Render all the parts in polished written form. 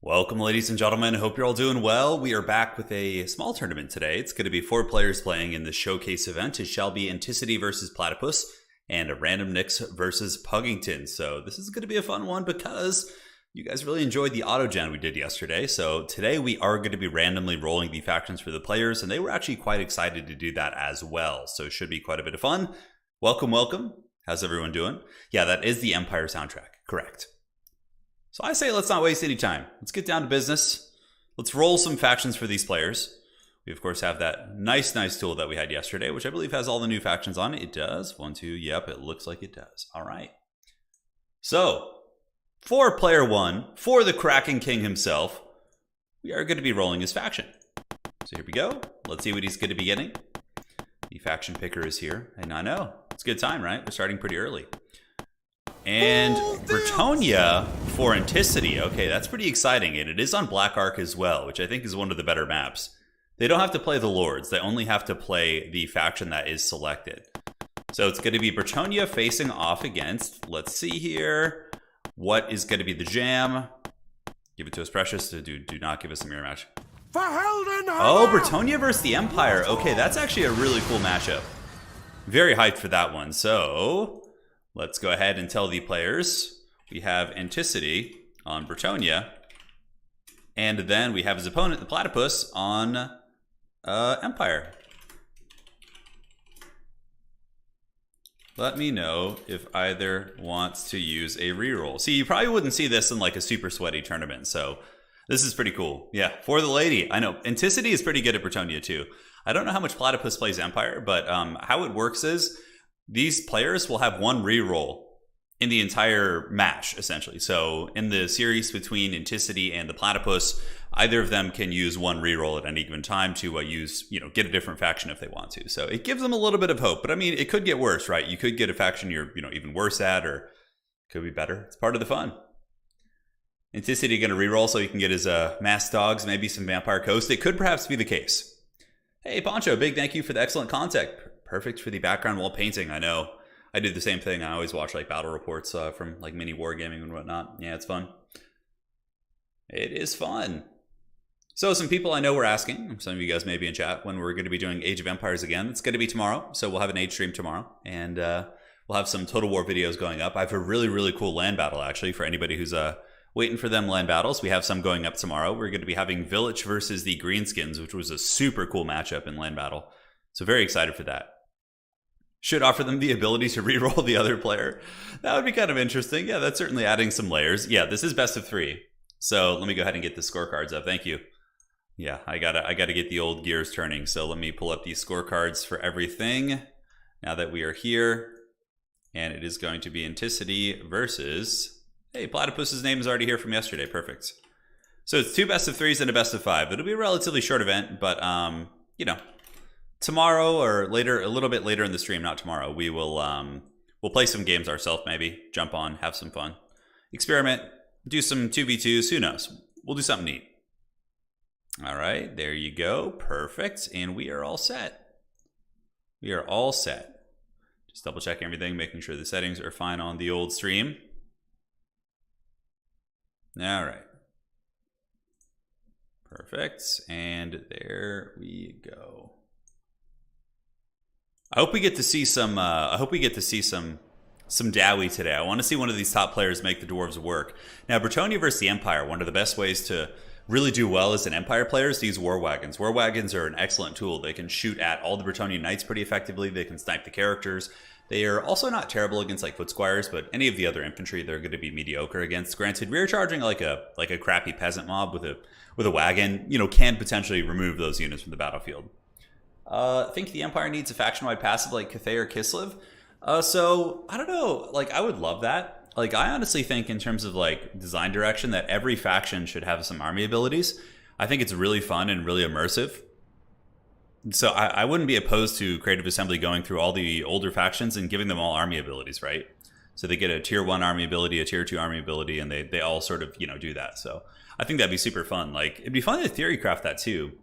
Welcome, ladies and gentlemen. Hope you're all doing well. We are back with a small tournament today. It's going to be 4 players playing in the showcase event. It shall be Anticity versus Platypus and a Random Nix versus Puggington. So this is going to be a fun one because you guys really enjoyed the auto gen we did yesterday. So today we are going to be randomly rolling the factions for the players, and they were actually quite excited to do that as well. So it should be quite a bit of fun. Welcome, welcome. How's everyone doing? Yeah, that is the Empire soundtrack. Correct. So I say let's not waste any time. Let's get down to business. Let's roll some factions for these players. We, of course, have that nice tool that we had yesterday, which I believe has all the new factions on it. It does. 1, 2. Yep, it looks like it does. All right. So, for player 1, for the Kraken King himself, we are going to be rolling his faction. So here we go. Let's see what he's going to be getting. The faction picker is here. And I know, it's a good time, right? We're starting pretty early. And Bretonia for Anticity. Okay, that's pretty exciting. And it is on Black Ark as well, which I think is one of the better maps. They don't have to play the Lords. They only have to play the faction that is selected. So it's going to be Bretonia facing off against, let's see here, what is going to be the jam? Give it to us, Precious. Do not give us a mirror match. Oh, Bretonia versus the Empire. Okay, that's actually a really cool matchup. Very hyped for that one. So let's go ahead and tell the players we have Anticity on Bretonia, and then we have his opponent, the Platypus, on Empire. Let me know if either wants to use a reroll. See, you probably wouldn't see this in like a super sweaty tournament, so this is pretty cool. Yeah, for the lady. I know, Anticity is pretty good at Bretonia too. I don't know how much Platypus plays Empire, but how it works is these players will have one reroll in the entire match, essentially. So in the series between Anticity and the Platypus, either of them can use one reroll at any given time to get a different faction if they want to. So it gives them a little bit of hope. But I mean, it could get worse, right? You could get a faction you're even worse at, or it could be better. It's part of the fun. Anticity going to reroll so he can get his masked dogs, maybe some Vampire Coast. It could perhaps be the case. Hey, Poncho, big thank you for the excellent content. Perfect for the background wall painting. I know. I do the same thing. I always watch like battle reports from like mini wargaming and whatnot. Yeah, it's fun. It is fun. So some people I know were asking, some of you guys may be in chat, when we're going to be doing Age of Empires again. It's going to be tomorrow. So we'll have an Age stream tomorrow. And we'll have some Total War videos going up. I have a really cool land battle actually for anybody who's waiting for them land battles. We have some going up tomorrow. We're going to be having Village versus the Greenskins, which was a super cool matchup in land battle. So very excited for that. Should offer them the ability to reroll the other player. That would be kind of interesting. Yeah, that's certainly adding some layers. Yeah, this is best of 3. So let me go ahead and get the scorecards up. Thank you. Yeah, I gotta get the old gears turning. So let me pull up these scorecards for everything now that we are here. And it is going to be Anticity versus... Hey, Platypus's name is already here from yesterday. Perfect. So it's 2 best of 3s and a best of 5. It'll be a relatively short event, but tomorrow or later, a little bit later in the stream, not tomorrow, we will we'll play some games ourselves, maybe jump on, have some fun, experiment, do some 2v2s. Who knows? We'll do something neat. All right, there you go. Perfect. And we are all set. We are all set. Just double check everything, making sure the settings are fine on the old stream. All right. Perfect. And there we go. I hope we get to see some some Dowie today. I want to see one of these top players make the dwarves work. Now, Bretonia versus the Empire, one of the best ways to really do well as an Empire player is these war wagons. War wagons are an excellent tool. They can shoot at all the Bretonian knights pretty effectively. They can snipe the characters. They are also not terrible against like foot squires, but any of the other infantry they're going to be mediocre against. Granted, rear charging like a crappy peasant mob with a wagon, can potentially remove those units from the battlefield. I think the Empire needs a faction-wide passive like Cathay or Kislev. So I don't know. Like I would love that. Like I honestly think in terms of like design direction that every faction should have some army abilities. I think it's really fun and really immersive. So I wouldn't be opposed to Creative Assembly going through all the older factions and giving them all army abilities, right? So they get a tier 1 army ability, a tier 2 army ability, and they all sort of, do that. So I think that'd be super fun. Like it'd be fun to theory craft that too.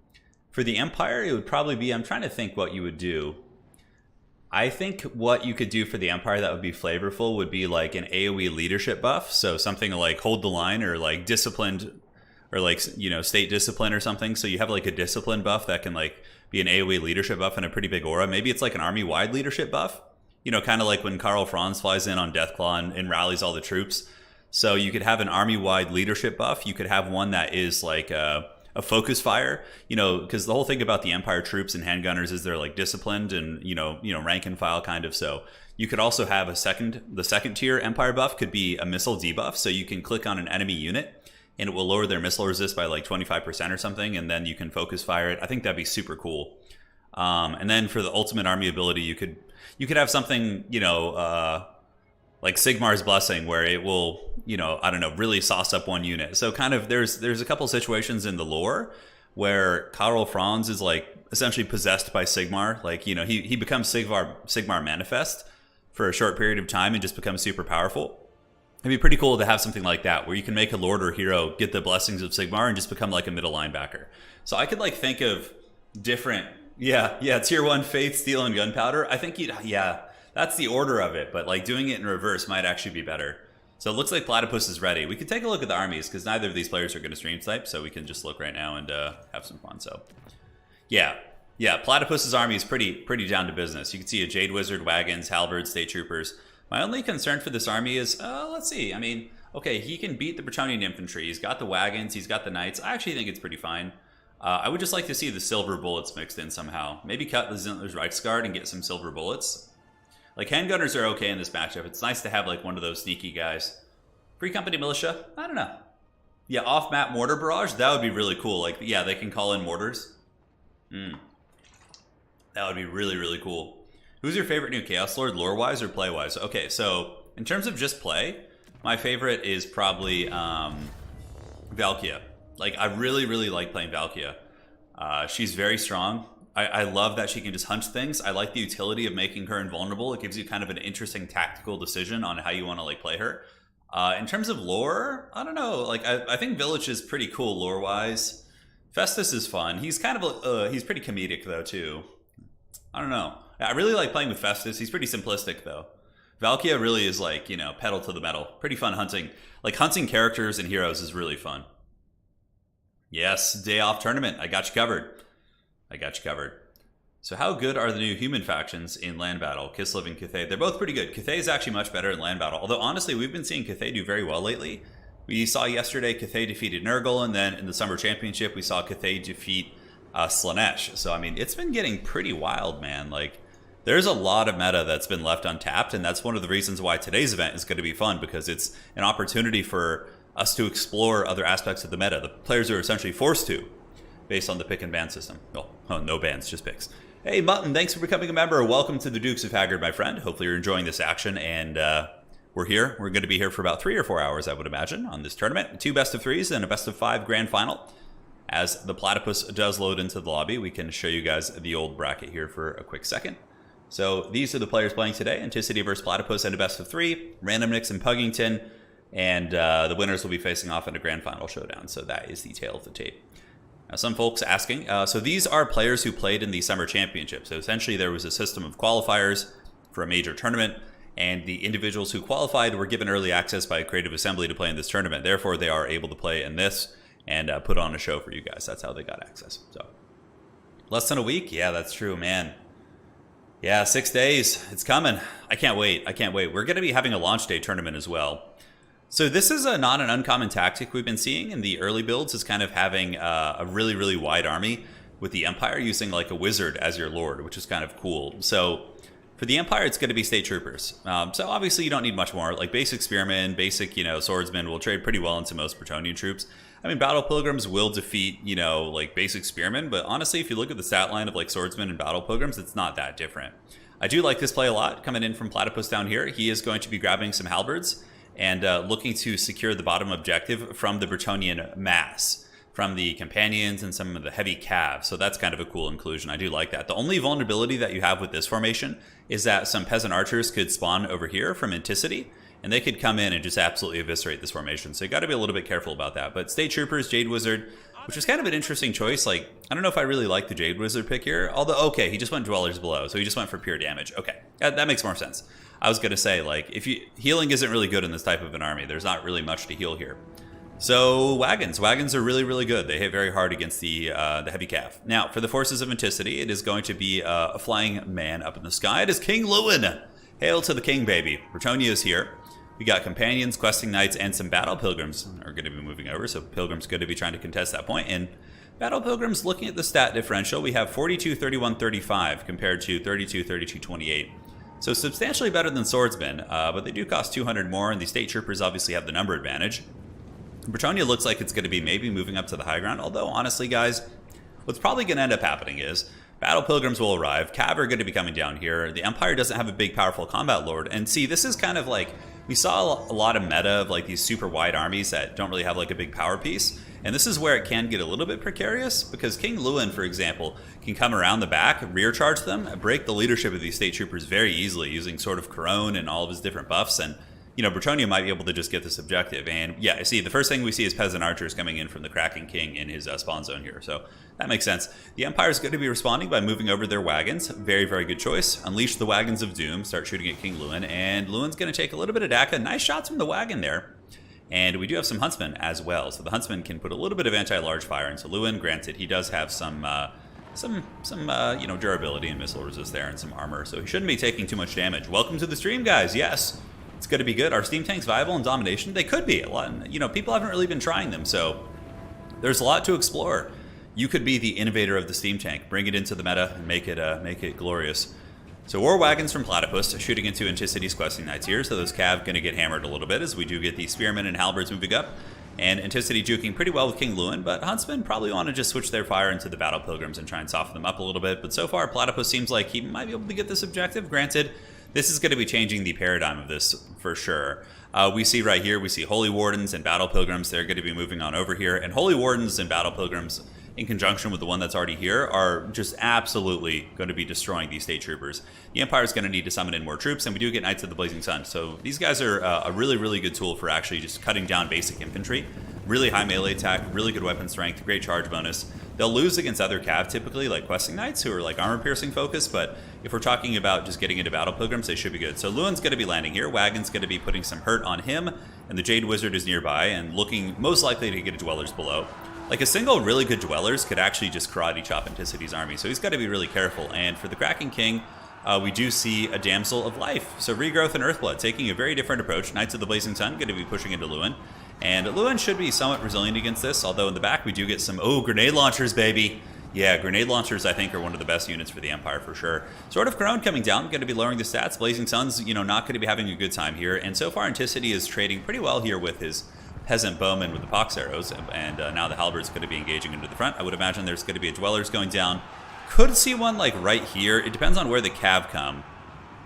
For the Empire, it would probably be, I'm trying to think what you would do. I think what you could do for the Empire that would be flavorful would be like an AoE leadership buff. So something like Hold the Line or like Disciplined or like, you know, state discipline or something. So you have like a discipline buff that can like be an AoE leadership buff and a pretty big aura. Maybe it's like an army-wide leadership buff. You know, kind of like when Karl Franz flies in on Deathclaw and rallies all the troops. So you could have an army-wide leadership buff. You could have one that is like a focus fire, you know, because the whole thing about the Empire troops and handgunners is they're like disciplined and, you know, rank and file kind of. So you could also have the second tier Empire buff could be a missile debuff. So you can click on an enemy unit and it will lower their missile resist by like 25% or something. And then you can focus fire it. I think that'd be super cool. And then for the ultimate army ability, you could have something, you know, like Sigmar's Blessing, where it will, you know, I don't know, really sauce up one unit. So kind of there's a couple situations in the lore where Karl Franz is like essentially possessed by Sigmar. Like, you know, he becomes Sigmar Manifest for a short period of time and just becomes super powerful. It'd be pretty cool to have something like that where you can make a lord or hero get the blessings of Sigmar and just become like a middle linebacker. So I could like think of different, tier 1 Faith, Steel, and Gunpowder. I think that's the order of it, but like doing it in reverse might actually be better. So it looks like Platypus is ready. We could take a look at the armies because neither of these players are going to stream snipe, so we can just look right now and have some fun. So yeah, Platypus's army is pretty down to business. You can see a Jade Wizard, wagons, halberds, state troopers. My only concern for this army is, let's see. I mean, okay, he can beat the Bretonnian infantry. He's got the wagons. He's got the knights. I actually think it's pretty fine. I would just like to see the silver bullets mixed in somehow. Maybe cut the Zintler's Reichsguard and get some silver bullets. Like, handgunners are okay in this matchup. It's nice to have, like, one of those sneaky guys. Free Company Militia? I don't know. Yeah, off-map mortar barrage? That would be really cool. Like, yeah, they can call in mortars. That would be really, really cool. Who's your favorite new Chaos Lord, lore-wise or play-wise? Okay, so, in terms of just play, my favorite is probably Valkia. Like, I really, really like playing Valkia. She's very strong. I love that she can just hunch things. I like the utility of making her invulnerable. It gives you kind of an interesting tactical decision on how you want to like play her. In terms of lore, I don't know. Like I think Village is pretty cool lore wise. Festus is fun. He's kind of he's pretty comedic though too. I don't know. I really like playing with Festus. He's pretty simplistic though. Valkia really is like, you know, pedal to the metal. Pretty fun hunting. Like hunting characters and heroes is really fun. Yes, day off tournament. I got you covered. So how good are the new human factions in land battle? Kislev and Cathay. They're both pretty good. Cathay is actually much better in land battle. Although honestly, we've been seeing Cathay do very well lately. We saw yesterday Cathay defeated Nurgle, and then in the Summer Championship, we saw Cathay defeat Slanesh. So I mean, it's been getting pretty wild, man. Like, there's a lot of meta that's been left untapped, and that's one of the reasons why today's event is going to be fun, because it's an opportunity for us to explore other aspects of the meta. The players are essentially forced to, based on the pick and ban system. Oh, no bans, just picks. Hey, Mutton, thanks for becoming a member. Welcome to the Dukes of Haggard, my friend. Hopefully you're enjoying this action, and we're here. We're going to be here for about 3 or 4 hours, I would imagine, on this tournament. 2 best of 3s and a best of 5 grand final. As the Platypus does load into the lobby, we can show you guys the old bracket here for a quick second. So these are the players playing today. Anticity versus Platypus and a best of 3. Random Nicks and Puggington. And the winners will be facing off in a grand final showdown. So that is the tail of the tape. Now, some folks asking, so these are players who played in the Summer Championship. So essentially there was a system of qualifiers for a major tournament, and the individuals who qualified were given early access by Creative Assembly to play in this tournament. Therefore, they are able to play in this and put on a show for you guys. That's how they got access. So less than a week? Yeah, that's true, man. Yeah, 6 days. It's coming. I can't wait. We're going to be having a launch day tournament as well. So this is not an uncommon tactic we've been seeing in the early builds, is kind of having a really, really wide army with the Empire using like a wizard as your lord, which is kind of cool. So for the Empire, it's going to be state troopers. So obviously you don't need much more. Like basic spearmen, basic, swordsmen will trade pretty well into most Bretonnian troops. I mean, battle pilgrims will defeat, like basic spearmen, but honestly, if you look at the stat line of like swordsmen and battle pilgrims, it's not that different. I do like this play a lot. Coming in from Platypus down here, he is going to be grabbing some halberds and looking to secure the bottom objective from the Bretonnian mass, from the companions and some of the heavy calves. So that's kind of a cool inclusion. I do like that. The only vulnerability that you have with this formation is that some peasant archers could spawn over here from Anticity, and they could come in and just absolutely eviscerate this formation. So you got to be a little bit careful about that. But State Troopers, Jade Wizard, which is kind of an interesting choice. Like, I don't know if I really like the Jade Wizard pick here. Although, okay, he just went Dwellers Below, so he just went for pure damage. Okay, that makes more sense. I was going to say, like, healing isn't really good in this type of an army. There's not really much to heal here. So wagons are really, really good. They hit very hard against the heavy cav. Now, for the forces of Anticity, it is going to be a flying man up in the sky. It is King Lewin. Hail to the king, baby. Bretonnia is here. We got companions, questing knights, and some battle pilgrims are going to be moving over. So pilgrims going to be trying to contest that point. And battle pilgrims, looking at the stat differential, we have 42, 31, 35 compared to 32, 32, 28. So substantially better than swordsmen, but they do cost 200 more, and the state troopers obviously have the number advantage. Bretonnia looks like it's going to be maybe moving up to the high ground, although honestly, guys, what's probably going to end up happening is battle pilgrims will arrive, cav are going to be coming down here, the Empire doesn't have a big powerful combat lord, and see, this is kind of like, we saw a lot of meta of like these super wide armies that don't really have like a big power piece, and this is where it can get a little bit precarious, because King Lewin, for example, can come around the back, rear charge them, break the leadership of these state troopers very easily using sort of Corone and all of his different buffs, and you know, Bretonnia might be able to just get this objective. And yeah, see, the first thing we see is peasant archers coming in from the Kraken King in his spawn zone here. So that makes sense. The Empire is going to be responding by moving over their wagons. Very, very good choice. Unleash the wagons of doom. Start shooting at King Lewin. And Lewin's going to take a little bit of DACA. Nice shots from the wagon there. And we do have some huntsmen as well. So the huntsman can put a little bit of anti-large fire into Lewin. Granted, he does have some you know, durability and missile resist there and some armor. So he shouldn't be taking too much damage. Welcome to the stream, guys. Yes. It's going to be good. Are steam tanks viable in domination? They could be. A lot, you know, people haven't really been trying them, so there's a lot to explore. You could be the innovator of the steam tank, bring it into the meta, and make it glorious. So war wagons from Platypus shooting into Anticity's questing knights here. So those cav going to get hammered a little bit as we do get the spearmen and halberds moving up, and Anticity juking pretty well with King Lewin. But huntsmen probably want to just switch their fire into the battle pilgrims and try and soften them up a little bit. But so far, Platypus seems like he might be able to get this objective. Granted, this is going to be changing the paradigm of this for sure. We see right here, we see Holy Wardens and Battle Pilgrims. They're going to be moving on over here. And Holy Wardens and Battle Pilgrims, in conjunction with the one that's already here, are just absolutely going to be destroying these state troopers. The Empire is going to need to summon in more troops, and we do get Knights of the Blazing Sun. So these guys are a really, really good tool for actually just cutting down basic infantry. Really high melee attack, really good weapon strength, great charge bonus. They'll lose against other cav typically, like questing knights, who are like armor piercing focused, but if we're talking about just getting into battle pilgrims, they should be good. So Lewin's going to be landing here, Wagon's going to be putting some hurt on him, and the Jade Wizard is nearby and looking most likely to get a Dwellers below. Like a single really good Dwellers could actually just karate chop Anticity's army, so he's got to be really careful. And for the Kraken King, we do see a Damsel of Life. So Regrowth and Earthblood taking a very different approach. Knights of the Blazing Sun going to be pushing into Lewin. And Lewin should be somewhat resilient against this, although in the back we do get some, grenade launchers, baby. Yeah, grenade launchers I think are one of the best units for the Empire for sure. Sword of Corone coming down, going to be lowering the stats. Blazing Sun's, you know, not going to be having a good time here. And so far Anticity is trading pretty well here with his peasant bowman with the pox arrows, and now the halberd's going to be engaging into the front. I would imagine there's going to be a Dwellers going down. Could see one like right here. It depends on where the cav come.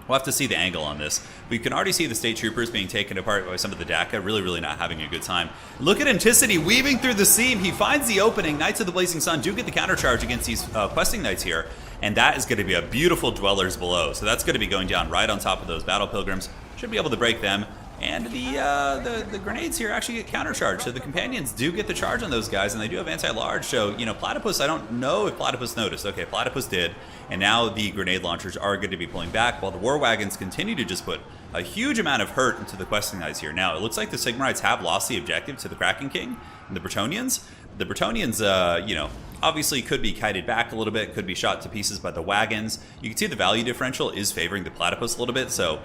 We'll have to see the angle on this. We can already see the state troopers being taken apart by some of the DACA, really not having a good time. Look at Anticity weaving through the seam. He finds the opening. Knights of the Blazing Sun do get the countercharge against these questing knights here, and that is going to be a beautiful Dwellers below. So that's going to be going down right on top of those battle pilgrims. Should be able to break them. And the grenades here actually get countercharged, so the companions do get the charge on those guys, and they do have anti-large. So, you know, Platypus, I don't know if Platypus noticed. Okay, Platypus did, and now the grenade launchers are going to be pulling back, while the war wagons continue to just put a huge amount of hurt into the questing knights here. Now, it looks like the Sigmarites have lost the objective to the Kraken King and the Bretonnians. The Bretonnians, you know, obviously could be kited back a little bit, could be shot to pieces by the wagons. You can see the value differential is favoring the Platypus a little bit, so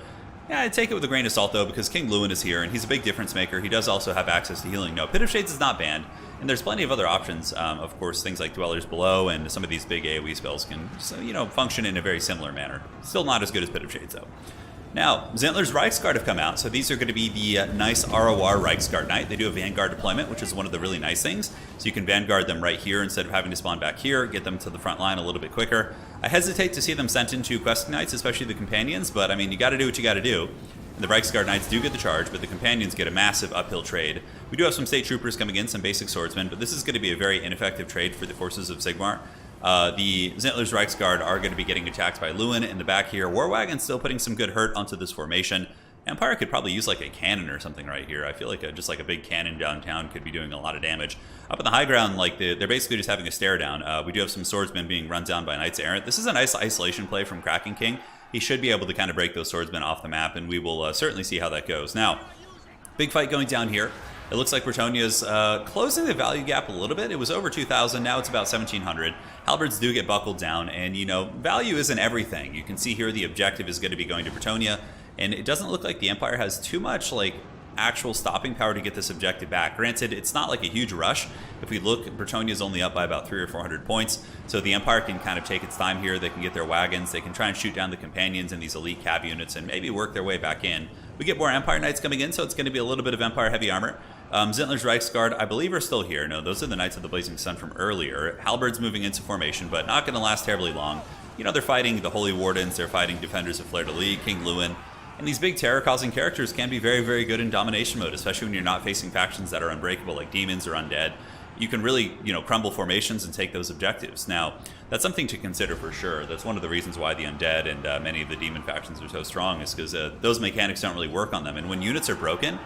yeah, I'd take it with a grain of salt, though, because King Lewin is here, and he's a big difference maker. He does also have access to healing. No, Pit of Shades is not banned, and there's plenty of other options. Of course, things like Dwellers Below and some of these big AoE spells can, you know, function in a very similar manner. Still not as good as Pit of Shades, though. Now, Zentler's Reichsguard have come out, so these are going to be the nice ROR Reichsguard Knight. They do a Vanguard deployment, which is one of the really nice things. So you can Vanguard them right here instead of having to spawn back here, get them to the front line a little bit quicker. I hesitate to see them sent into Questing Knights, especially the Companions, but I mean, you got to do what you got to do. And the Reichsguard Knights do get the charge, but the Companions get a massive uphill trade. We do have some State Troopers coming in, some basic swordsmen, but this is going to be a very ineffective trade for the forces of Sigmar. The Zentler's Reichsguard are going to be getting attacked by Lewin in the back here. War Wagon's still putting some good hurt onto this formation. Empire could probably use like a cannon or something right here. I feel like just like a big cannon downtown could be doing a lot of damage. Up in the high ground, like they're basically just having a stare down. We do have some swordsmen being run down by Knights Errant. This is a nice isolation play from Kraken King. He should be able to kind of break those swordsmen off the map, and we will certainly see how that goes. Now, big fight going down here. It looks like Bretonia's closing the value gap a little bit. It was over 2,000, now it's about 1,700. Halberds do get buckled down, and you know, value isn't everything. You can see here the objective is going to be going to Bretonia, and it doesn't look like the Empire has too much like actual stopping power to get this objective back. Granted, it's not like a huge rush. If we look, Bretonia's only up by about 300 or 400 points, so the Empire can kind of take its time here. They can get their wagons, they can try and shoot down the companions and these elite cav units and maybe work their way back in. We get more Empire Knights coming in, so it's going to be a little bit of Empire heavy armor. Zintler's Reichsguard, I believe, are still here. No, those are the Knights of the Blazing Sun from earlier. Halberds moving into formation, but not going to last terribly long. You know, they're fighting the Holy Wardens, they're fighting Defenders of Fleur-de-Lis, King Lewin, and these big terror-causing characters can be very, very good in domination mode, especially when you're not facing factions that are unbreakable, like demons or undead. You can really, you know, crumble formations and take those objectives. Now, that's something to consider for sure. That's one of the reasons why the undead and many of the demon factions are so strong, is because those mechanics don't really work on them. And when units are broken,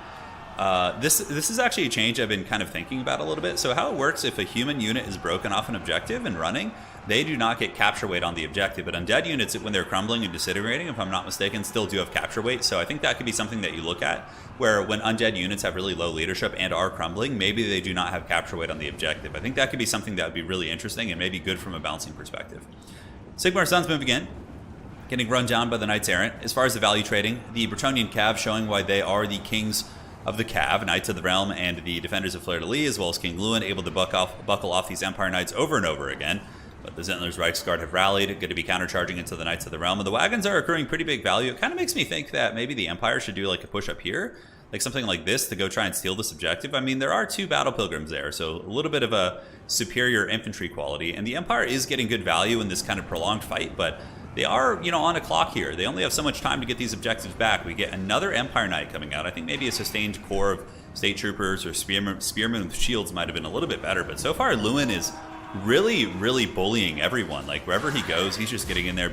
this is actually a change I've been kind of thinking about a little bit. So how it works, if a human unit is broken off an objective and running, they do not get capture weight on the objective. But undead units, when they're crumbling and disintegrating, if I'm not mistaken, still do have capture weight. So I think that could be something that you look at, where when undead units have really low leadership and are crumbling, maybe they do not have capture weight on the objective. I think that could be something that would be really interesting and maybe good from a balancing perspective. Sigmar Sun's moving in, getting run down by the Knights Errant. As far as the value trading, the Bretonian Cav showing why they are the kings of the Cav, Knights of the Realm, and the Defenders of Fleur-de-Lis, as well as King Lewin, able to buckle off these Empire Knights over and over again. But the Zintler's Reichsguard have rallied, going to be countercharging into the Knights of the Realm, and the wagons are accruing pretty big value. It kind of makes me think that maybe the Empire should do like a push up here, like something like this, to go try and steal this objective. I mean, there are 2 battle pilgrims there, so a little bit of a superior infantry quality, and the Empire is getting good value in this kind of prolonged fight, but they are, you know, on a clock here. They only have so much time to get these objectives back. We get another Empire Knight coming out. I think maybe a sustained core of State Troopers or Spearmen with shields might have been a little bit better, but so far Lewin is really, really bullying everyone. Like, wherever he goes, he's just getting in there.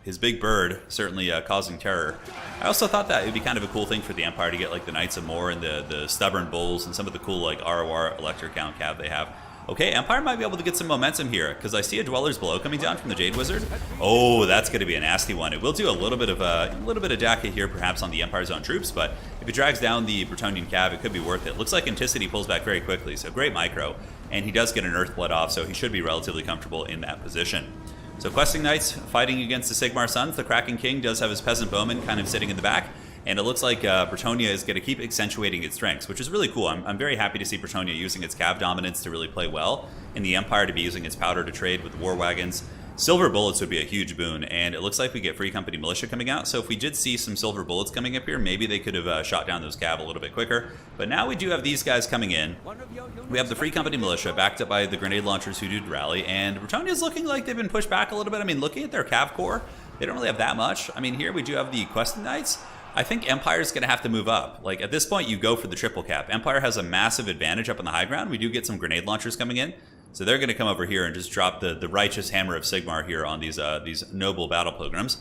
His big bird certainly causing terror. I also thought that it would be kind of a cool thing for the Empire to get like the Knights of Moor and the Stubborn Bulls and some of the cool like ROR Electric Count Cav they have. Okay, Empire might be able to get some momentum here, because I see a Dweller's Blow coming down from the Jade Wizard. Oh, that's going to be a nasty one. It will do a little bit of Daka here, perhaps on the Empire's own troops, but if it drags down the Bretonian Cav, it could be worth it. Looks like Anticity pulls back very quickly, so great micro, and he does get an Earthblood off, so he should be relatively comfortable in that position. So Questing Knights fighting against the Sigmar Suns. The Kraken King does have his Peasant Bowman kind of sitting in the back, and it looks like Bretonia is going to keep accentuating its strengths, which is really cool. I'm very happy to see Bretonia using its Cav dominance to really play well, and the Empire to be using its powder to trade with war wagons. Silver bullets would be a huge boon, and it looks like we get Free Company Militia coming out, so if we did see some silver bullets coming up here, maybe they could have shot down those Cav a little bit quicker. But now we do have these guys coming in. We have the Free Company Militia backed up by the grenade launchers who do rally, and Bretonia's looking like they've been pushed back a little bit. I mean, looking at their Cav core, they don't really have that much. I mean, here we do have the Questing Knights. I think Empire's going to have to move up. Like, at this point, you go for the triple cap. Empire has a massive advantage up on the high ground. We do get some grenade launchers coming in, so they're going to come over here and just drop the righteous hammer of Sigmar here on these noble battle pilgrims.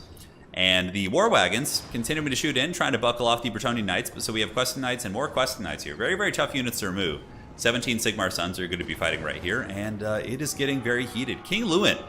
And the war wagons continuing to shoot in, trying to buckle off the Bretonian Knights. So we have Questing Knights and more Questing Knights here. Very, very tough units to remove. 17 Sigmar Suns are going to be fighting right here, and it is getting very heated. King Lewin.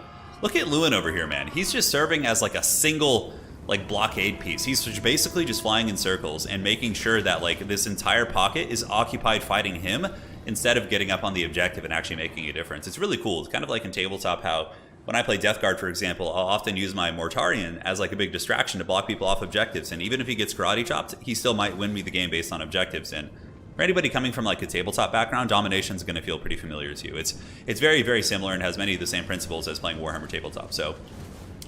Look at Lewin over here, man. He's just serving as like a single like blockade piece. He's basically just flying in circles and making sure that like this entire pocket is occupied fighting him instead of getting up on the objective and actually making a difference. It's really cool. It's kind of like in tabletop how when I play Death Guard, for example, I'll often use my Mortarion as like a big distraction to block people off objectives, and even if he gets karate chopped, he still might win me the game based on objectives. And for anybody coming from like a tabletop background, domination is going to feel pretty familiar to you. It's very, very similar and has many of the same principles as playing Warhammer tabletop. So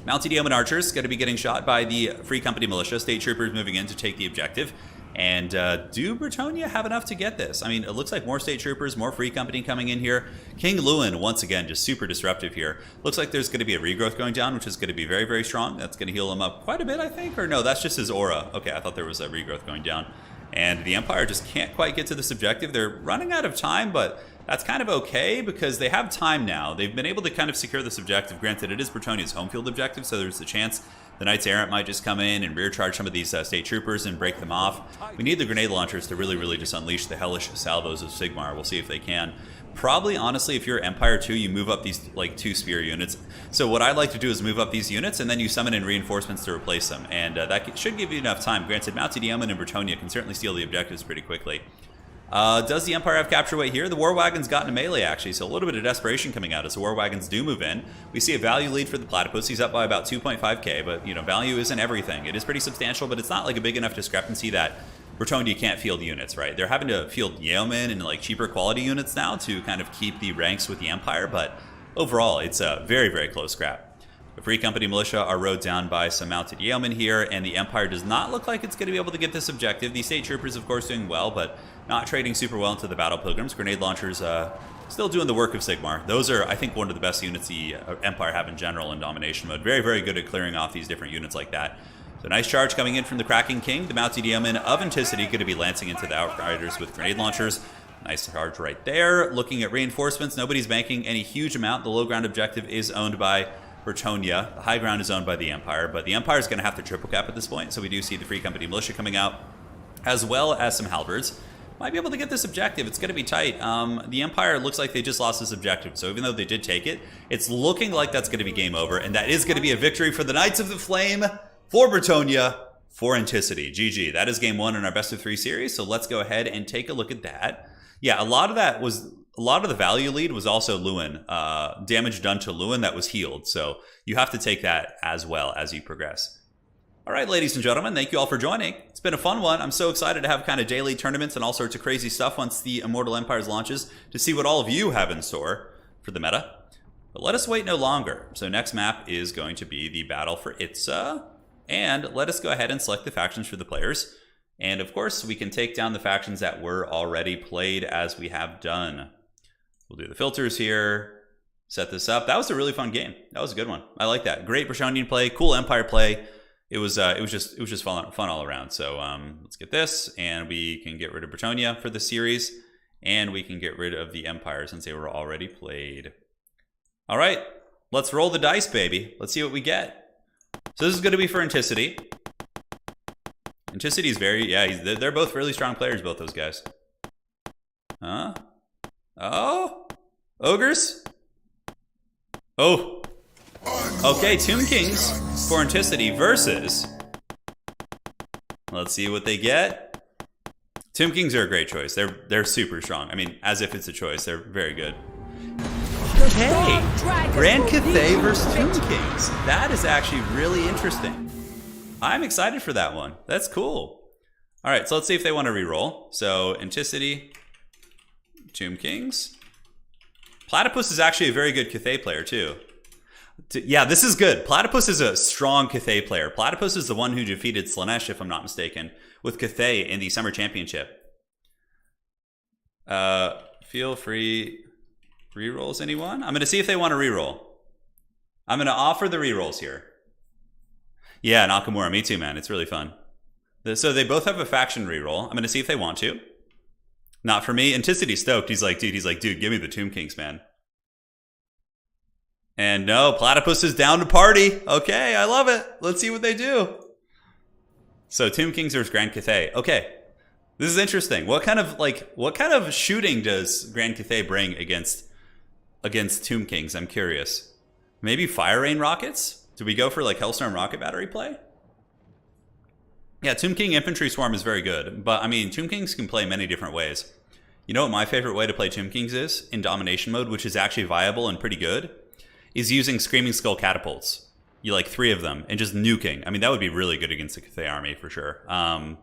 Mounted Yeoman Archers going to be getting shot by the Free Company Militia. State Troopers moving in to take the objective. And do Bretonia have enough to get this? I mean, it looks like more State Troopers, more Free Company coming in here. King Lewin, once again, just super disruptive here. Looks like there's going to be a regrowth going down, which is going to be very, very strong. That's going to heal him up quite a bit, I think. Or no, that's just his aura. Okay, I thought there was a regrowth going down. And the Empire just can't quite get to this objective. They're running out of time, but that's kind of okay because they have time now. They've been able to kind of secure this objective. Granted, it is Bretonia's home field objective, so there's a chance the Knights Errant might just come in and rear charge some of these State Troopers and break them off. We need the grenade launchers to really, really just unleash the hellish salvos of Sigmar. We'll see if they can. Probably, honestly, if you're Empire 2, you move up these like 2 spear units. So what I like to do is move up these units, and then you summon in reinforcements to replace them. And that should give you enough time. Granted, Mounted Yeoman and Bretonia can certainly steal the objectives pretty quickly. Does the Empire have capture weight here? The War Wagon's gotten a melee, actually, so a little bit of desperation coming out as the War Wagons do move in. We see a value lead for the Platypus. He's up by about 2.5k, but, you know, value isn't everything. It is pretty substantial, but it's not like a big enough discrepancy that Bretonnia can't field units, right? They're having to field yeomen and, like, cheaper quality units now to kind of keep the ranks with the Empire, but overall, it's a very, very close scrap. The Free Company Militia are rode down by some mounted yeomen here, and the Empire does not look like it's going to be able to get this objective. The State Troopers, of course, doing well, but not trading super well into the Battle Pilgrims. Grenade Launchers still doing the work of Sigmar. Those are, I think, one of the best units the Empire have in general in domination mode. Very, very good at clearing off these different units like that. So nice charge coming in from the Kraken King. The mounted yeomen of Anticity going to be lancing into the Outriders with Grenade Launchers. Nice charge right there. Looking at reinforcements, nobody's banking any huge amount. The low ground objective is owned by Bretonnia. The high ground is owned by the Empire, but the Empire is going to have to triple cap at this point, so we do see the Free Company Militia coming out, as well as some halberds. Might be able to get this objective. It's going to be tight. The Empire looks like they just lost this objective, so even though they did take it, it's looking like that's going to be game over, and that is going to be a victory for the Knights of the Flame, for Bretonnia, for Anticity. GG. That is game 1 in our best of 3 series, so let's go ahead and take a look at that. Yeah, a lot of the value lead was also Lewin. Damage done to Lewin that was healed. So you have to take that as well as you progress. All right, ladies and gentlemen, thank you all for joining. It's been a fun one. I'm so excited to have kind of daily tournaments and all sorts of crazy stuff once the Immortal Empires launches to see what all of you have in store for the meta. But let us wait no longer. So next map is going to be the Battle for Itza. And let us go ahead and select the factions for the players. And of course, we can take down the factions that were already played as we have done. We'll do the filters here, set this up. That was a really fun game. That was a good one. I like that. Great Bretonnian play, cool Empire play. It was just fun all around. So let's get this, and we can get rid of Bretonnia for the series, and we can get rid of the Empire since they were already played. All right, let's roll the dice, baby. Let's see what we get. So this is going to be for Anticity. Anticity is they're both really strong players, both those guys. Huh? Oh? Ogres? Oh. Okay, Tomb Kings for Anticity versus... Let's see what they get. Tomb Kings are a great choice. They're super strong. I mean, as if it's a choice. They're very good. Okay. Grand Cathay versus Tomb Kings. That is actually really interesting. I'm excited for that one. That's cool. All right, so let's see if they want to reroll. So Anticity, Tomb Kings. Platypus is actually a very good Cathay player too. Yeah, this is good. Platypus is a strong Cathay player. Platypus is the one who defeated Slanesh, if I'm not mistaken, with Cathay in the Summer Championship. Feel free. Rerolls, anyone? I'm going to see if they want to reroll. I'm going to offer the rerolls here. Yeah, Nakamura, me too, man. It's really fun. So they both have a faction reroll. I'm going to see if they want to. Not for me. Anticity's stoked. He's like, dude, give me the Tomb Kings, man. And no, Platypus is down to party. Okay, I love it. Let's see what they do. So Tomb Kings versus Grand Cathay. Okay, this is interesting. What kind of shooting does Grand Cathay bring against Tomb Kings? I'm curious. Maybe Fire Rain rockets? Do we go for like Hellstorm rocket battery play? Yeah, Tomb King Infantry Swarm is very good, but I mean, Tomb Kings can play many different ways. You know what my favorite way to play Tomb Kings is in domination mode, which is actually viable and pretty good, is using Screaming Skull catapults. You like 3 of them and just nuking. I mean, that would be really good against the Cathay army for sure. Yeah,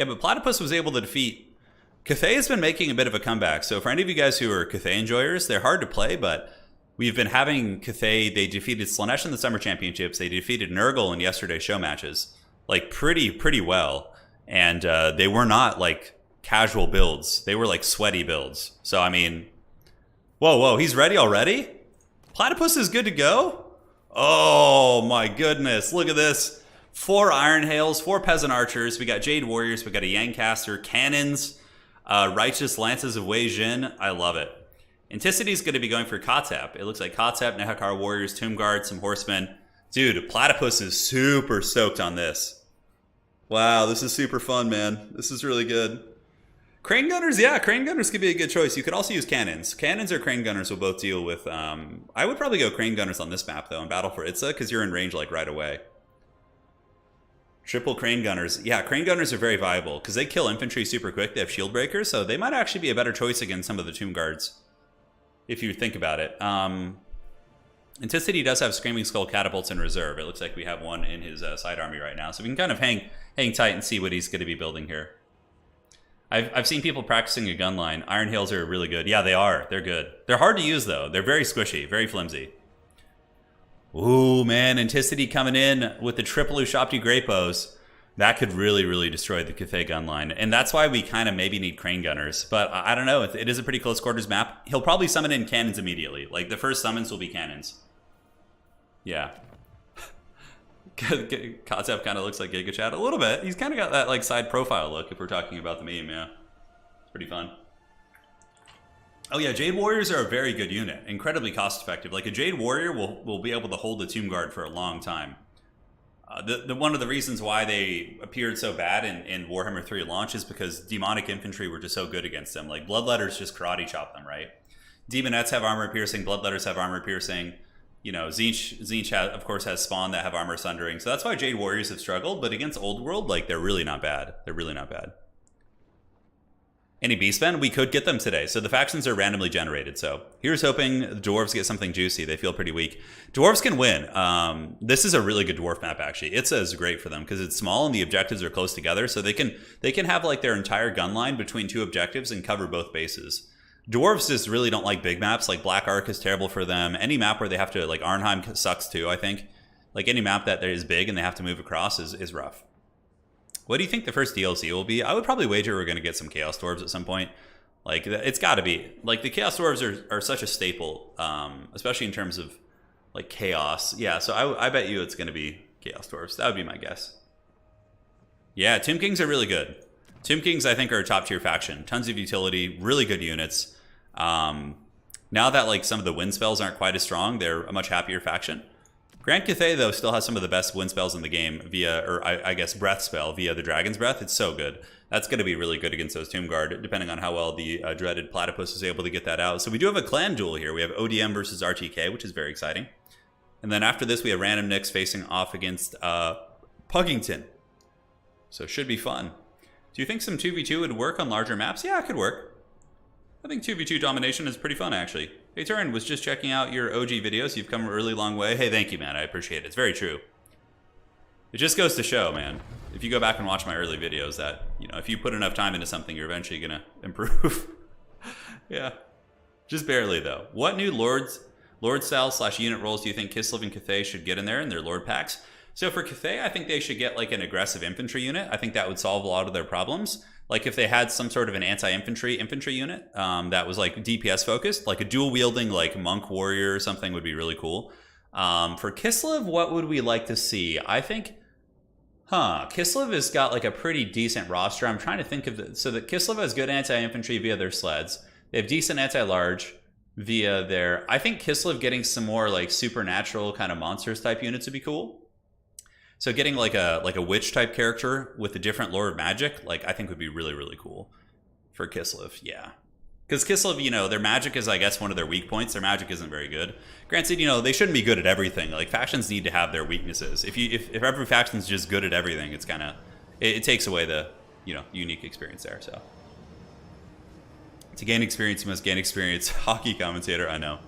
but Platypus was able to defeat... Cathay has been making a bit of a comeback, so for any of you guys who are Cathay enjoyers, they're hard to play, but we've been having Cathay. They defeated Slanesh in the Summer Championships. They defeated Nurgle in yesterday's show matches. Like, pretty well. And they were not, like, casual builds. They were, like, sweaty builds. So, I mean... Whoa, he's ready already? Platypus is good to go? Oh, my goodness. Look at this. 4 Iron Hails, 4 Peasant Archers. We got Jade Warriors. We got a Yangcaster. Cannons. Righteous Lances of Wei Jin. I love it. Anticity is going to be going for Katep. It looks like Katep, Nehakar Warriors, Tomb Guard, some Horsemen. Dude, Platypus is super stoked on this. Wow, this is super fun, man. This is really good. Crane Gunners, yeah, Crane Gunners could be a good choice. You could also use Cannons. Cannons or Crane Gunners will both deal with... I would probably go Crane Gunners on this map, though, in Battle for Itza, because you're in range, like, right away. Triple Crane Gunners. Yeah, Crane Gunners are very viable because they kill infantry super quick. They have shield breakers, so they might actually be a better choice against some of the Tomb Guards, if you think about it. Anticity does have Screaming Skull catapults in reserve. It looks like we have one in his side army right now, so we can kind of hang tight and see what he's going to be building here. I've seen people practicing a gun line. Iron Hails are really good. Yeah, they are. They're good. They're hard to use, though. They're very squishy, very flimsy. Ooh, man, Anticity coming in with the triple Ushapti Great Bows. That could really, really destroy the Cathay gun line. And that's why we kind of maybe need Crane Gunners. But I don't know. It is a pretty close quarters map. He'll probably summon in cannons immediately. Like, the first summons will be cannons. Yeah. Katsep kind of looks like Giga Chad a little bit. He's kind of got that like side profile look if we're talking about the meme, yeah. It's pretty fun. Oh yeah, Jade Warriors are a very good unit. Incredibly cost effective. Like a Jade Warrior will be able to hold the Tomb Guard for a long time. One of the reasons why they appeared so bad in Warhammer 3 launch is because demonic infantry were just so good against them. Like Bloodletters just karate chop them, right? Demonettes have armor piercing, Bloodletters have armor piercing. You know, Tzeentch of course has Spawn that have armor sundering. So that's why Jade Warriors have struggled. But against Old World, like, they're really not bad. They're really not bad. Any Beastmen? We could get them today. So the factions are randomly generated. So here's hoping the Dwarves get something juicy. They feel pretty weak. Dwarves can win. This is a really good Dwarf map, actually. It says great for them because it's small and the objectives are close together. So they can have, like, their entire gun line between two objectives and cover both bases. Dwarves just really don't like big maps. Like Black Ark is terrible for them. Any map where they have to, like Arnheim sucks too, I think. Like any map that is big and they have to move across is rough. What do you think the first DLC will be? I would probably wager we're going to get some Chaos Dwarves at some point. Like, it's got to be. Like, the Chaos Dwarves are such a staple, especially in terms of, like, chaos. Yeah, so I bet you it's going to be Chaos Dwarves. That would be my guess. Yeah, Tomb Kings are really good. Tomb Kings, I think, are a top-tier faction. Tons of utility, really good units. Now that, like, some of the wind spells aren't quite as strong, they're a much happier faction. Grand Cathay, though, still has some of the best wind spells in the game via, or I guess breath spell via the Dragon's Breath. It's so good. That's going to be really good against those Tomb Guard, depending on how well the dreaded Platypus is able to get that out. So we do have a clan duel here. We have ODM versus RTK, which is very exciting. And then after this, we have Random Nicks facing off against Puggington. So it should be fun. Do you think some 2v2 would work on larger maps? Yeah, it could work. I think 2v2 domination is pretty fun, actually. Hey, Turin, was just checking out your OG videos. You've come a really long way. Hey, thank you, man. I appreciate it. It's very true. It just goes to show, man, if you go back and watch my early videos that, you know, if you put enough time into something, you're eventually going to improve. Yeah. Just barely, though. What new Lord style / unit roles do you think Kislev and Cathay should get in there in their Lord packs? So for Cathay, I think they should get like an aggressive infantry unit. I think that would solve a lot of their problems. Like if they had some sort of an anti-infantry unit that was like DPS focused, like a dual wielding like monk warrior or something would be really cool. For Kislev, what would we like to see? I think, Kislev has got like a pretty decent roster. I'm trying to think of so that Kislev has good anti-infantry via their sleds. They have decent anti-large via their, I think Kislev getting some more like supernatural kind of monsters type units would be cool. So getting like a witch type character with a different lore of magic, like I think would be really, really cool for Kislev. Yeah. Because Kislev, you know, their magic is, I guess, one of their weak points. Their magic isn't very good. Granted, you know, they shouldn't be good at everything. Like factions need to have their weaknesses. If every faction's just good at everything, it's kind of, it takes away the, you know, unique experience there. So to gain experience, you must gain experience. Hockey commentator, I know.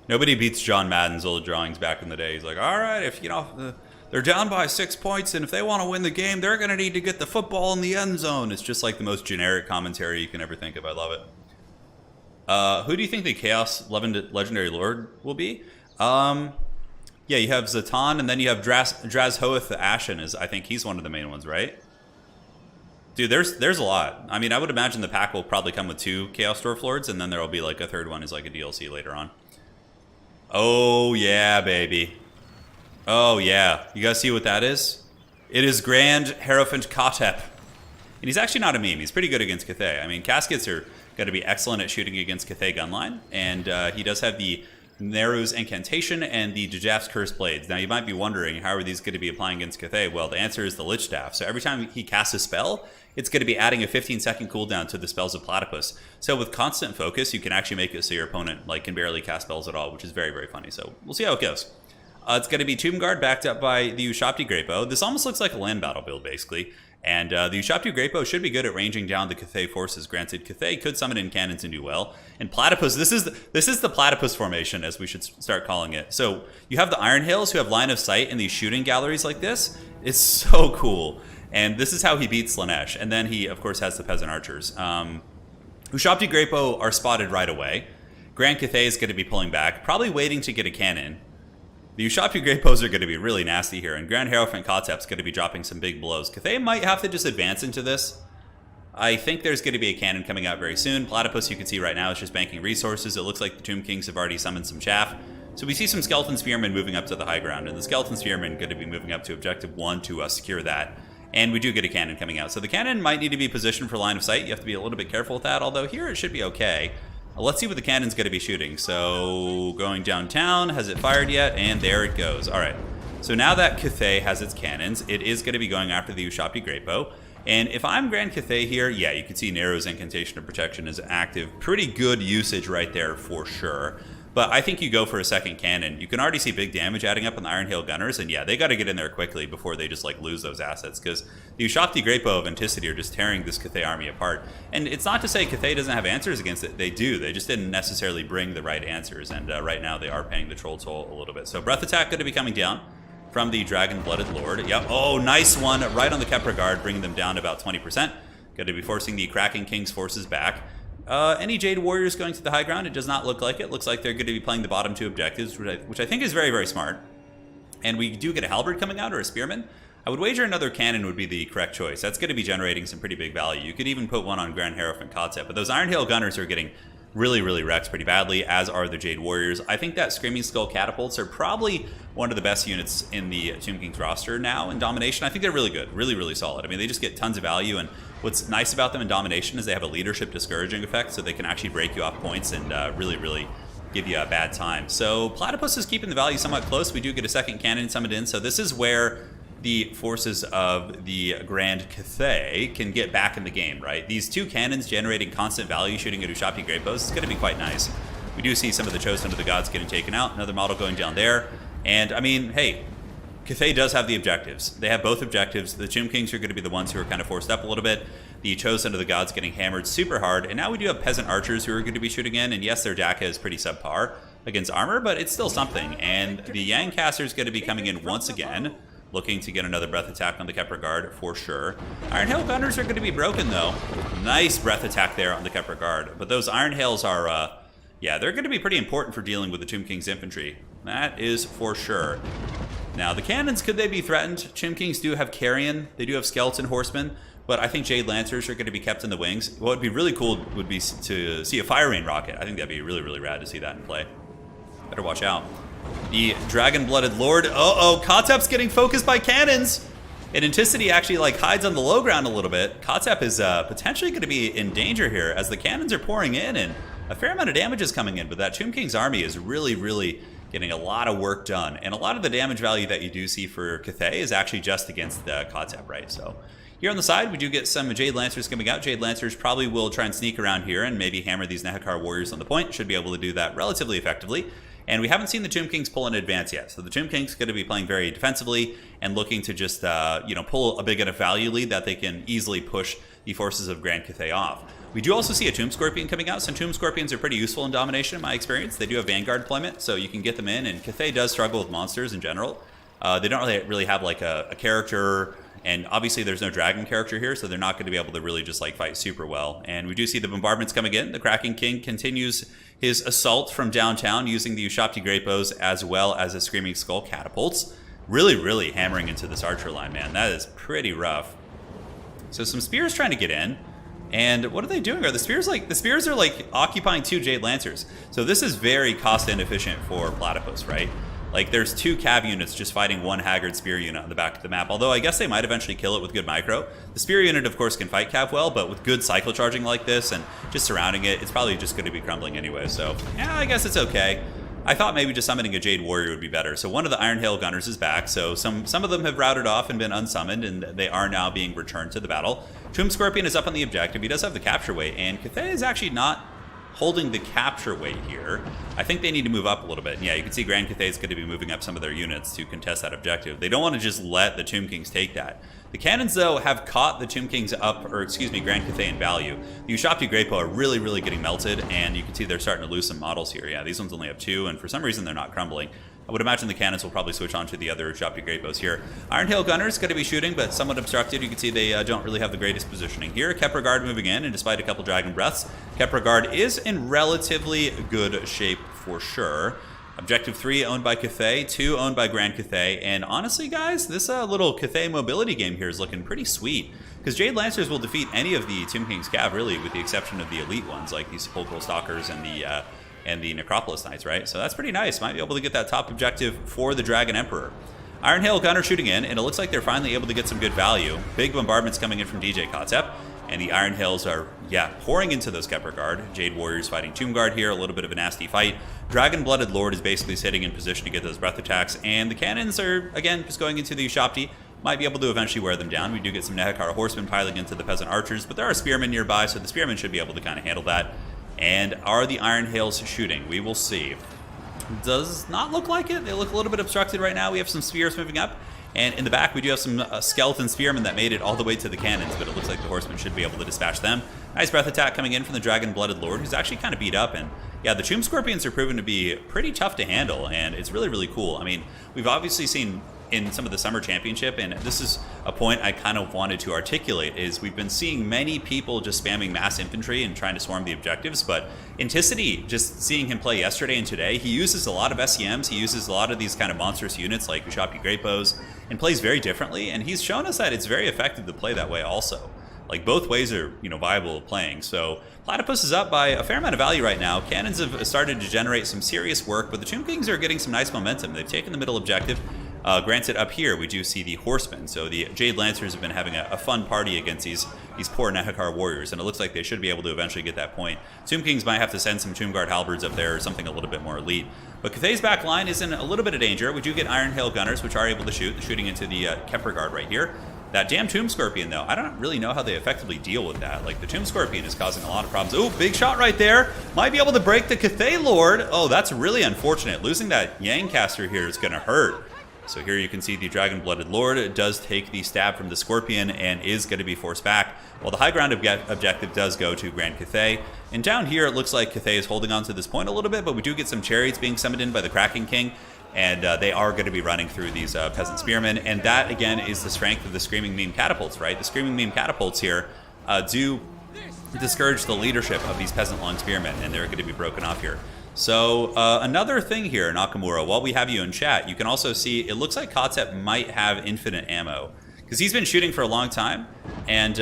Nobody beats John Madden's old drawings back in the day. He's like, all right, if, you know, they're down by 6 points, and if they want to win the game, they're going to need to get the football in the end zone. It's just like the most generic commentary you can ever think of. I love it. Who do you think the Chaos Legendary Lord will be? Yeah, you have Zatan, and then you have Drazhoath the Ashen. I think he's one of the main ones, right? Dude, there's a lot. I mean, I would imagine the pack will probably come with 2 Chaos Dwarf Lords, and then there will be like a third one as like a DLC later on. Oh, yeah, baby. Oh, yeah. You guys see what that is? It is Grand Hierophant Kotep. And he's actually not a meme. He's pretty good against Cathay. I mean, Caskets are going to be excellent at shooting against Cathay gunline. And he does have the Neru's Incantation and the Djaf's Cursed Blades. Now, you might be wondering, how are these going to be applying against Cathay? Well, the answer is the Lich Staff. So every time he casts a spell, it's going to be adding a 15-second cooldown to the spells of Platypus. So with constant focus, you can actually make it so your opponent like can barely cast spells at all, which is very, very funny. So we'll see how it goes. It's going to be Tomb Guard backed up by the Ushabti Greatbow. This almost looks like a land battle build, basically. And the Ushabti Greatbow should be good at ranging down the Cathay forces. Granted, Cathay could summon in cannons and do well. And Platypus, this is the Platypus formation, as we should start calling it. So you have the Iron Hails who have line of sight in these shooting galleries like this. It's so cool. And this is how he beats Slanesh. And then he, of course, has the Peasant Archers. Ushabti Greatbow are spotted right away. Grand Cathay is going to be pulling back, probably waiting to get a cannon. The Ushabti Greatbows are going to be really nasty here, and Grand Hierophant Kotep's going to be dropping some big blows. Cathay might have to just advance into this. I think there's going to be a cannon coming out very soon. Platypus, you can see right now, is just banking resources. It looks like the Tomb Kings have already summoned some chaff. So we see some Skeleton Spearmen moving up to the high ground, and the Skeleton Spearmen are going to be moving up to Objective 1 to secure that. And we do get a cannon coming out. So the cannon might need to be positioned for line of sight. You have to be a little bit careful with that, although here it should be okay. Let's see what the cannon's going to be shooting. So going downtown, has it fired yet? And there it goes. All right. So now that Cathay has its cannons, it is going to be going after the Ushabti Greatbow. And if I'm Grand Cathay here, yeah, you can see Nero's Incantation of Protection is active. Pretty good usage right there for sure. But I think you go for a second cannon. You can already see big damage adding up on the Iron Hail Gunners, and yeah, they got to get in there quickly before they just like lose those assets, because the Ushabti Greatbow of Anticity are just tearing this Cathay army apart. And it's not to say Cathay doesn't have answers against it. They do. They just didn't necessarily bring the right answers, and right now they are paying the troll toll a little bit. So Breath Attack going to be coming down from the Dragon-Blooded Lord. Yep. Oh, nice one right on the Kepra Guard, bringing them down to about 20%. Going to be forcing the Kraken King's forces back. Any Jade Warriors going to the high ground? It does not look like it. Looks like they're going to be playing the bottom two objectives, which I think is very, very smart. And we do get a Halberd coming out, or a Spearman. I would wager another cannon would be the correct choice. That's going to be generating some pretty big value. You could even put one on Grand Hierophant Kotep, but those Iron Hail Gunners are getting really, really wrecked pretty badly, as are the Jade Warriors. I think that Screaming Skull Catapults are probably one of the best units in the Tomb King's roster now in Domination. I think they're really good, really, really solid. I mean, they just get tons of value, and what's nice about them in Domination is they have a leadership discouraging effect, so they can actually break you off points and really, really give you a bad time. So Platypus is keeping the value somewhat close. We do get a second cannon summoned in, so this is where the forces of the Grand Cathay can get back in the game, right? These two cannons generating constant value shooting at Ushabti Greatbows is going to be quite nice. We do see some of the Chosen of the Gods getting taken out. Another model going down there. And, I mean, hey, Cathay does have the objectives. They have both objectives. The Tomb Kings are going to be the ones who are kind of forced up a little bit. The Chosen of the Gods getting hammered super hard. And now we do have Peasant Archers who are going to be shooting in. And yes, their Daka is pretty subpar against armor, but it's still something. And the Yang Caster is going to be coming in once again, looking to get another Breath Attack on the Kepra Guard for sure. Iron Hail Gunners are going to be broken, though. Nice Breath Attack there on the Kepra Guard. But those Iron Hails are, yeah, they're going to be pretty important for dealing with the Tomb King's infantry. That is for sure. Now, the cannons, could they be threatened? Tomb Kings do have Carrion. They do have Skeleton Horsemen. But I think Jade Lancers are going to be kept in the wings. What would be really cool would be to see a Fire Rain Rocket. I think that'd be really, really rad to see that in play. Better watch out. The Dragon-Blooded Lord. Uh-oh, Kotep's getting focused by cannons. And Anticity actually like hides on the low ground a little bit. Kotep is potentially going to be in danger here as the cannons are pouring in and a fair amount of damage is coming in. But that Tomb King's army is really, really getting a lot of work done. And a lot of the damage value that you do see for Cathay is actually just against the Kotep, right? So here on the side, we do get some Jade Lancers coming out. Jade Lancers probably will try and sneak around here and maybe hammer these Nehekar Warriors on the point. Should be able to do that relatively effectively. And we haven't seen the Tomb Kings pull in advance yet. So the Tomb Kings going to be playing very defensively and looking to just, pull a big enough value lead that they can easily push the forces of Grand Cathay off. We do also see a Tomb Scorpion coming out. Some Tomb Scorpions are pretty useful in Domination in my experience. They do have Vanguard deployment, so you can get them in. And Cathay does struggle with monsters in general. They don't really have like a character, and obviously there's no dragon character here, so they're not going to be able to really just like fight super well. And we do see the bombardments coming in. The Kraken King continues his assault from downtown using the Ushabti Greatbows as well as the Screaming Skull Catapults. Really, really hammering into this archer line, man. That is pretty rough. So some spears trying to get in. And what are they doing? Are the spears are like occupying two Jade Lancers. So this is very cost inefficient for Platypus, right? Like there's two cav units just fighting one Haggard spear unit on the back of the map. Although I guess they might eventually kill it with good micro. The spear unit of course can fight cav well, but with good cycle charging like this and just surrounding it, it's probably just going to be crumbling anyway. So yeah, I guess it's okay. I thought maybe just summoning a Jade Warrior would be better. So one of the Iron Hail Gunners is back. So some of them have routed off and been unsummoned, and they are now being returned to the battle. Tomb Scorpion is up on the objective. He does have the capture weight, and Cathay is actually not holding the capture weight here. I think they need to move up a little bit. And yeah, you can see Grand Cathay is going to be moving up some of their units to contest that objective. They don't want to just let the Tomb Kings take that. The cannons, though, have caught the Tomb Kings up, or excuse me, Grand Cathay in value. The Ushabti Great Bow are really, really getting melted, and you can see they're starting to lose some models here. Yeah, these ones only have 2, and for some reason they're not crumbling. I would imagine the cannons will probably switch on to the other Ushabti Great Bows here. Iron Hail Gunners going to be shooting, but somewhat obstructed. You can see they don't really have the greatest positioning here. Kepler Guard moving in, and despite a couple Dragon Breaths, Kepler Guard is in relatively good shape for sure. Objective 3 owned by Cathay, 2 owned by Grand Cathay, and honestly, guys, this little Cathay mobility game here is looking pretty sweet, because Jade Lancers will defeat any of the Tomb King's cav, really, with the exception of the elite ones, like these Sepulchral Stalkers and the Necropolis Knights, right? So that's pretty nice. Might be able to get that top objective for the Dragon Emperor. Iron Hail Gunner shooting in, and it looks like they're finally able to get some good value. Big bombardments coming in from DJ Kotep. And the Iron Hails are, yeah, pouring into those Kepler Guard. Jade Warriors fighting Tomb Guard here, a little bit of a nasty fight. Dragon Blooded Lord is basically sitting in position to get those breath attacks. And the cannons are, again, just going into the Ushabti. Might be able to eventually wear them down. We do get some Nehekara Horsemen piling into the Peasant Archers, but there are Spearmen nearby, so the Spearmen should be able to kind of handle that. And are the Iron Hails shooting? We will see. Does not look like it. They look a little bit obstructed right now. We have some Spears moving up. And in the back, we do have some skeleton spearmen that made it all the way to the cannons, but it looks like the horsemen should be able to dispatch them. Nice breath attack coming in from the Dragon Blooded Lord, who's actually kind of beat up. And yeah, the Tomb Scorpions are proven to be pretty tough to handle, and it's really, really cool. I mean, we've obviously seen in some of the Summer Championship, and this is a point I kind of wanted to articulate, is we've been seeing many people just spamming mass infantry and trying to swarm the objectives, but Inticity, just seeing him play yesterday and today, he uses a lot of SEMs, he uses a lot of these kind of monstrous units like Ushabti Great Bows, and plays very differently, and he's shown us that it's very effective to play that way also. Like, both ways are, you know, viable playing. So Platypus is up by a fair amount of value right now. Cannons have started to generate some serious work, but the Tomb Kings are getting some nice momentum. They've taken the middle objective. Granted, up here we do see the Horsemen, so the Jade Lancers have been having a fun party against these poor Nehekar warriors, and it looks like they should be able to eventually get that point. Tomb Kings might have to send some Tomb Guard Halberds up there or something a little bit more elite. But Cathay's back line is in a little bit of danger. We do get Iron Hail Gunners, which are able to shoot, shooting into the Kepler Guard right here. That damn Tomb Scorpion, though, I don't really know how they effectively deal with that. Like, the Tomb Scorpion is causing a lot of problems. Oh, big shot right there. Might be able to break the Cathay Lord. Oh, that's really unfortunate. Losing that Yang Caster here is going to hurt. So here you can see the Dragon Blooded Lord does take the stab from the Scorpion and is going to be forced back, while the high ground objective does go to Grand Cathay. And down here, it looks like Cathay is holding on to this point a little bit, but we do get some Chariots being summoned in by the Kraken King, and they are going to be running through these Peasant Spearmen. And that, again, is the strength of the Screaming Meme Catapults, right? The Screaming Meme Catapults here do discourage the leadership of these Peasant Long Spearmen, and they're going to be broken off here. So another thing here, Nakamura, while we have you in chat, you can also see it looks like Kotep might have infinite ammo, because he's been shooting for a long time, and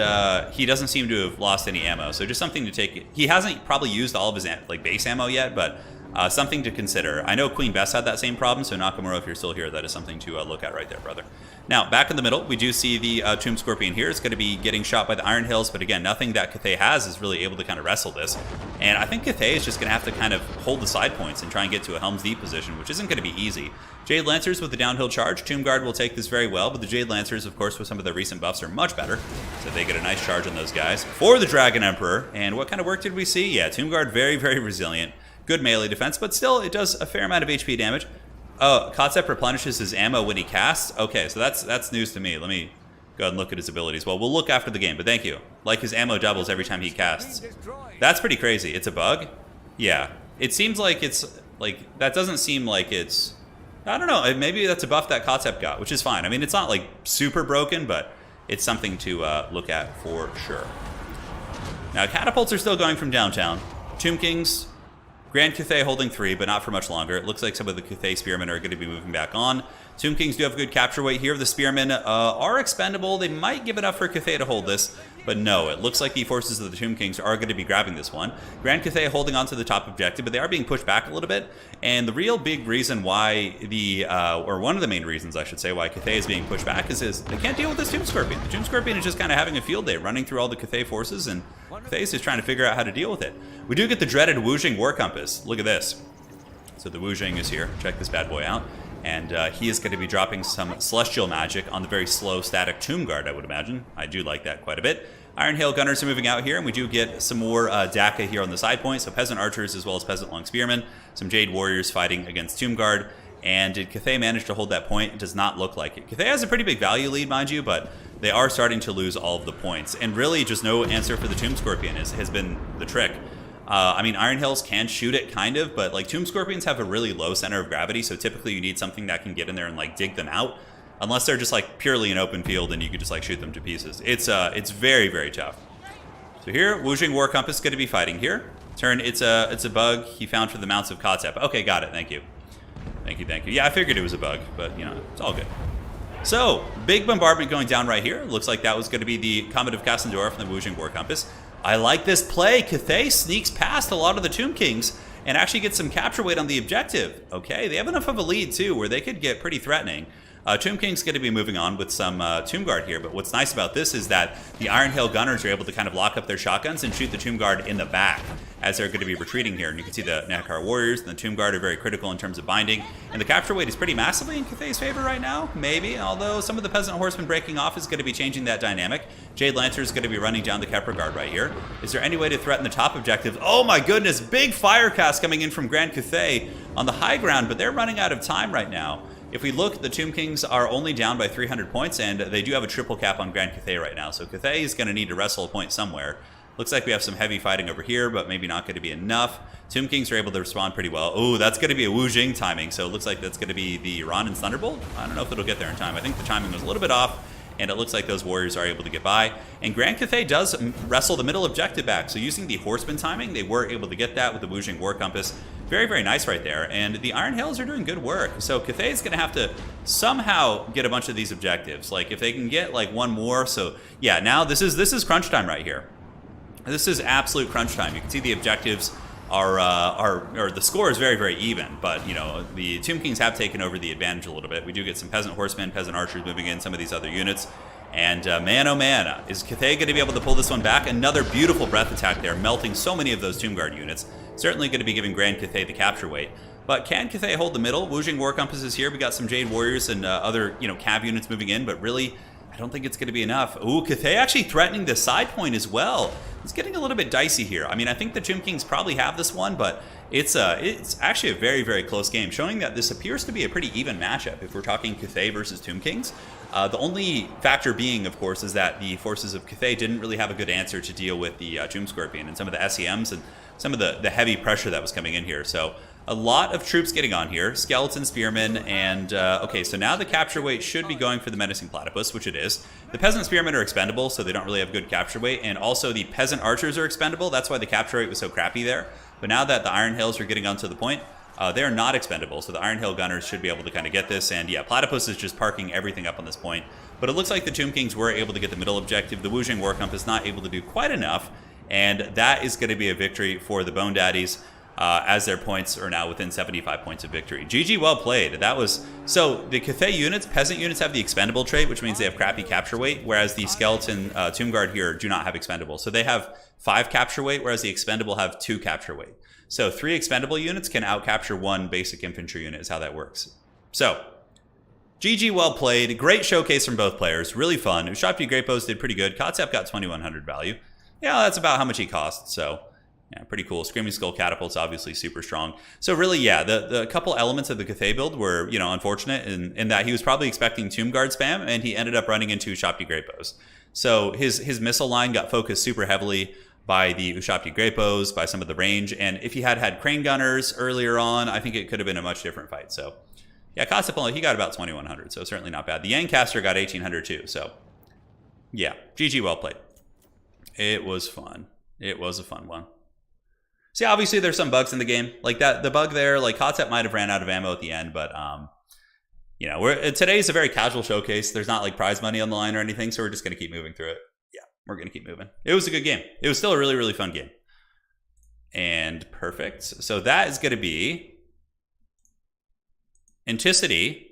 he doesn't seem to have lost any ammo. So just something to take. He hasn't probably used all of his like base ammo yet, but something to consider. I know Queen Bess had that same problem, so Nakamura, if you're still here, that is something to look at right there, brother. Now, back in the middle, we do see the Tomb Scorpion here. It's going to be getting shot by the Iron Hills, but again, nothing that Cathay has is really able to kind of wrestle this. And I think Cathay is just going to have to kind of hold the side points and try and get to a Helm's Deep position, which isn't going to be easy. Jade Lancers with the downhill charge. Tomb Guard will take this very well, but the Jade Lancers, of course, with some of their recent buffs are much better. So they get a nice charge on those guys. For the Dragon Emperor, and what kind of work did we see? Yeah, Tomb Guard very, very resilient. Good melee defense, but still, it does a fair amount of HP damage. Oh, Kotep replenishes his ammo when he casts? Okay, so that's news to me. Let me go ahead and look at his abilities. Well, we'll look after the game, but thank you. Like, his ammo doubles every time he casts. That's pretty crazy. It's a bug? Yeah. It seems like it's, like, that doesn't seem like it's, I don't know, maybe that's a buff that Kotep got, which is fine. I mean, it's not, like, super broken, but it's something to look at for sure. Now, catapults are still going from downtown. Tomb Kings, Grand Cathay holding 3, but not for much longer. It looks like some of the Cathay Spearmen are going to be moving back on. Tomb Kings do have a good capture weight here. The Spearmen are expendable. They might give enough for Cathay to hold this, but no, it looks like the forces of the Tomb Kings are going to be grabbing this one. Grand Cathay holding on to the top objective, but they are being pushed back a little bit. And the real big reason why or one of the main reasons, I should say, why Cathay is being pushed back is they can't deal with this Tomb Scorpion. The Tomb Scorpion is just kind of having a field day, running through all the Cathay forces, and Cathay is just trying to figure out how to deal with it. We do get the dreaded Wujing War Compass. Look at this. So the Wujing is here. Check this bad boy out. And he is going to be dropping some Celestial Magic on the very slow static Tomb Guard, I would imagine. I do like that quite a bit. Iron Hail Gunners are moving out here, and we do get some more DACA here on the side point. So Peasant Archers as well as Peasant Long Spearmen. Some Jade Warriors fighting against Tomb Guard. And did Cathay manage to hold that point? It does not look like it. Cathay has a pretty big value lead, mind you, but they are starting to lose all of the points. And really, just no answer for the Tomb Scorpion has been the trick. I mean, Iron Hills can shoot it, kind of, but like Tomb Scorpions have a really low center of gravity, so typically you need something that can get in there and like dig them out. Unless they're just like purely an open field and you could just like shoot them to pieces. It's very, very tough. So here, Wujing War Compass is going to be fighting here. Turn, it's a bug he found for the Mounts of Kotzeb. Okay, got it. Thank you. Thank you, thank you. Yeah, I figured it was a bug, but, you know, it's all good. So, big bombardment going down right here. Looks like that was going to be the Comet of Cassandora from the Wujing War Compass. I like this play. Cathay sneaks past a lot of the Tomb Kings and actually gets some capture weight on the objective. Okay, they have enough of a lead, too, where they could get pretty threatening. Tomb King's going to be moving on with some Tomb Guard here, but what's nice about this is that the Iron Hail Gunners are able to kind of lock up their shotguns and shoot the Tomb Guard in the back as they're going to be retreating here. And you can see the Nekar Warriors and the Tomb Guard are very critical in terms of binding. And the capture weight is pretty massively in Cathay's favor right now, maybe, although some of the Peasant Horsemen breaking off is going to be changing that dynamic. Jade Lancer is going to be running down the Kepler Guard right here. Is there any way to threaten the top objective? Oh my goodness, big fire cast coming in from Grand Cathay on the high ground, but they're running out of time right now. If we look, the Tomb Kings are only down by 300 points, and they do have a triple cap on Grand Cathay right now. So Cathay is going to need to wrestle a point somewhere. Looks like we have some heavy fighting over here, but maybe not going to be enough. Tomb Kings are able to respond pretty well. Oh, that's going to be a Wu Jing timing, so it looks like that's going to be the Ron and Thunderbolt. I don't know if it'll get there in time. I think the timing was a little bit off, and it looks like those warriors are able to get by. And Grand Cathay does wrestle the middle objective back, so using the Horseman timing, they were able to get that with the Wu Jing War Compass. Very, very nice right there. And the Iron Hails are doing good work. So Cathay is going to have to somehow get a bunch of these objectives. Like, if they can get, like, one more. So, yeah, now this is crunch time right here. This is absolute crunch time. You can see the objectives or the score is very, very even. But, you know, the Tomb Kings have taken over the advantage a little bit. We do get some Peasant Horsemen, Peasant Archers moving in, some of these other units. And man, oh man, is Cathay going to be able to pull this one back? Another beautiful breath attack there, melting so many of those Tomb Guard units. Certainly going to be giving Grand Cathay the capture weight. But can Cathay hold the middle? Wujing War Compass is here. We got some Jade Warriors and other, you know, cav units moving in, but really, I don't think it's going to be enough. Ooh, Cathay actually threatening the side point as well. It's getting a little bit dicey here. I mean, I think the Tomb Kings probably have this one, but it's actually a very, very close game, showing that this appears to be a pretty even matchup if we're talking Cathay versus Tomb Kings. The only factor being, of course, is that the forces of Cathay didn't really have a good answer to deal with the Tomb Scorpion and some of the SEMs and some of the heavy pressure that was coming in here. So a lot of troops getting on here. Skeleton, Spearmen, and okay, so now the capture weight should be going for the Menacing Platypus, which it is. The Peasant Spearmen are expendable, so they don't really have good capture weight, and also the Peasant Archers are expendable. That's why the capture rate was so crappy there. But now that the Iron Hails are getting onto the point, they're not expendable, so the Iron Hail Gunners should be able to kind of get this, and yeah, Platypus is just parking everything up on this point. But it looks like the Tomb Kings were able to get the middle objective. The Wujing War Compass not able to do quite enough, and that is going to be a victory for the Bone Daddies, as their points are now within 75 points of victory. GG, well played. That was so the Cathay units, peasant units have the expendable trait, which means they have crappy capture weight, whereas the skeleton Tomb Guard here do not have expendable. So they have 5 capture weight, whereas the expendable have 2 capture weight. So 3 expendable units can outcapture 1 basic infantry unit is how that works. So GG, well played. Great showcase from both players. Really fun. Ushapti Grapos did pretty good. Kotzeb got 2100 value. Yeah, that's about how much he cost. So yeah, pretty cool. Screaming Skull Catapult's obviously super strong. So really, yeah, the couple elements of the Cathay build were, you know, unfortunate in that he was probably expecting Tomb Guard spam, and he ended up running into Ushapti Grapos. So his missile line got focused super heavily by the Ushapti Grapos, by some of the range, and if he had Crane Gunners earlier on, I think it could have been a much different fight. So yeah, Kotzeb, he got about 2100, so certainly not bad. The Yangcaster got 1800 too, so yeah, GG, well played. It was fun. It was a fun one. See, obviously there's some bugs in the game. Like that, the bug there, like Kotzeb might have ran out of ammo at the end, but you know, today's a very casual showcase. There's not like prize money on the line or anything, so we're just gonna keep moving through it. Yeah, we're gonna keep moving. It was a good game. It was still a really, really fun game. And perfect. So that is gonna be Anticity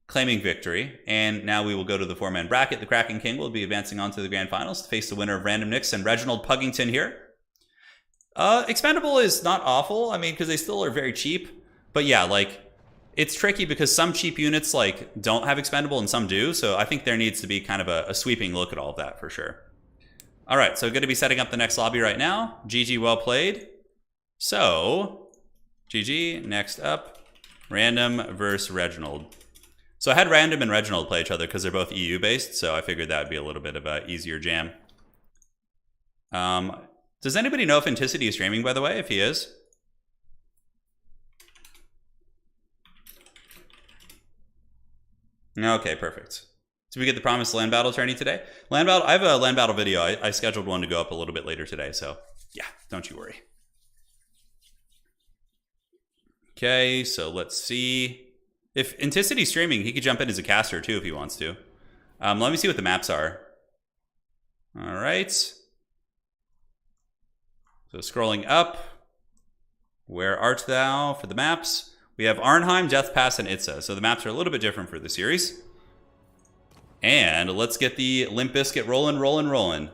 claiming victory, and now we will go to the 4-man bracket. The Kraken King will be advancing on to the grand finals to face the winner of Random Nicks and Reginald Puggington here. Expendable is not awful, I mean, because they still are very cheap, but yeah, like, it's tricky because some cheap units, like, don't have expendable and some do, so I think there needs to be kind of a sweeping look at all of that for sure. All right, so going to be setting up the next lobby right now. GG, well played. So, GG, next up, Random versus Reginald. So I had Random and Reginald play each other because they're both EU based, so I figured that would be a little bit of an easier jam. Does anybody know if Anticity is streaming, by the way, if he is? Okay, perfect. Did we get the promised land battle tourney today? Land battle, I have a land battle video. I scheduled one to go up a little bit later today, so yeah, don't you worry. Okay, so let's see. If Anticity's streaming, he could jump in as a caster too if he wants to. Let me see what the maps are. All right. So scrolling up. Where art thou for the maps? We have Arnheim, Death Pass, and Itza. So the maps are a little bit different for the series. And let's get the Limp Bizkit rolling.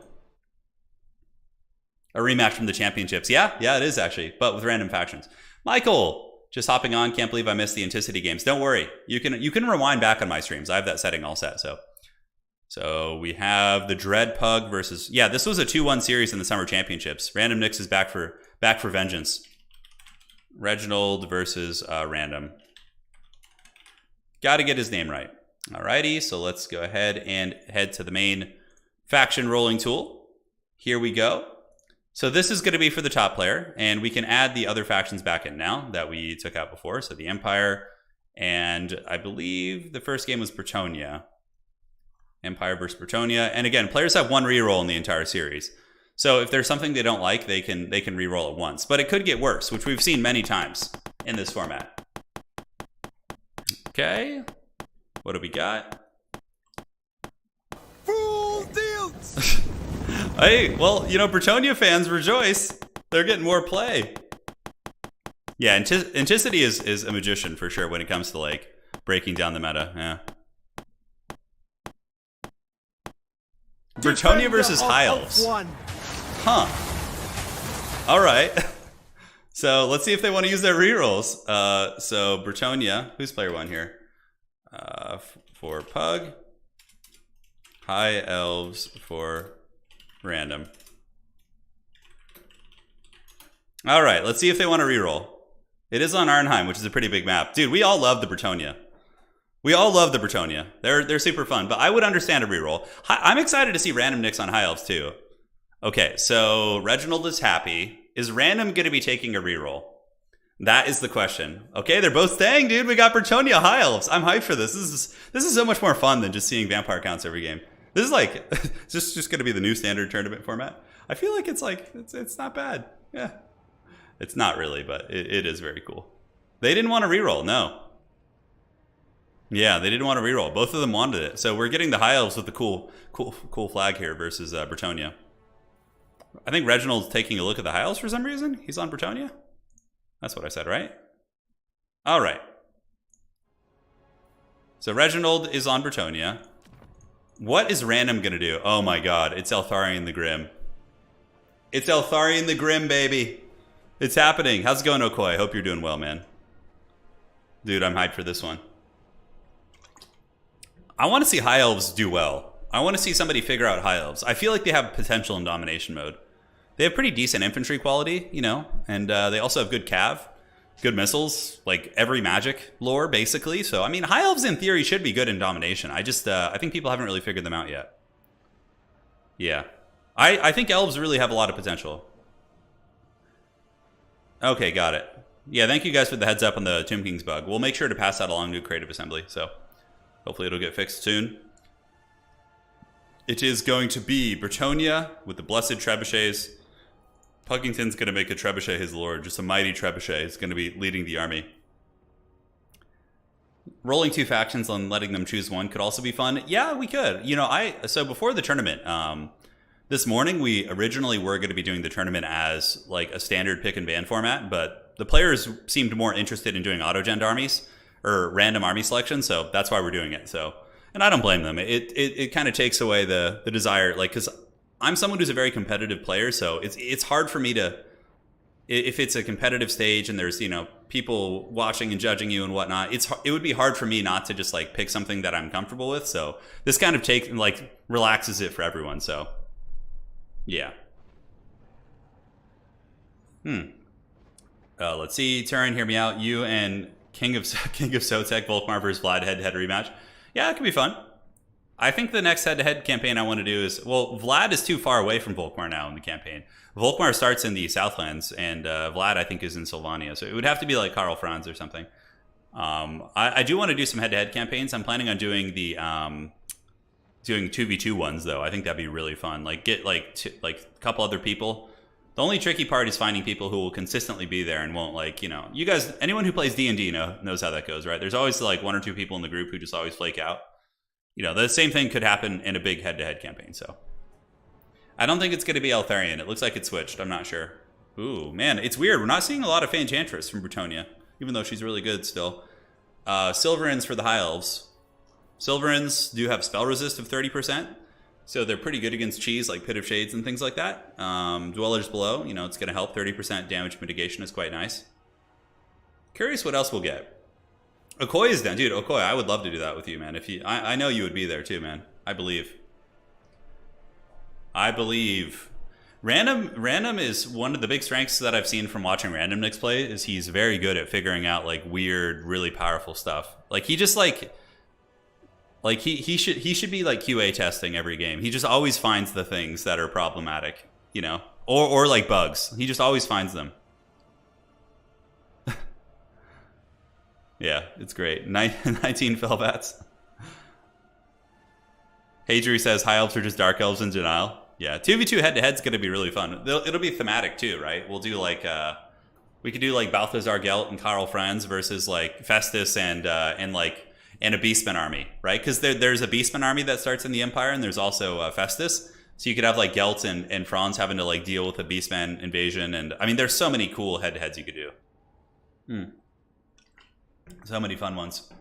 A rematch from the championships. Yeah, it is actually, but with random factions. Michael, just hopping on. Can't believe I missed the Anticity games. Don't worry. You can rewind back on my streams. I have that setting all set. So we have the Dread Pug versus... Yeah, this was a 2-1 series in the Summer Championships. Random Nix is back for vengeance. Reginald versus Random. Got to get his name right. Alrighty, so let's go ahead and head to the main faction rolling tool. Here we go. So this is going to be for the top player, and we can add the other factions back in now that we took out before. So the Empire, and I believe the first game was Bretonia. Empire versus Bretonia. And again, players have one reroll in the entire series. So if there's something they don't like, they can reroll it once. But it could get worse, which we've seen many times in this format. Okay. What do we got? Full deals! Hey, well, you know, Bretonia fans rejoice. They're getting more play. Yeah, Anticity is a magician for sure when it comes to, like, breaking down the meta. Yeah. Bretonia versus High Elves. Huh. All right. So let's see if they want to use their rerolls. So Bretonia, who's player one here? For Pug. High Elves for Random. All right, let's see if they want to reroll. It is on Arnheim, which is a pretty big map. Dude, we all love the Bretonia. We all love the Bretonia. They're super fun, but I would understand a reroll. I'm excited to see Random Nix on High Elves too. Okay, so Reginald is happy. Is Random going to be taking a reroll? That is the question. Okay, they're both staying, dude. We got Bretonia High Elves. I'm hyped for this. This is so much more fun than just seeing vampire counts every game. This is like, it's just going to be the new standard tournament format. I feel like it's not bad. Yeah. It's not really, but it is very cool. They didn't want to reroll, no. Yeah, they didn't want to reroll. Both of them wanted it. So we're getting the High Elves with the cool flag here versus Bretonia. I think Reginald's taking a look at the High Elves for some reason. He's on Bretonia. That's what I said, right? All right. So Reginald is on Bretonia. What is Random going to do? Oh my god, it's Eltharion the Grim. It's Eltharion the Grim, baby. It's happening. How's it going, Okoye? Hope you're doing well, man. Dude, I'm hyped for this one. I want to see High Elves do well. I want to see somebody figure out High Elves. I feel like they have potential in domination mode. They have pretty decent infantry quality, you know, and they also have good cav, good missiles, like every magic lore, basically. So, I mean, High Elves in theory should be good in domination. I think people haven't really figured them out yet. Yeah. I think Elves really have a lot of potential. Okay, got it. Yeah, thank you guys for the heads up on the Tomb King's bug. We'll make sure to pass that along to Creative Assembly, so hopefully it'll get fixed soon. It is going to be Bretonia with the Blessed Trebuchets. Puggington's going to make a Trebuchet his lord. Just a mighty Trebuchet is going to be leading the army. Rolling two factions and letting them choose one could also be fun. Yeah, we could. You know, so before the tournament, this morning we originally were going to be doing the tournament as like a standard pick and ban format, but the players seemed more interested in doing auto-gen armies or random army selection, so that's why we're doing it. So, and I don't blame them. It kind of takes away the desire, like, because I'm someone who's a very competitive player, so it's hard for me to, if it's a competitive stage and there's, you know, people watching and judging you and whatnot, it would be hard for me not to just like pick something that I'm comfortable with. So this kind of relaxes it for everyone. So Yeah. Let's see. Turin, hear me out. You and King of Sotek, Volkmar versus Vlad head-to-head rematch. Yeah, it could be fun. I think the next head-to-head campaign I want to do is... Well, Vlad is too far away from Volkmar now in the campaign. Volkmar starts in the Southlands, and Vlad, I think, is in Sylvania. So it would have to be like Karl Franz or something. I do want to do some head-to-head campaigns. I'm planning on doing the... doing 2v2 ones, though. I think that'd be really fun. Like, get, like a couple other people. The only tricky part is finding people who will consistently be there and won't, like, you know... You guys, anyone who plays D&D knows how that goes, right? There's always, like, one or two people in the group who just always flake out. You know, the same thing could happen in a big head-to-head campaign, so... I don't think it's going to be Eltharion. It looks like it switched. I'm not sure. Ooh, man, it's weird. We're not seeing a lot of Enchantress from Bretonia, even though she's really good still. Silverins for the High Elves. Silverins do have spell resist of 30%, so they're pretty good against cheese like Pit of Shades and things like that. Dwellers Below, you know, it's going to help. 30% damage mitigation is quite nice. Curious what else we'll get. Okoye is down. Dude, Okoye, I would love to do that with you, man. If you, I know you would be there too, man. I believe. Random is one of the big strengths that I've seen from watching Random Nicks play is he's very good at figuring out like weird, really powerful stuff. Like he just like he should be like QA testing every game. He just always finds the things that are problematic, you know, or like bugs. He just always finds them. Yeah, it's great. 19 Felbats. Hey Drew says High Elves are just Dark Elves in denial. Yeah, 2v2 head-to-head's going to be really fun. It'll be thematic too, right? We'll do like we could do like Balthazar Gelt and Karl Franz versus like Festus and a Beastman army, right? Because there's a Beastman army that starts in the Empire, and there's also Festus. So you could have like Gelt and Franz having to like deal with a Beastman invasion, and I mean, there's so many cool head-to-heads you could do. So many fun ones.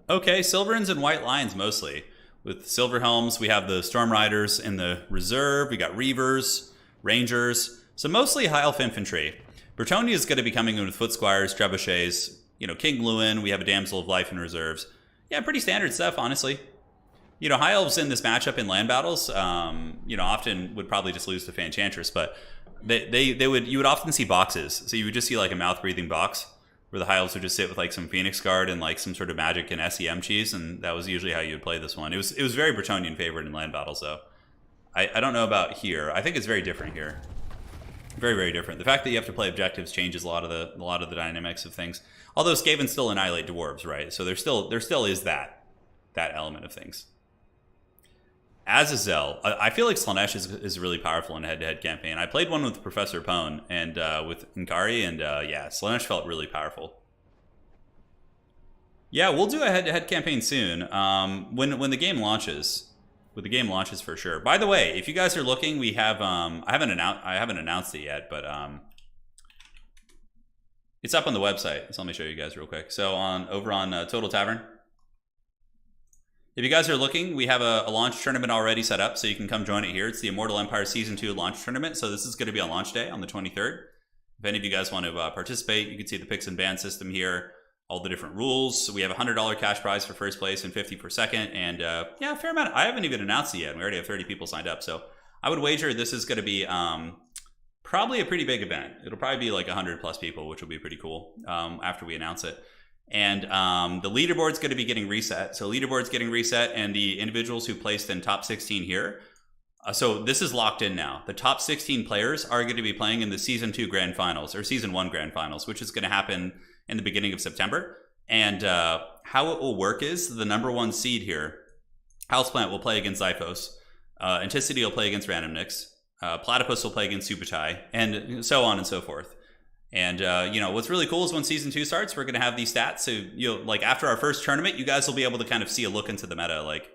Okay, Silverins and White Lions mostly. With Silver Helms, we have the Storm Riders in the reserve. We got Reavers, Rangers. So mostly High Elf Infantry. Bretonia is going to be coming in with Foot Squires, Trebuchets, you know, King Lewin. We have a Damsel of Life in reserves. Yeah, pretty standard stuff, honestly. You know, High Elves in this matchup in land battles, you know, often would probably just lose to Enchantress, but you would often see boxes. So you would just see like a mouth-breathing box, where the High Elves would just sit with like some Phoenix Guard and like some sort of magic and SEM cheese, and that was usually how you would play this one. It was very Bretonian favored in land battles, though. I don't know about here. I think it's very different here. Very, very different. The fact that you have to play objectives changes a lot of the dynamics of things. Although Skaven still annihilate dwarves, right? So there still is that element of things. Azazel, I feel like Slanesh is really powerful in a head-to-head campaign. I played one with Professor Pone and with Nkari, and yeah, Slanesh felt really powerful. Yeah, we'll do a head-to-head campaign soon. When the game launches, for sure. By the way, if you guys are looking, we have I haven't announced it yet, but it's up on the website. So let me show you guys real quick. So over on Total Tavern. If you guys are looking, we have a launch tournament already set up, so you can come join it here. It's the Immortal Empire Season 2 launch tournament, so this is going to be on launch day on the 23rd. If any of you guys want to participate, you can see the picks and ban system here, all the different rules. So we have a $100 cash prize for first place and $50 for second, and yeah, a fair amount. I haven't even announced it yet. We already have 30 people signed up, so I would wager this is going to be probably a pretty big event. It'll probably be like 100 plus people, which will be pretty cool after we announce it. And the leaderboard's going to be getting reset. So leaderboard's getting reset, and the individuals who placed in top 16 here. So this is locked in now. The top 16 players are going to be playing in the Season 2 Grand Finals, or Season 1 Grand Finals, which is going to happen in the beginning of September. And how it will work is the number 1 seed here, Houseplant, will play against Zyphos. Anticity will play against Random Nicks. Platypus will play against Subutai, and so on and so forth. And, you know, what's really cool is when Season 2 starts, we're going to have these stats. So, you know, like after our first tournament, you guys will be able to kind of see a look into the meta, like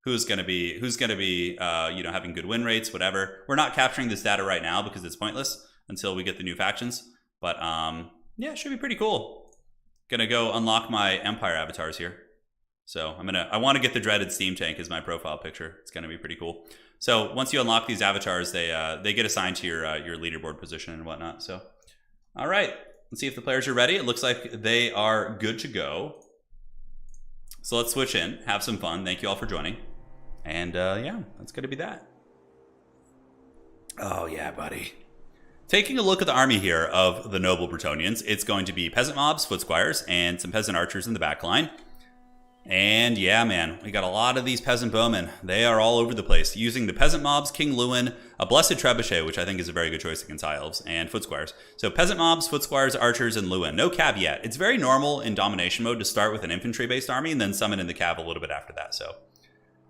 who's going to be, you know, having good win rates, whatever. We're not capturing this data right now because it's pointless until we get the new factions. But, yeah, it should be pretty cool. Gonna go unlock my Empire avatars here. So I want to get the dreaded Steam Tank as my profile picture. It's going to be pretty cool. So once you unlock these avatars, they get assigned to your leaderboard position and whatnot. So. All right, let's see if the players are ready. It looks like they are good to go. So let's switch in, have some fun. Thank you all for joining. And yeah, that's going to be that. Oh, yeah, buddy. Taking a look at the army here of the noble Bretonnians, it's going to be peasant mobs, foot squires, and some peasant archers in the back line. And yeah, man, we got a lot of these peasant bowmen. They are all over the place, using the peasant mobs, King Lewin, a blessed trebuchet, which I think is a very good choice against high elves, and foot squires. So peasant mobs, foot squires, archers, and Lewin. No cav yet. It's very normal in domination mode to start with an infantry-based army and then summon in the cav a little bit after that. So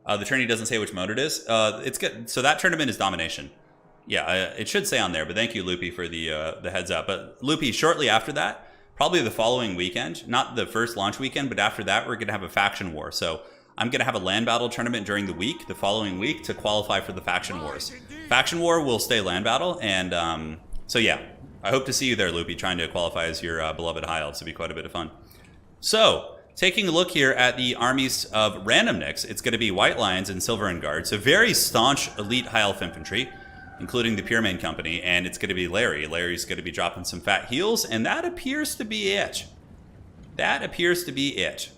the tourney doesn't say which mode it is. It's good. So that tournament is domination. Yeah, it should say on there, but thank you, Loopy, for the heads up. But Loopy, shortly after that, probably the following weekend, not the first launch weekend, but after that, we're going to have a faction war. So I'm going to have a land battle tournament during the week, the following week, to qualify for the faction wars. Faction war will stay land battle, and so yeah, I hope to see you there, Loopy, trying to qualify as your beloved high elves. It'll be quite a bit of fun. So, taking a look here at the armies of random nicks, it's going to be White Lions and Silver Guard, so very staunch elite high elf infantry, including the Pyramid Company, and it's going to be Larry. Larry's going to be dropping some fat heals, and that appears to be it. That appears to be it.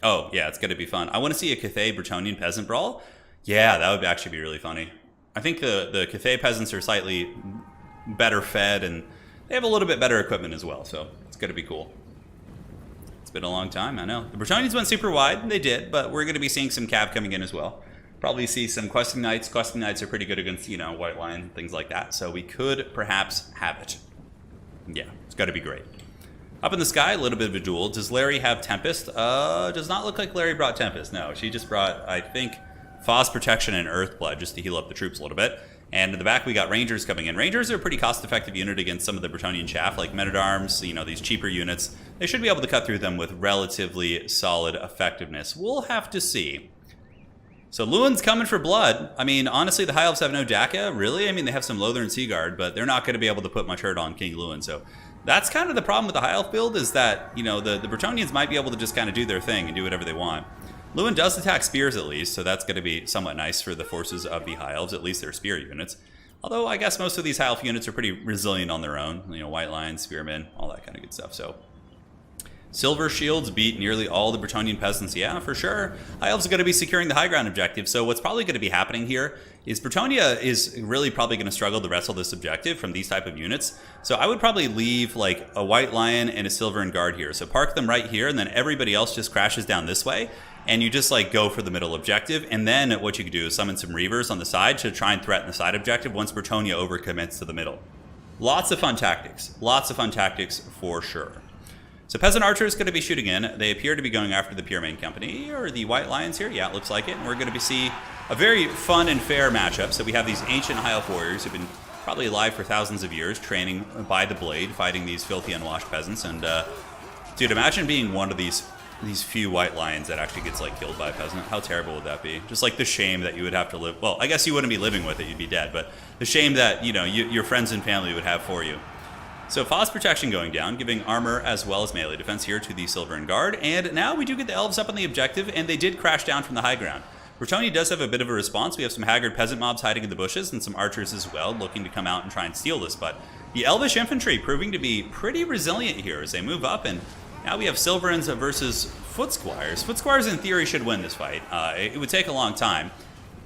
Oh, yeah, it's going to be fun. I want to see a Cathay Bretonnian peasant brawl. Yeah, that would actually be really funny. I think the Cathay peasants are slightly better fed, and they have a little bit better equipment as well, so it's going to be cool. It's been a long time, I know. The Bretonnians went super wide, and they did, but we're going to be seeing some cav coming in as well. Probably see some questing knights. Questing knights are pretty good against, you know, White Lion, things like that. So we could perhaps have it. Yeah, it's got to be great. Up in the sky, a little bit of a duel. Does Larry have Tempest? Does not look like Larry brought Tempest. No, she just brought, I think, Foz Protection and Earthblood just to heal up the troops a little bit. And in the back, we got Rangers coming in. Rangers are a pretty cost-effective unit against some of the Bretonnian chaff, like Men-at-Arms, you know, these cheaper units. They should be able to cut through them with relatively solid effectiveness. We'll have to see. So Lewin's coming for blood. I mean, honestly, the High Elves have no DACA, really. I mean, they have some Lothar and Seaguard, but they're not going to be able to put much hurt on King Lewin. So that's kind of the problem with the High Elf build, is that, you know, the Bretonnians might be able to just kind of do their thing and do whatever they want. Lewin does attack spears at least, so that's going to be somewhat nice for the forces of the High Elves, at least their spear units. Although I guess most of these High Elf units are pretty resilient on their own. You know, White Lions, Spearmen, all that kind of good stuff. So Silver Shields beat nearly all the Bretonnian peasants. Yeah, for sure. High Elves are going to be securing the high ground objective. So what's probably going to be happening here is Bretonnia is really probably going to struggle to wrestle this objective from these type of units. So I would probably leave like a White Lion and a Silver Guard here. So park them right here, and then everybody else just crashes down this way. And you just like go for the middle objective. And then what you could do is summon some Reavers on the side to try and threaten the side objective once Bretonnia overcommits to the middle. Lots of fun tactics. Lots of fun tactics for sure. So Peasant Archer is going to be shooting in. They appear to be going after the Pyramid Company, or the White Lions here. Yeah, it looks like it. And we're going to see a very fun and fair matchup. So we have these ancient High Elf warriors who've been probably alive for thousands of years, training by the blade, fighting these filthy, unwashed peasants. And, dude, imagine being one of these few White Lions that actually gets, like, killed by a peasant. How terrible would that be? Just, like, the shame that you would have to live... Well, I guess you wouldn't be living with it. You'd be dead. But the shame that, you know, your friends and family would have for you. So Foz Protection going down, giving armor as well as melee defense here to the Silver Guard. And now we do get the Elves up on the objective, and they did crash down from the high ground. Bretonnia does have a bit of a response. We have some haggard peasant mobs hiding in the bushes, and some archers as well, looking to come out and try and steal this. But the Elvish infantry proving to be pretty resilient here as they move up, and now we have Silverins versus Foot Squires. Foot Squires, in theory, should win this fight. It would take a long time.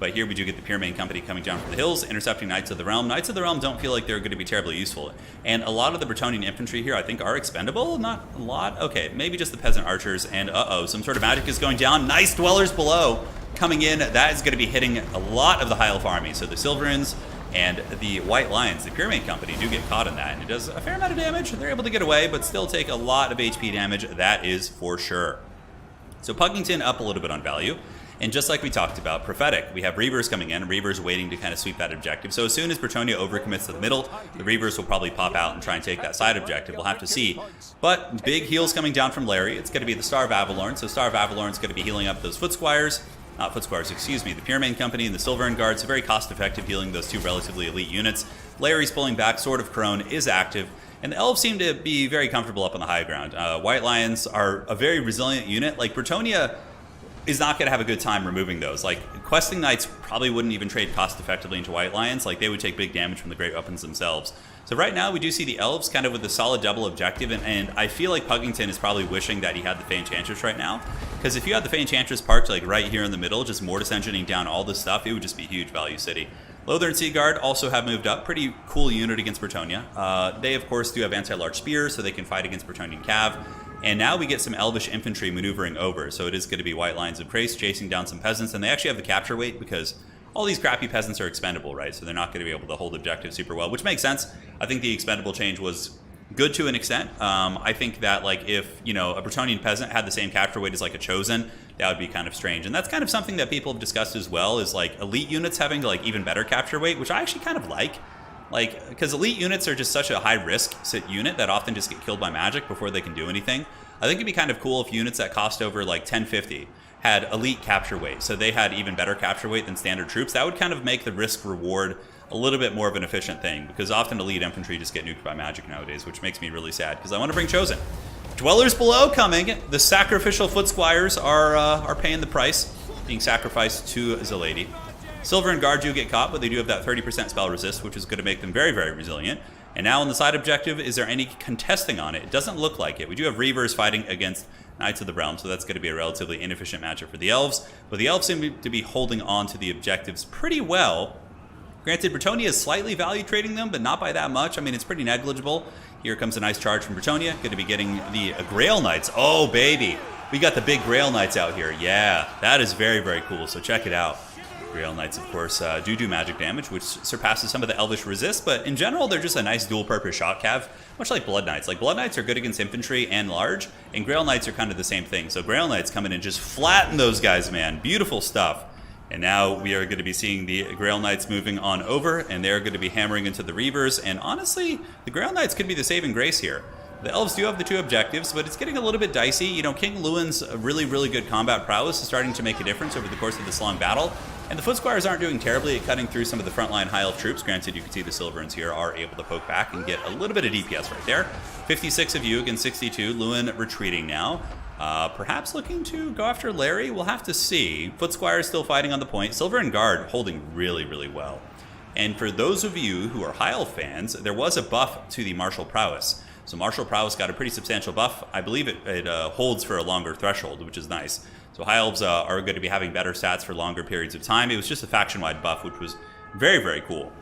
But here we do get the Pyramid Company coming down from the hills, intercepting Knights of the Realm. Knights of the Realm don't feel like they're going to be terribly useful. And a lot of the Bretonnian infantry here, I think, are expendable. Not a lot. Okay, maybe just the Peasant Archers. And some sort of magic is going down. Nice Dwellers below coming in. That is going to be hitting a lot of the High Elf army. So the Silverins and the White Lions, the Pyramid Company, do get caught in that. And it does a fair amount of damage. They're able to get away, but still take a lot of HP damage. That is for sure. So Puggington up a little bit on value. And just like we talked about, Prophetic, we have Reavers coming in, Reavers waiting to kind of sweep that objective. So as soon as Bretonnia overcommits to the middle, the Reavers will probably pop out and try and take that side objective. We'll have to see. But big heals coming down from Larry. It's going to be the Star of Avalorn. So Star of Avalorn is going to be healing up those Foot Squires. Not Foot Squires, excuse me. The Pyramid Company and the Silver Guard. So very cost-effective healing those two relatively elite units. Larry's pulling back. Sword of Crone is active. And the Elves seem to be very comfortable up on the high ground. White Lions are a very resilient unit. Like Bretonnia is not going to have a good time removing those. Like, Questing Knights probably wouldn't even trade cost-effectively into White Lions. Like, they would take big damage from the Great Weapons themselves. So right now, we do see the Elves kind of with a solid double objective, and I feel like Puggington is probably wishing that he had the Fey Enchantress right now. Because if you had the Fey Enchantress parked, like, right here in the middle, just Mortis Engineering down all this stuff, it would just be huge value city. Lothar and Seaguard also have moved up. Pretty cool unit against Bretonnia. They, of course, do have anti-large spears, so they can fight against Bretonnian Cav. And now we get some Elvish infantry maneuvering over, so it is going to be white lines of Krace chasing down some peasants, and they actually have the capture weight because all these crappy peasants are expendable, right? So they're not going to be able to hold objectives super well, which makes sense. I think the expendable change was good to an extent. I think that like if, you know, a Bretonnian peasant had the same capture weight as like a Chosen, that would be kind of strange. And that's kind of something that people have discussed as well, is like elite units having like even better capture weight, which I actually kind of like. Like, because elite units are just such a high risk sit unit that often just get killed by magic before they can do anything. I think it'd be kind of cool if units that cost over like 1050 had elite capture weight, so they had even better capture weight than standard troops. That would kind of make the risk reward a little bit more of an efficient thing, because often elite infantry just get nuked by magic nowadays, which makes me really sad because I want to bring Chosen. Dwellers below coming. The sacrificial foot squires are paying the price, being sacrificed to Zaladi. Silver and Guard do get caught, but they do have that 30% spell resist, which is going to make them very, very resilient. And now on the side objective, is there any contesting on it? It doesn't look like it. We do have Reavers fighting against Knights of the Realm, so that's going to be a relatively inefficient matchup for the Elves. But the Elves seem to be holding on to the objectives pretty well. Granted, Bretonnia is slightly value trading them, but not by that much. I mean, it's pretty negligible. Here comes a nice charge from Bretonnia. Going to be getting the Grail Knights. Oh, baby. We got the big Grail Knights out here. Yeah, that is very, very cool. So check it out. Grail Knights, of course, do magic damage, which surpasses some of the Elvish resist, but in general, they're just a nice dual-purpose shot cav, much like Blood Knights. Like, Blood Knights are good against infantry and large, and Grail Knights are kind of the same thing. So Grail Knights come in and just flatten those guys, man. Beautiful stuff. And now we are going to be seeing the Grail Knights moving on over, and they're going to be hammering into the Reavers, and honestly, the Grail Knights could be the saving grace here. The Elves do have the two objectives, but it's getting a little bit dicey. You know, King Lewin's really, really good combat prowess is starting to make a difference over the course of this long battle. And the Foot Squires aren't doing terribly at cutting through some of the frontline High Elf troops. Granted, you can see the Silverans here are able to poke back and get a little bit of DPS right there. 56 of you against 62. Lewin retreating now. Perhaps looking to go after Larry. We'll have to see. Foot Squires still fighting on the point. Silver and Guard holding really, really well. And for those of you who are High Elf fans, there was a buff to the Martial Prowess. So Martial Prowess got a pretty substantial buff. I believe it holds for a longer threshold, which is nice. So High Elves are going to be having better stats for longer periods of time. It was just a faction-wide buff, which was very, very cool.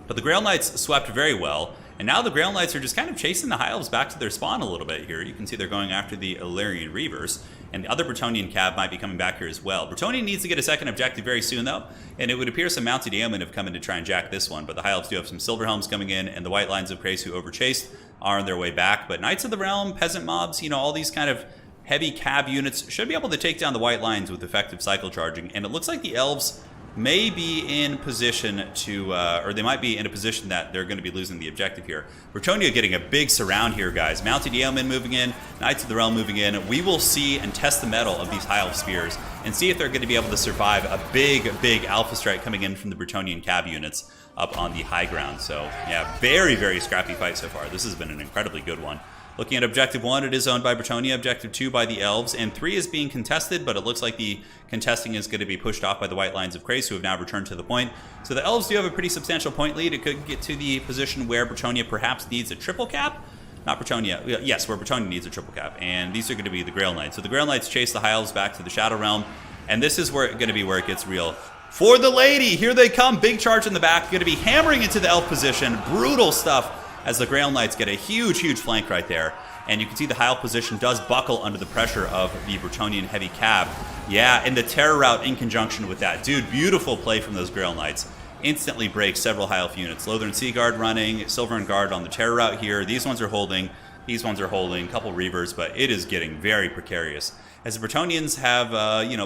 But the Grail Knights swept very well, and now the Grail Knights are just kind of chasing the High Elves back to their spawn a little bit here. You can see they're going after the Illyrian Reavers, and the other Bretonnian Cav might be coming back here as well. Bretonnia needs to get a second objective very soon, though, and it would appear some Mounted Yeomen have come in to try and jack this one, but the High Elves do have some Silver Helms coming in, and the White Lines of Krace who overchased are on their way back. But Knights of the Realm, Peasant Mobs, you know, all these kind of heavy Cav units should be able to take down the White Lines with effective cycle charging, and it looks like the Elves may be in position to, or they might be in a position that they're going to be losing the objective here. Bretonnia getting a big surround here, guys. Mounted Yeomen moving in, Knights of the Realm moving in. We will see and test the mettle of these High Elf Spears and see if they're going to be able to survive a big, big Alpha Strike coming in from the Bretonnian Cav units up on the high ground. So, yeah, very, very scrappy fight so far. This has been an incredibly good one. Looking at Objective 1, it is owned by Bretonnia, Objective 2 by the Elves, and 3 is being contested, but it looks like the contesting is going to be pushed off by the White Lines of Krace, who have now returned to the point. So the Elves do have a pretty substantial point lead. It could get to the position where Bretonnia perhaps needs a triple cap. Not Bretonnia, yes, where Bretonnia needs a triple cap, and these are going to be the Grail Knights. So the Grail Knights chase the High Elves back to the Shadow Realm, and this is going to be where it gets real. For the lady, here they come, big charge in the back, going to be hammering into the Elf position, brutal stuff, as the Grail Knights get a huge, huge flank right there. And you can see the High Elf position does buckle under the pressure of the Bretonnian heavy Cav. Yeah, and the Terror Route in conjunction with that. Dude, beautiful play from those Grail Knights. Instantly breaks several High Elf units. Lothar and Seaguard running, Silver and Guard on the Terror Route here. These ones are holding, these ones are holding, a couple Reavers, but it is getting very precarious. As the Bretonnians have,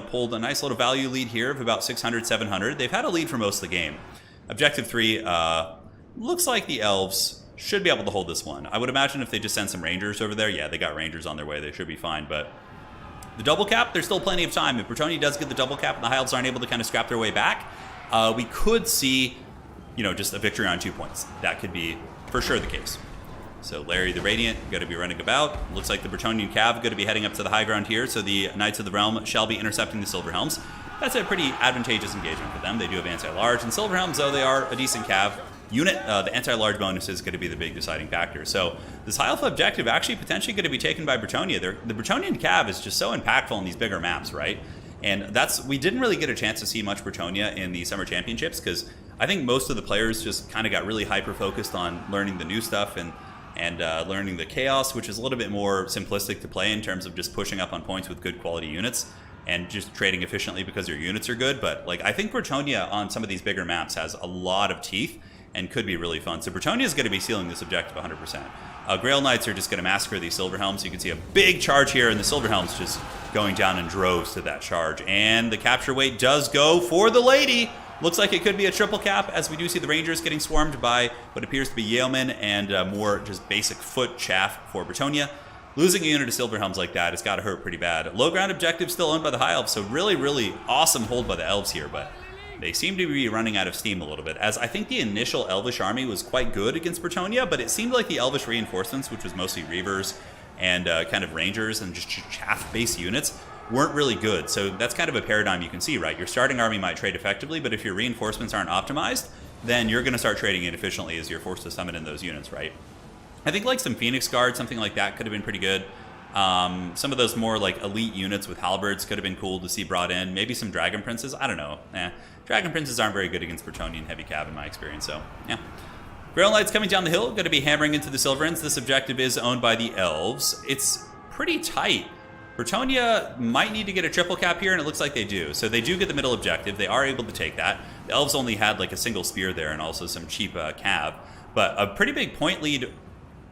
pulled a nice little value lead here of about 600, 700. They've had a lead for most of the game. Objective 3, looks like the Elves should be able to hold this one. I would imagine if they just send some Rangers over there, yeah, they got Rangers on their way, they should be fine, but the double cap, there's still plenty of time. If Bretonnia does get the double cap and the High Elves aren't able to kind of scrap their way back, we could see, just a victory on 2 points. That could be for sure the case. So Larry the Radiant going to be running about. Looks like the Bretonnian Cav going to be heading up to the high ground here, so the Knights of the Realm shall be intercepting the Silver Helms. That's a pretty advantageous engagement for them. They do have anti-large, and Silver Helms, though they are a decent Cav unit, the anti-large bonus is going to be the big deciding factor. So this High Elf objective actually potentially going to be taken by Bretonnia. The Bretonnian Cav is just so impactful in these bigger maps, right? And we didn't really get a chance to see much Bretonnia in the Summer Championships because I think most of the players just kind of got really hyper-focused on learning the new stuff and learning the chaos, which is a little bit more simplistic to play in terms of just pushing up on points with good quality units and just trading efficiently because your units are good. But like I think Bretonnia on some of these bigger maps has a lot of teeth and could be really fun. So Bretonnia is going to be sealing this objective 100%. Grail Knights are just going to massacre these Silver Helms. You can see a big charge here, and the Silver Helms just going down in droves to that charge. And the capture weight does go for the lady. Looks like it could be a triple cap, as we do see the Rangers getting swarmed by what appears to be Yeomen and more just basic foot chaff for Bretonnia. Losing a unit of Silver Helms like that has got to hurt pretty bad. Low ground objective still owned by the High Elves, so really, really awesome hold by the Elves here, but they seem to be running out of steam a little bit, as I think the initial Elvish army was quite good against Bretonnia, but it seemed like the Elvish reinforcements, which was mostly Reavers and kind of Rangers and just chaff-based units, weren't really good. So that's kind of a paradigm you can see, right? Your starting army might trade effectively, but if your reinforcements aren't optimized, then you're going to start trading inefficiently as you're forced to summon in those units, right? I think like some Phoenix Guard, something like that could have been pretty good. Some of those more like elite units with halberds could have been cool to see brought in. Maybe some Dragon Princes, I don't know. Dragon Princes aren't very good against Bretonnian heavy cav in my experience, so yeah. Grail Knights coming down the hill, going to be hammering into the Silverins. This objective is owned by the Elves. It's pretty tight. Bretonnia might need to get a triple cap here, and it looks like they do. So they do get the middle objective. They are able to take that. The Elves only had like a single spear there and also some cheap cav. But a pretty big point lead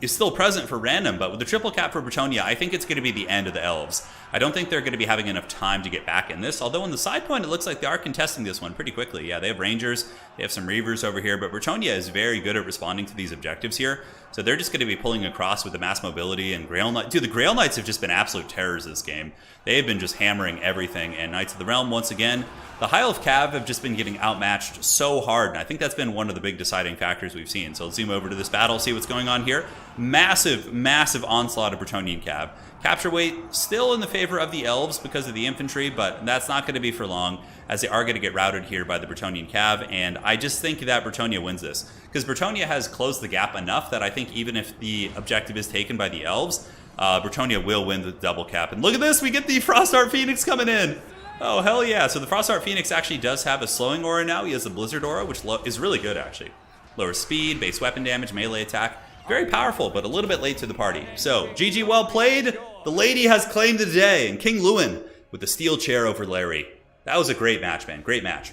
is still present for Random, but with the triple cap for Bretonnia, I think it's going to be the end of the Elves. I don't think they're going to be having enough time to get back in this, although on the side point, it looks like they are contesting this one pretty quickly. Yeah, they have Rangers, they have some Reavers over here, but Bretonnia is very good at responding to these objectives here, so they're just going to be pulling across with the mass mobility and Grail Knights. Dude, the Grail Knights have just been absolute terrors this game. They have been just hammering everything, and Knights of the Realm, once again, the High Elf Cav have just been getting outmatched so hard, and I think that's been one of the big deciding factors we've seen. So let's zoom over to this battle, see what's going on here. Massive, massive onslaught of Bretonnian Cav. Capture weight still in the favor of the Elves because of the infantry, but that's not going to be for long, as they are going to get routed here by the Bretonnian Cav, and I just think that Bretonnia wins this, because Bretonnia has closed the gap enough that I think even if the objective is taken by the Elves, Bretonnia will win the double cap. And look at this, we get the Frostart Phoenix coming in! Oh, hell yeah. So the Frostart Phoenix actually does have a slowing aura now. He has the Blizzard aura, which is really good, actually. Lower speed, base weapon damage, melee attack. Very powerful, but a little bit late to the party. So, GG, well played. The lady has claimed the day. And King Lewin with the steel chair over Larry. That was a great match, man. Great match.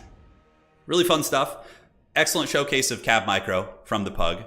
Really fun stuff. Excellent showcase of Cav Micro from the Pug.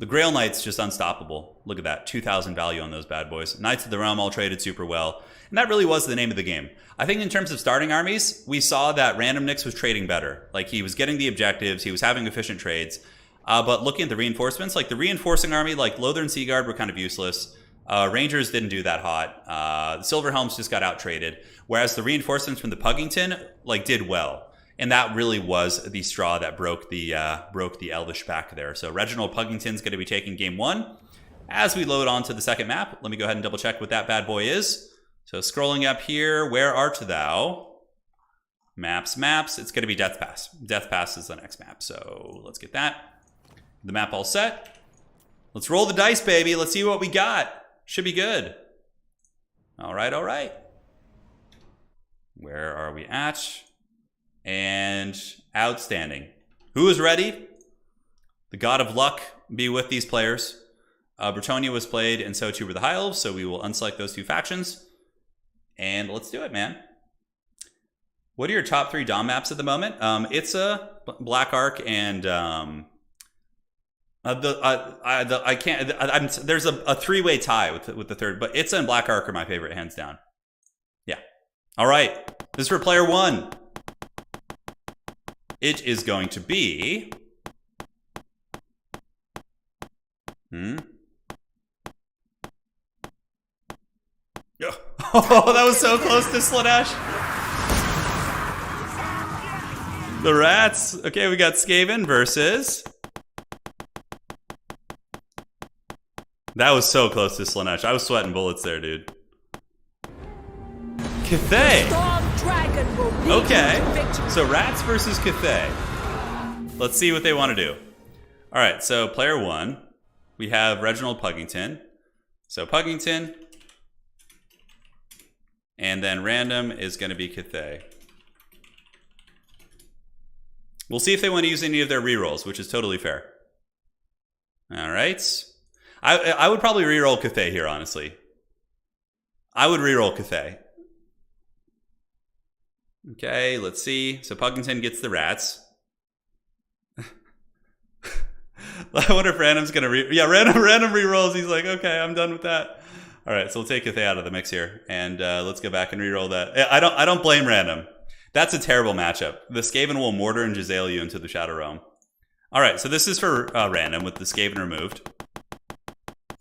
The Grail Knights just unstoppable. Look at that. 2,000 value on those bad boys. Knights of the Realm all traded super well. And that really was the name of the game. I think in terms of starting armies, we saw that Random Nix was trading better. Like, he was getting the objectives, he was having efficient trades. But looking at the reinforcements, like the reinforcing army, like Lothar and Seaguard were kind of useless. Rangers didn't do that hot. The Silver Helms just got out-traded. Whereas the reinforcements from the Puggington, like, did well. And that really was the straw that broke the Elvish pack there. So Reginald Puggington's going to be taking game one. As we load on to the second map, let me go ahead and double check what that bad boy is. So scrolling up here, where art thou? Maps, it's going to be Death Pass. Death Pass is the next map, so let's get that. The map all set. Let's roll the dice, baby. Let's see what we got. Should be good. All right, all right. Where are we at? And outstanding. Who is ready? The god of luck be with these players. Bretonnia was played, and so too were the High Elves, so we will unselect those two factions. And let's do it, man. What are your top 3 Dom maps at the moment? It's a Black Ark and I can't. There's a 3-way tie with the third, but Itza and Black Ark are my favorite, hands down. Yeah. All right. This is for player 1. It is going to be. Oh, that was so close to Slanesh. The Rats. Okay, we got Skaven versus. That was so close to Slanesh. I was sweating bullets there, dude. Cathay. Okay, so Rats versus Cathay. Let's see what they want to do. All right, so player 1, we have Reginald Puggington. So Puggington. And then Random is going to be Cathay. We'll see if they want to use any of their rerolls, which is totally fair. All right. I would probably reroll Cathay here, honestly. I would reroll Cathay. Okay, let's see. So Puckington gets the rats. I wonder if Random's gonna random rerolls. He's like, okay, I'm done with that. All right, so we'll take Cathay out of the mix here, and let's go back and reroll that. I don't blame Random. That's a terrible matchup. The Skaven will mortar and Giselle you into the Shadow Realm. All right, so this is for Random with the Skaven removed.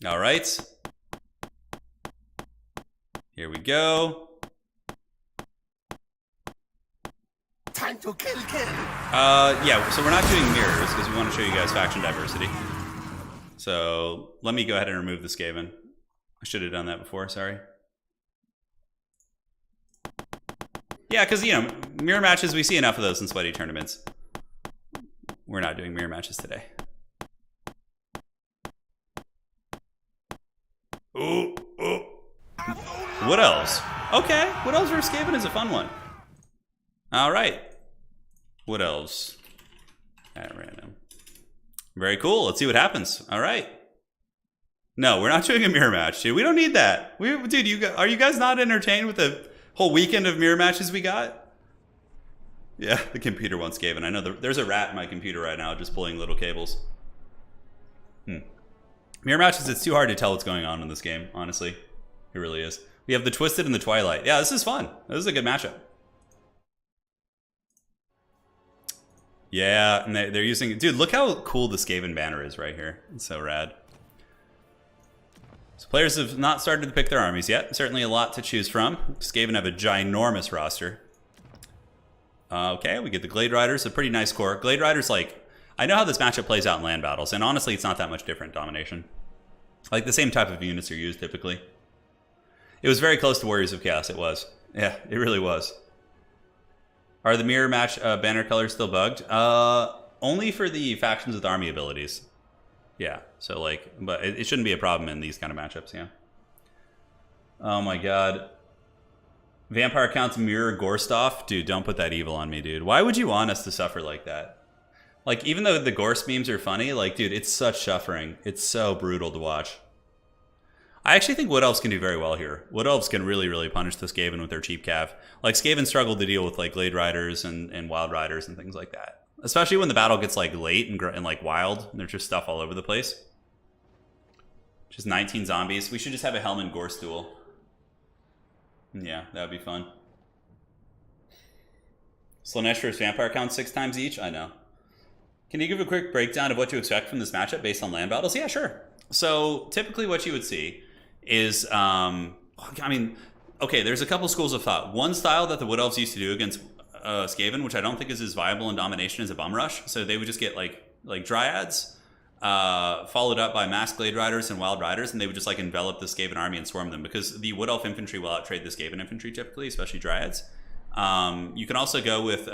All right. Here we go. Time to kill. Yeah, so we're not doing mirrors because we want to show you guys faction diversity. So let me go ahead and remove the Skaven. I should have done that before, sorry. Yeah, because, you know, mirror matches, we see enough of those in sweaty tournaments. We're not doing mirror matches today. Ooh. What else? Okay, what else for Skaven is a fun one. All right. What else? At random. Very cool. Let's see what happens. All right. No, we're not doing a mirror match, dude. We don't need that. Dude, are you guys not entertained with the whole weekend of mirror matches we got? Yeah, the computer wants Skaven. I know there's a rat in my computer right now just pulling little cables. Mirror matches, it's too hard to tell what's going on in this game, honestly. It really is. We have the Twisted and the Twilight. Yeah, this is fun. This is a good matchup. Yeah, and they're using... Dude, look how cool the Skaven banner is right here. It's so rad. So players have not started to pick their armies yet. Certainly a lot to choose from. Skaven have a ginormous roster. Okay, we get the Glade Riders, a pretty nice core. Glade Riders, like... I know how this matchup plays out in land battles, and honestly, it's not that much different, Domination. Like, the same type of units are used, typically. It was very close to Warriors of Chaos, it was. Yeah, it really was. Are the mirror match banner colors still bugged? Only for the factions with army abilities. Yeah, so like, but it shouldn't be a problem in these kind of matchups, yeah. Oh my god. Vampire counts mirror Gorstoff? Dude, don't put that evil on me, dude. Why would you want us to suffer like that? Like, even though the Gorst memes are funny, like, dude, it's such suffering. It's so brutal to watch. I actually think Wood Elves can do very well here. Wood Elves can really, really punish the Skaven with their cheap cav. Like, Skaven struggled to deal with, like, Glade Riders and Wild Riders and things like that. Especially when the battle gets, like, late and like, wild. And there's just stuff all over the place. Just 19 zombies. We should just have a Helm and Gorst duel. Yeah, that would be fun. Slanesh versus Vampire counts 6 times each? I know. Can you give a quick breakdown of what to expect from this matchup based on land battles? Yeah, sure. So typically what you would see is, I mean, okay, there's a couple schools of thought. One style that the Wood Elves used to do against Skaven, which I don't think is as viable in Domination, is a Bum Rush. So they would just get like Dryads, followed up by Masked Glade Riders and Wild Riders, and they would just like envelop the Skaven army and swarm them, because the Wood Elf infantry will outtrade the Skaven infantry typically, especially Dryads. You can also go with...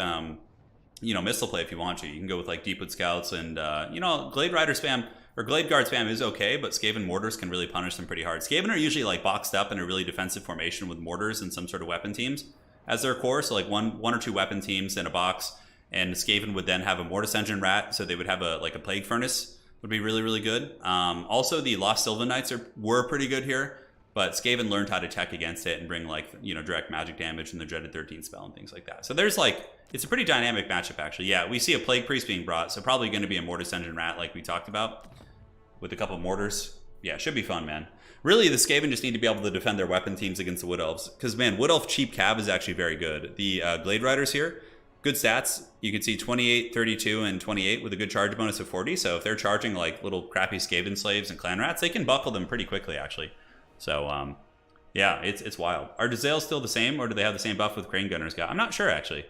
you know, missile play if you want to. You can go with like Deepwood Scouts and, you know, Glade Rider spam or Glade Guard spam is okay, but Skaven mortars can really punish them pretty hard. Skaven are usually like boxed up in a really defensive formation with mortars and some sort of weapon teams as their core. So like one or two weapon teams in a box, and Skaven would then have a Mortis Engine Rat, so they would have a Plague Furnace would be really, really good. Also, the Lost Sylvan Knights were pretty good here, but Skaven learned how to tech against it and bring like, you know, direct magic damage and the Dreaded 13 spell and things like that. So there's like... It's a pretty dynamic matchup, actually. Yeah, we see a Plague Priest being brought, so probably going to be a Mortis Engine Rat like we talked about with a couple mortars. Yeah, should be fun, man. Really, the Skaven just need to be able to defend their weapon teams against the Wood Elves, because, man, Wood Elf cheap cav is actually very good. The Glade Riders here, good stats. You can see 28, 32, and 28 with a good charge bonus of 40, so if they're charging, like, little crappy Skaven slaves and clan rats, they can buckle them pretty quickly, actually. So, yeah, it's wild. Are Giselle still the same, or do they have the same buff with Crane Gunners got? I'm not sure, actually.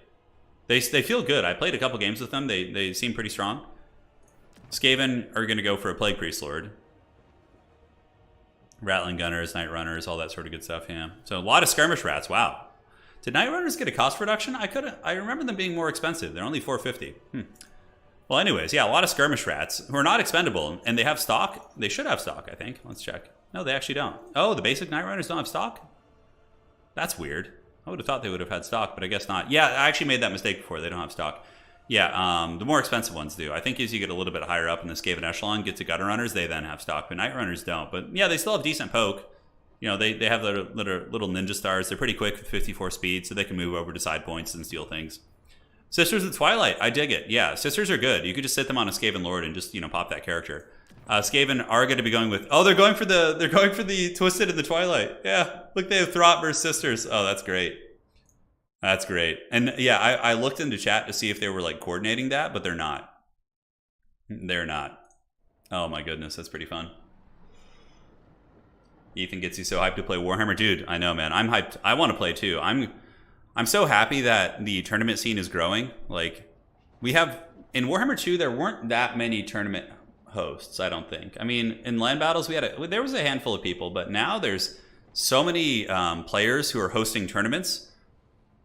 They feel good. I played a couple games with them. They seem pretty strong. Skaven are going to go for a Plague Priest Lord. Rattling Gunners, Night Runners, all that sort of good stuff, yeah. So a lot of Skirmish Rats, wow. Did Night Runners get a cost reduction? I remember them being more expensive. They're only $450. Well, anyways, yeah, a lot of Skirmish Rats who are not expendable, and they have stock. They should have stock, I think. Let's check. No, they actually don't. Oh, the basic Night Runners don't have stock? That's weird. I would have thought they would have had stock, but I guess not. Yeah, I actually made that mistake before. They don't have stock. Yeah, the more expensive ones do. I think as you get a little bit higher up in the Skaven echelon, get to gutter runners, they then have stock, but night runners don't. But yeah, they still have decent poke. You know, they have their little ninja stars. They're pretty quick with 54 speed, so they can move over to side points and steal things. Sisters of Twilight, I dig it. Yeah, Sisters are good. You could just sit them on a Skaven Lord and just, you know, pop that character. Skaven are going to be going with... Oh, they're going for the Twisted in the Twilight. Yeah, look, they have Throt versus Sisters. Oh, that's great. That's great. And yeah, I looked into chat to see if they were like coordinating that, but they're not. They're not. Oh my goodness, that's pretty fun. Ethan gets you so hyped to play Warhammer. Dude, I know, man. I'm hyped. I want to play too. I'm so happy that the tournament scene is growing. Like, we have... In Warhammer 2, there weren't that many tournament hosts, I don't think. I mean, in LAN battles, there was a handful of people, but now there's so many players who are hosting tournaments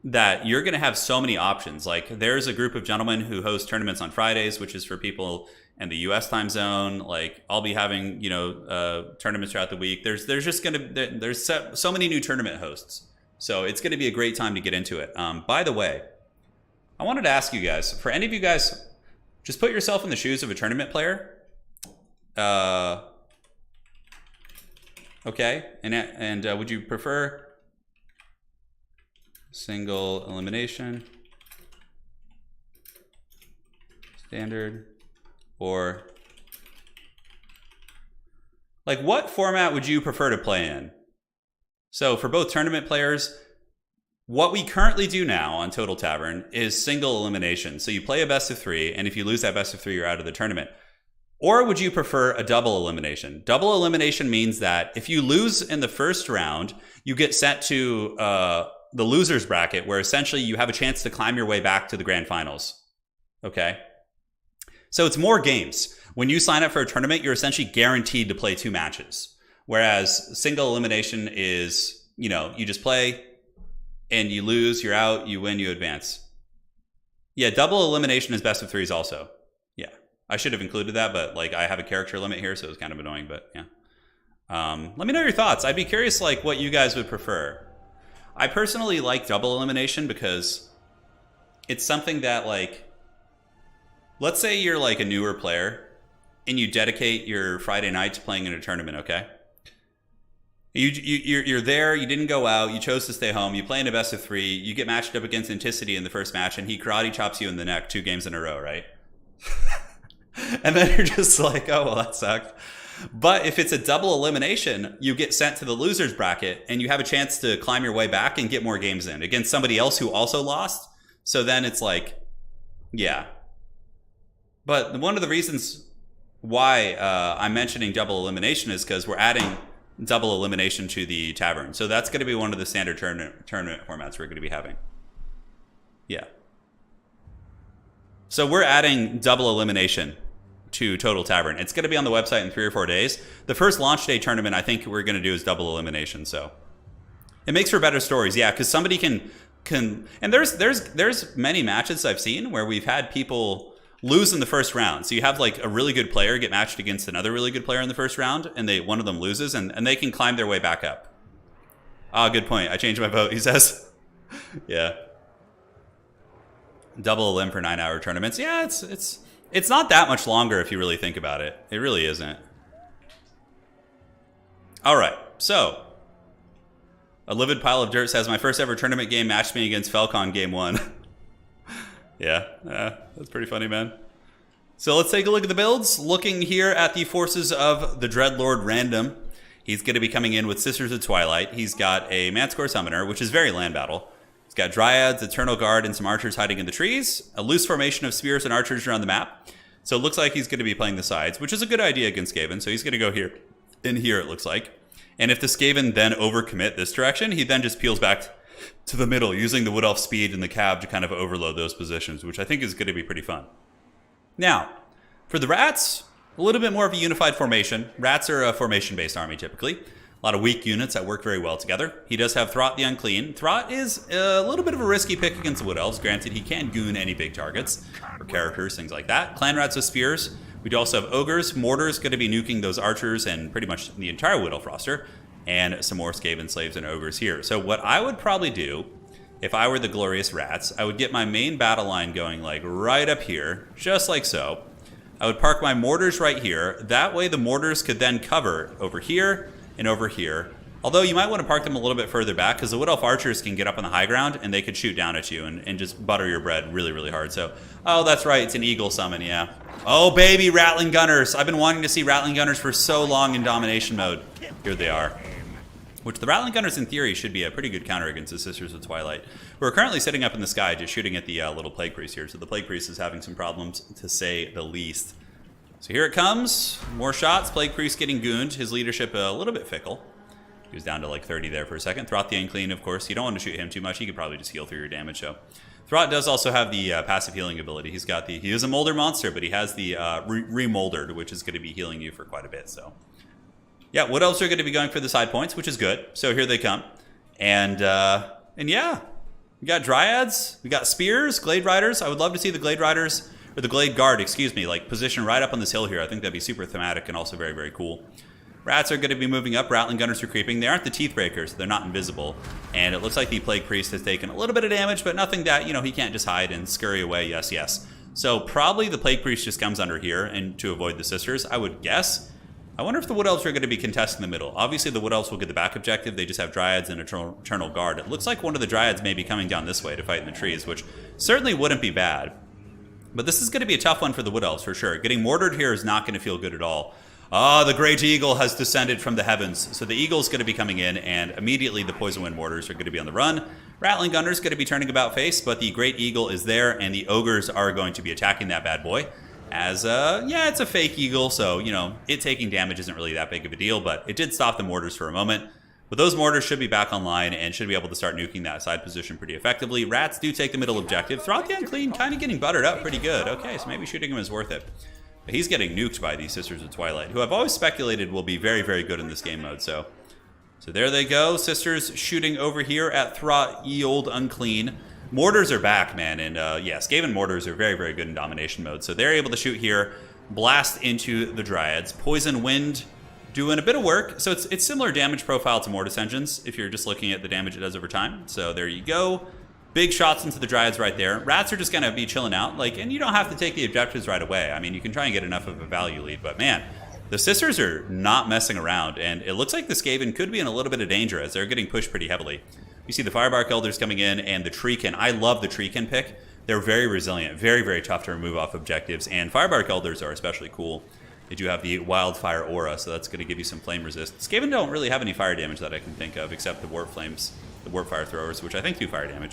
that you're going to have so many options. Like, there's a group of gentlemen who host tournaments on Fridays, which is for people in the US time zone. Like, I'll be having, you know, tournaments throughout the week. There's just going to... There's so many new tournament hosts. So it's going to be a great time to get into it. By the way, I wanted to ask you guys, for any of you guys, just put yourself in the shoes of a tournament player. Okay, and would you prefer single elimination, standard, or like what format would you prefer to play in? So for both tournament players, what we currently do now on Total Tavern is single elimination. So you play a best of 3, and if you lose that best of 3, you're out of the tournament. Or would you prefer a double elimination? Double elimination means that if you lose in the first round, you get sent to the loser's bracket, where essentially you have a chance to climb your way back to the grand finals. Okay? So it's more games. When you sign up for a tournament, you're essentially guaranteed to play 2 matches. Whereas single elimination is, you know, you just play and you lose, you're out, you win, you advance. Yeah, double elimination is best of 3s also. Yeah. I should have included that, but like I have a character limit here, so it's kind of annoying, but yeah. Let me know your thoughts. I'd be curious like what you guys would prefer. I personally like double elimination because it's something that like, let's say you're like a newer player and you dedicate your Friday night to playing in a tournament, okay? You're there, you didn't go out, you chose to stay home, you play in a best of 3, you get matched up against Anticity in the first match, and he karate chops you in the neck 2 games in a row, right? And then you're just like, oh, well, that sucked. But if it's a double elimination, you get sent to the loser's bracket, and you have a chance to climb your way back and get more games in against somebody else who also lost. So then it's like, yeah. But one of the reasons why I'm mentioning double elimination is because we're adding double elimination to the tavern. So that's going to be one of the standard tournament formats we're going to be having. Yeah. So we're adding double elimination to Total Tavern. It's going to be on the website in 3 or 4 days. The first launch day tournament I think we're going to do is double elimination. So it makes for better stories. Yeah, because somebody can and there's many matches I've seen where we've had people lose in the first round. So you have like a really good player get matched against another really good player in the first round, and one of them loses, and they can climb their way back up. Ah, good point. I changed my vote, he says. Yeah. Double elim for 9-hour tournaments. Yeah, it's not that much longer if you really think about it. It really isn't. All right, so a livid pile of dirt says my first ever tournament game matched me against Falcon game 1. Yeah, that's pretty funny, man. So let's take a look at the builds. Looking here at the forces of the Dreadlord Random. He's going to be coming in with Sisters of Twilight. He's got a Manticore Summoner, which is very land battle. He's got Dryads, Eternal Guard, and some archers hiding in the trees. A loose formation of spears and archers around the map. So it looks like he's going to be playing the sides, which is a good idea against Skaven. So he's going to go here. In here, it looks like. And if the Skaven then overcommit this direction, he then just peels back to the middle, using the Wood Elf speed and the cab to kind of overload those positions, which I think is going to be pretty fun. Now, for the Rats, a little bit more of a unified formation. Rats are a formation-based army, typically. A lot of weak units that work very well together. He does have Throt the Unclean. Throt is a little bit of a risky pick against the Wood Elves. Granted, he can goon any big targets or characters, things like that. Clan Rats with Spears. We do also have Ogres. Mortar's going to be nuking those archers and pretty much the entire Wood Elf roster. And some more Skaven Slaves and Ogres here. So what I would probably do if I were the Glorious Rats, I would get my main battle line going like right up here, just like so. I would park my mortars right here. That way the mortars could then cover over here and over here. Although you might want to park them a little bit further back because the Wood Elf archers can get up on the high ground and they could shoot down at you and just butter your bread really, really hard. So, oh, that's right. It's an eagle summon, yeah. Oh, baby, Rattling Gunners. I've been wanting to see Rattling Gunners for so long in domination mode. Here they are. Which the Rattling Gunners, in theory, should be a pretty good counter against the Sisters of Twilight. We're currently sitting up in the sky just shooting at the little Plague Priest here. So the Plague Priest is having some problems, to say the least. So here it comes. More shots. Plague Priest getting gooned. His leadership a little bit fickle. He was down to like 30 there for a second. Throt the Unclean, of course. You don't want to shoot him too much. He could probably just heal through your damage. So Throt does also have the passive healing ability. He is a molder monster, but he has the remoldered, which is going to be healing you for quite a bit. So yeah, Wood Elves are going to be going for the side points, which is good. So here they come. And yeah, we got Dryads. We got Spears, Glade Riders. I would love to see the Glade Riders, or the Glade Guard, excuse me, like position right up on this hill here. I think that'd be super thematic and also very, very cool. Rats are going to be moving up. Rattling Gunners are creeping. They aren't the Teeth Breakers, so they're not invisible. And it looks like the Plague Priest has taken a little bit of damage, but nothing that, he can't just hide and scurry away. Yes, yes. So probably the Plague Priest just comes under here and to avoid the Sisters, I would guess. I wonder if the Wood Elves are going to be contesting the middle. Obviously, the Wood Elves will get the back objective. They just have Dryads and Eternal Guard. It looks like one of the Dryads may be coming down this way to fight in the trees, which certainly wouldn't be bad. But this is going to be a tough one for the Wood Elves, for sure. Getting mortared here is not going to feel good at all. Ah, the Great Eagle has descended from the heavens. So the Eagle's going to be coming in, and immediately the Poison Wind Mortars are going to be on the run. Rattling Gunner's going to be turning about face, but the Great Eagle is there, and the Ogres are going to be attacking that bad boy. As, yeah, it's a fake Eagle, so, it taking damage isn't really that big of a deal, but it did stop the Mortars for a moment. But those Mortars should be back online and should be able to start nuking that side position pretty effectively. Rats do take the middle objective. Throt the Unclean kind of getting buttered up pretty good. Okay, so maybe shooting him is worth it. But he's getting nuked by these Sisters of Twilight, who I've always speculated will be very, very good in this game mode. So there they go. Sisters shooting over here at Throt, ye old Unclean. Mortars are back, man. And yeah, Skaven Mortars are very, very good in domination mode. So they're able to shoot here, blast into the Dryads. Poison Wind doing a bit of work. So it's similar damage profile to Mortis Engines if you're just looking at the damage it does over time. So there you go. Big shots into the Dryads right there. Rats are just going to be chilling out. And you don't have to take the objectives right away. I mean, you can try and get enough of a value lead. But man, the Sisters are not messing around. And it looks like the Skaven could be in a little bit of danger as they're getting pushed pretty heavily. You see the Firebark Elders coming in and the Treekin. I love the Treekin pick. They're very resilient, very, very tough to remove off objectives. And Firebark Elders are especially cool. They do have the Wildfire Aura, so that's going to give you some flame resist. Skaven don't really have any fire damage that I can think of, except the Warp Flames, the Warp Fire Throwers, which I think do fire damage.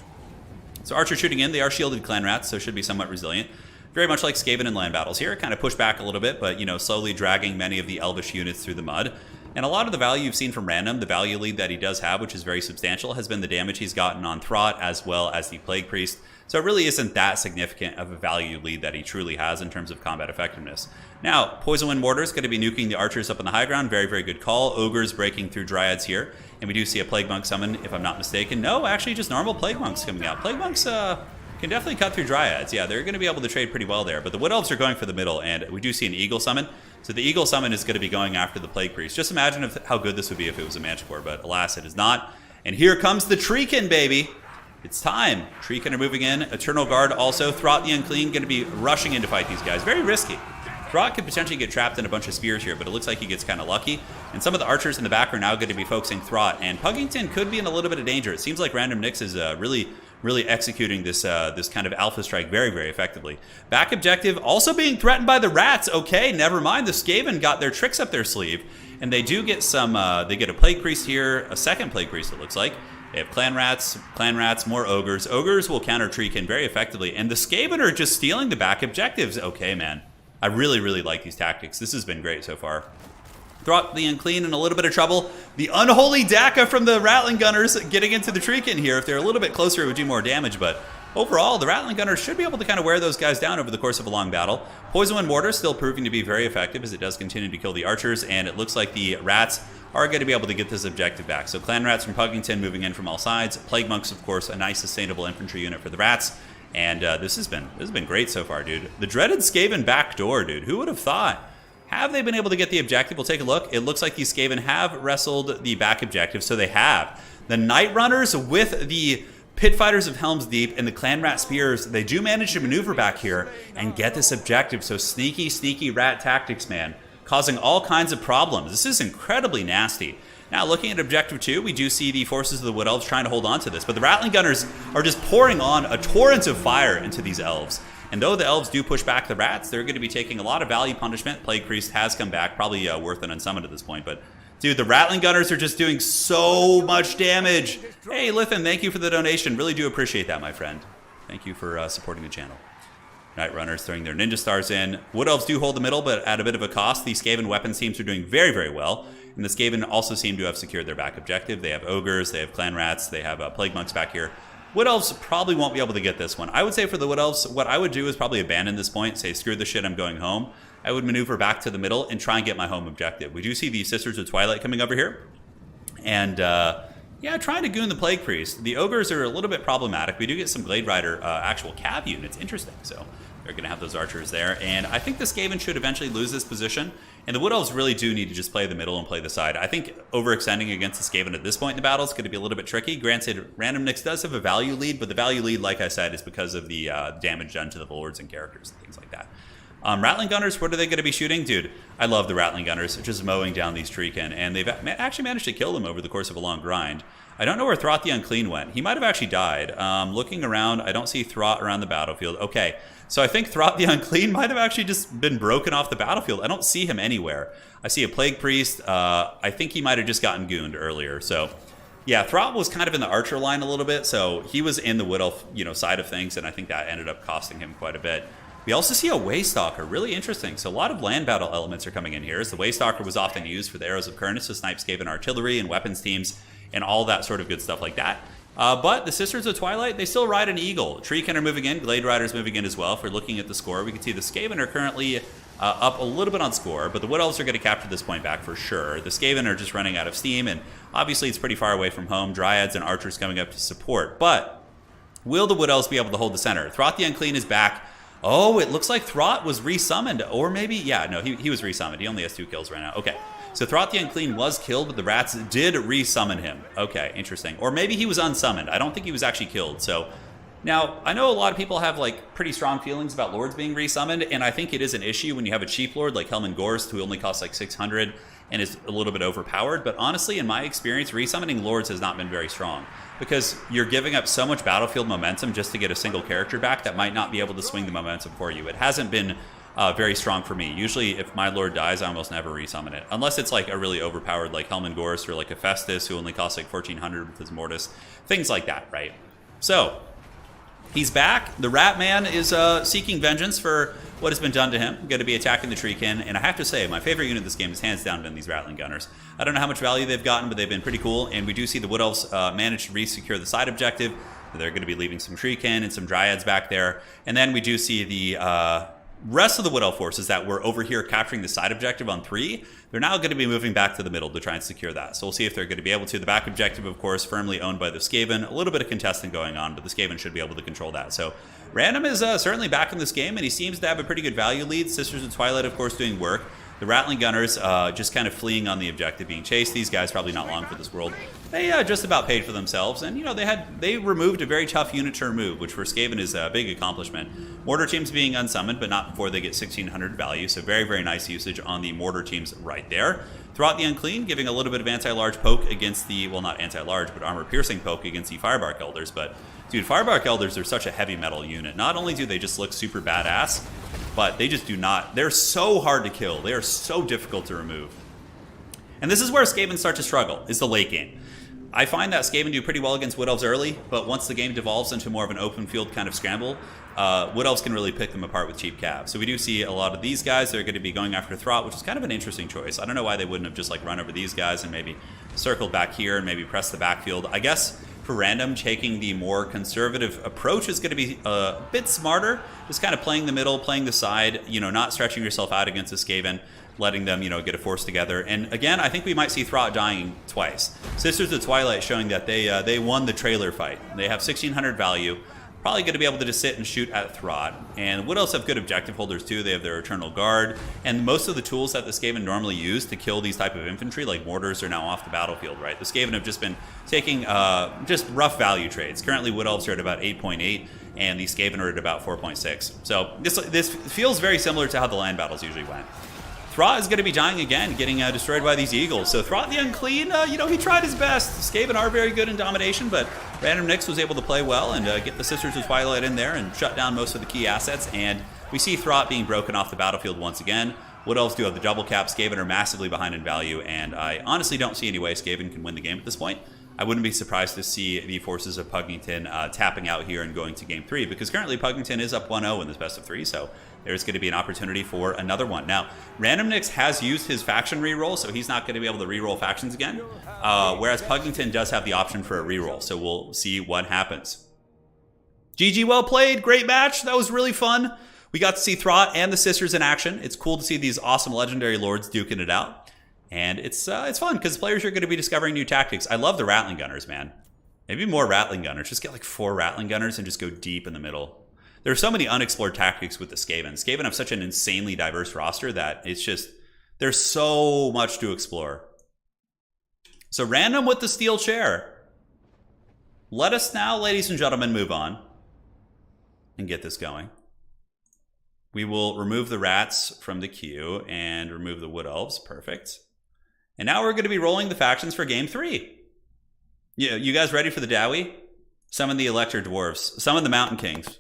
So Archer shooting in. They are shielded Clan Rats, so should be somewhat resilient. Very much like Skaven in land battles here. Kind of push back a little bit, but, slowly dragging many of the Elvish units through the mud. And a lot of the value you've seen from Random, the value lead that he does have, which is very substantial, has been the damage he's gotten on Throt as well as the Plague Priest. So it really isn't that significant of a value lead that he truly has in terms of combat effectiveness. Now, Poison Wind Mortar is going to be nuking the archers up on the high ground. Very, very good call. Ogres breaking through Dryads here. And we do see a Plague Monk summon, if I'm not mistaken. No, actually just normal Plague Monks coming out. Plague Monks can definitely cut through Dryads. Yeah, they're going to be able to trade pretty well there. But the Wood Elves are going for the middle, and we do see an Eagle summon. So the Eagle summon is going to be going after the Plague Priest. Just imagine how good this would be if it was a Manticore, but alas, it is not. And here comes the Treekin, baby. It's time. Treekin are moving in. Eternal Guard also. Throt the Unclean going to be rushing in to fight these guys. Very risky. Throt could potentially get trapped in a bunch of spears here, but it looks like he gets kind of lucky. And some of the archers in the back are now going to be focusing Throt. And Puggington could be in a little bit of danger. It seems like Random Nyx is really executing this this kind of alpha strike very, very effectively. Back objective also being threatened by the Rats. Okay, never mind. The Skaven got their tricks up their sleeve. And they do get some, they get a Plague Priest here, a second Plague Priest it looks like. They have Clan Rats, more Ogres. Ogres will counter Treekin very effectively. And the Skaven are just stealing the back objectives. Okay, man. I really, really like these tactics. This has been great so far. Throt the Unclean in a little bit of trouble. The Unholy Daka from the Rattling Gunners getting into the Treekin here. If they're a little bit closer, it would do more damage. But overall, the Rattling Gunners should be able to kind of wear those guys down over the course of a long battle. Poison Wind Mortar still proving to be very effective as it does continue to kill the archers. And it looks like the Rats are going to be able to get this objective back. So Clan Rats from Puggington moving in from all sides. Plague Monks, of course, a nice sustainable infantry unit for the Rats. And this has been great so far, dude. The dreaded Skaven backdoor, dude. Who would have thought? Have they been able to get the objective? We'll take a look. It looks like these Skaven have wrestled the back objective, so they have. The Night Runners with the Pit Fighters of Helm's Deep and the Clan Rat Spears, they do manage to maneuver back here and get this objective. So sneaky, sneaky rat tactics, man, causing all kinds of problems. This is incredibly nasty. Now, looking at Objective 2, we do see the forces of the Wood Elves trying to hold on to this, but the Rattling Gunners are just pouring on a torrent of fire into these Elves. And though the Elves do push back the Rats, they're going to be taking a lot of value punishment. Plague Priest has come back, probably worth an unsummon at this point, but dude, the Rattling Gunners are just doing so much damage. Hey, Lithin, thank you for the donation. Really do appreciate that, my friend. Thank you for supporting the channel. Night Runners throwing their Ninja Stars in. Wood Elves do hold the middle, but at a bit of a cost. The Skaven weapons teams are doing very, very well. And the Skaven also seem to have secured their back objective. They have Ogres, they have Clan Rats, they have Plague Monks back here. Wood Elves probably won't be able to get this one. I would say for the Wood Elves, what I would do is probably abandon this point, say, screw the shit, I'm going home. I would maneuver back to the middle and try and get my home objective. We do see the Sisters of Twilight coming over here. And, yeah, trying to goon the Plague Priest. The Ogres are a little bit problematic. We do get some Glade Rider actual cav units. Interesting. So they're going to have those archers there. And I think the Skaven should eventually lose this position. And the Wood Elves really do need to just play the middle and play the side. I think overextending against the Skaven at this point in the battle is going to be a little bit tricky. Granted, Random Nix does have a value lead, but the value lead, like I said, is because of the damage done to the lords and characters and things like that. Rattling Gunners, what are they going to be shooting? Dude, I love the Rattling Gunners, just mowing down these Treekin, and they've actually managed to kill them over the course of a long grind. I don't know where Throt the Unclean went. He might have actually died. Looking around, I don't see Throt around the battlefield. Okay, so I think Throt the Unclean might have actually just been broken off the battlefield. I don't see him anywhere. I see a Plague Priest. I think he might have just gotten gooned earlier. So, yeah, Throt was kind of in the Archer line a little bit, so he was in the Wood Elf, side of things, and I think that ended up costing him quite a bit. We also see a Waystalker, really interesting. So a lot of land battle elements are coming in here, as the Waystalker was often used for the Arrows of Kurnus to snipe Skaven artillery and weapons teams and all that sort of good stuff like that. But the Sisters of Twilight, they still ride an Eagle. Treekin are moving in, Glade Rider's moving in as well. If we're looking at the score, we can see the Skaven are currently up a little bit on score, but the Wood Elves are going to capture this point back for sure. The Skaven are just running out of steam, and obviously it's pretty far away from home. Dryads and Archers coming up to support, but will the Wood Elves be able to hold the center? Throt the Unclean is back. Oh, it looks like Throt was resummoned, or maybe, yeah, no, he was resummoned. He only has 2 kills right now. Okay, so Throt the Unclean was killed, but the Rats did resummon him. Okay, interesting. Or maybe he was unsummoned. I don't think he was actually killed. So now, I know a lot of people have like pretty strong feelings about Lords being resummoned, and I think it is an issue when you have a cheap Lord like Helman Gorst, who only costs like 600 and is a little bit overpowered. But honestly, in my experience, resummoning Lords has not been very strong, because you're giving up so much battlefield momentum just to get a single character back that might not be able to swing the momentum for you. It hasn't been very strong for me. Usually, if my Lord dies, I almost never resummon it, unless it's like a really overpowered like Helman Gorst or like a Festus, who only costs like 1400 with his Mortis, things like that, right? So he's back. The Rat Man is seeking vengeance for what has been done to him. Going to be attacking the Treekin, and I have to say, my favorite unit of this game is hands down been these Rattling Gunners. I don't know how much value they've gotten, but they've been pretty cool, and we do see the Wood Elves manage to re-secure the side objective. They're going to be leaving some Treekin and some Dryads back there, and then we do see the rest of the Wood Elf forces that were over here capturing the side objective on 3. They're now going to be moving back to the middle to try and secure that. So we'll see if they're going to be able to. The back objective, of course, firmly owned by the Skaven. A little bit of contesting going on, but the Skaven should be able to control that. So Random is certainly back in this game, and he seems to have a pretty good value lead. Sisters of Twilight, of course, doing work. The Rattling Gunners just kind of fleeing on the objective, being chased. These guys probably not long for this world. They just about paid for themselves, and they removed a very tough unit to remove, which for Skaven is a big accomplishment. Mortar teams being unsummoned, but not before they get 1600 value, so very, very nice usage on the Mortar teams right there. Throt the Unclean giving a little bit of anti-large poke against the, well, not anti-large, but armor-piercing poke against the Firebark Elders. But dude, Firebark Elders are such a heavy metal unit. Not only do they just look super badass, but they just do not. They're so hard to kill. They are so difficult to remove. And this is where Skaven start to struggle, is the late game. I find that Skaven do pretty well against Wood Elves early, but once the game devolves into more of an open field kind of scramble, Wood Elves can really pick them apart with cheap cav. So we do see a lot of these guys. They're going to be going after Throt, which is kind of an interesting choice. I don't know why they wouldn't have just like run over these guys and maybe circled back here and maybe press the backfield. I guess for Random, taking the more conservative approach is going to be a bit smarter. Just kind of playing the middle, playing the side, not stretching yourself out against a Skaven, letting them, get a force together. And again, I think we might see Throt dying twice. Sisters of Twilight showing that they won the trailer fight. They have 1600 value. probably going to be able to just sit and shoot at Throt. And Wood Elves have good objective holders too. They have their Eternal Guard, and most of the tools that the Skaven normally use to kill these type of infantry, like mortars, are now off the battlefield, right? The Skaven have just been taking just rough value trades. Currently, Wood Elves are at about 8.8, and the Skaven are at about 4.6. So this feels very similar to how the land battles usually went. Throt is going to be dying again, getting destroyed by these Eagles. So Throt the Unclean, you know, he tried his best. Skaven are very good in domination, but Random Nyx was able to play well and get the Sisters of Twilight in there and shut down most of the key assets. And we see Throt being broken off the battlefield once again. Wood Elves do have the double cap. Skaven are massively behind in value, and I honestly don't see any way Skaven can win the game at this point. I wouldn't be surprised to see the forces of Pugnington tapping out here and going to game 3, because currently Pugnington is up 1-0 in this best of 3, so there's going to be an opportunity for another one. Now, Random Nyx has used his faction reroll, so he's not going to be able to reroll factions again, whereas Pugnington does have the option for a reroll, so we'll see what happens. GG, well played, great match, that was really fun. We got to see Throt and the Sisters in action. It's cool to see these awesome legendary lords duking it out. And it's fun because players are going to be discovering new tactics. I love the Rattling Gunners, man. Maybe more Rattling Gunners. Just get like 4 Rattling Gunners and just go deep in the middle. There are so many unexplored tactics with the Skaven. Skaven have such an insanely diverse roster that it's just, there's so much to explore. So Random with the steel chair. Let us now, ladies and gentlemen, move on and get this going. We will remove the rats from the queue and remove the Wood Elves. Perfect. And now we're going to be rolling the factions for game 3. Yeah, you guys ready for the Dowie? Summon the Elector Dwarves. Summon the Mountain Kings.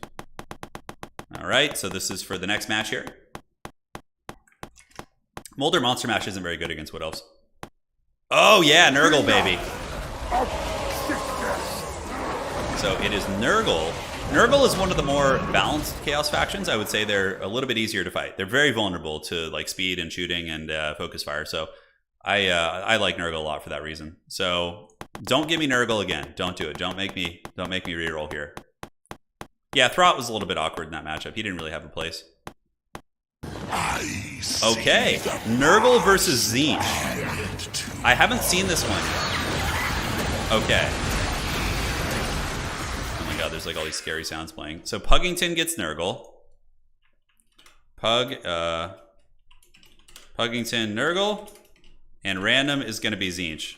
All right, so this is for the next match here. Molder Monster Mash isn't very good against Wood Elves. Oh yeah, Nurgle, baby. So it is Nurgle. Nurgle is one of the more balanced Chaos factions. I would say they're a little bit easier to fight. They're very vulnerable to like speed and shooting and focus fire. So I like Nurgle a lot for that reason. So don't give me Nurgle again. Don't do it. Don't make me reroll here. Yeah, Throt was a little bit awkward in that matchup. He didn't really have a place. Okay, Nurgle versus Tzeentch. I haven't seen this one yet. Okay. Oh my god, there's like all these scary sounds playing. So Pugnington gets Nurgle. Pugnington, Nurgle. And Random is going to be Tzeentch.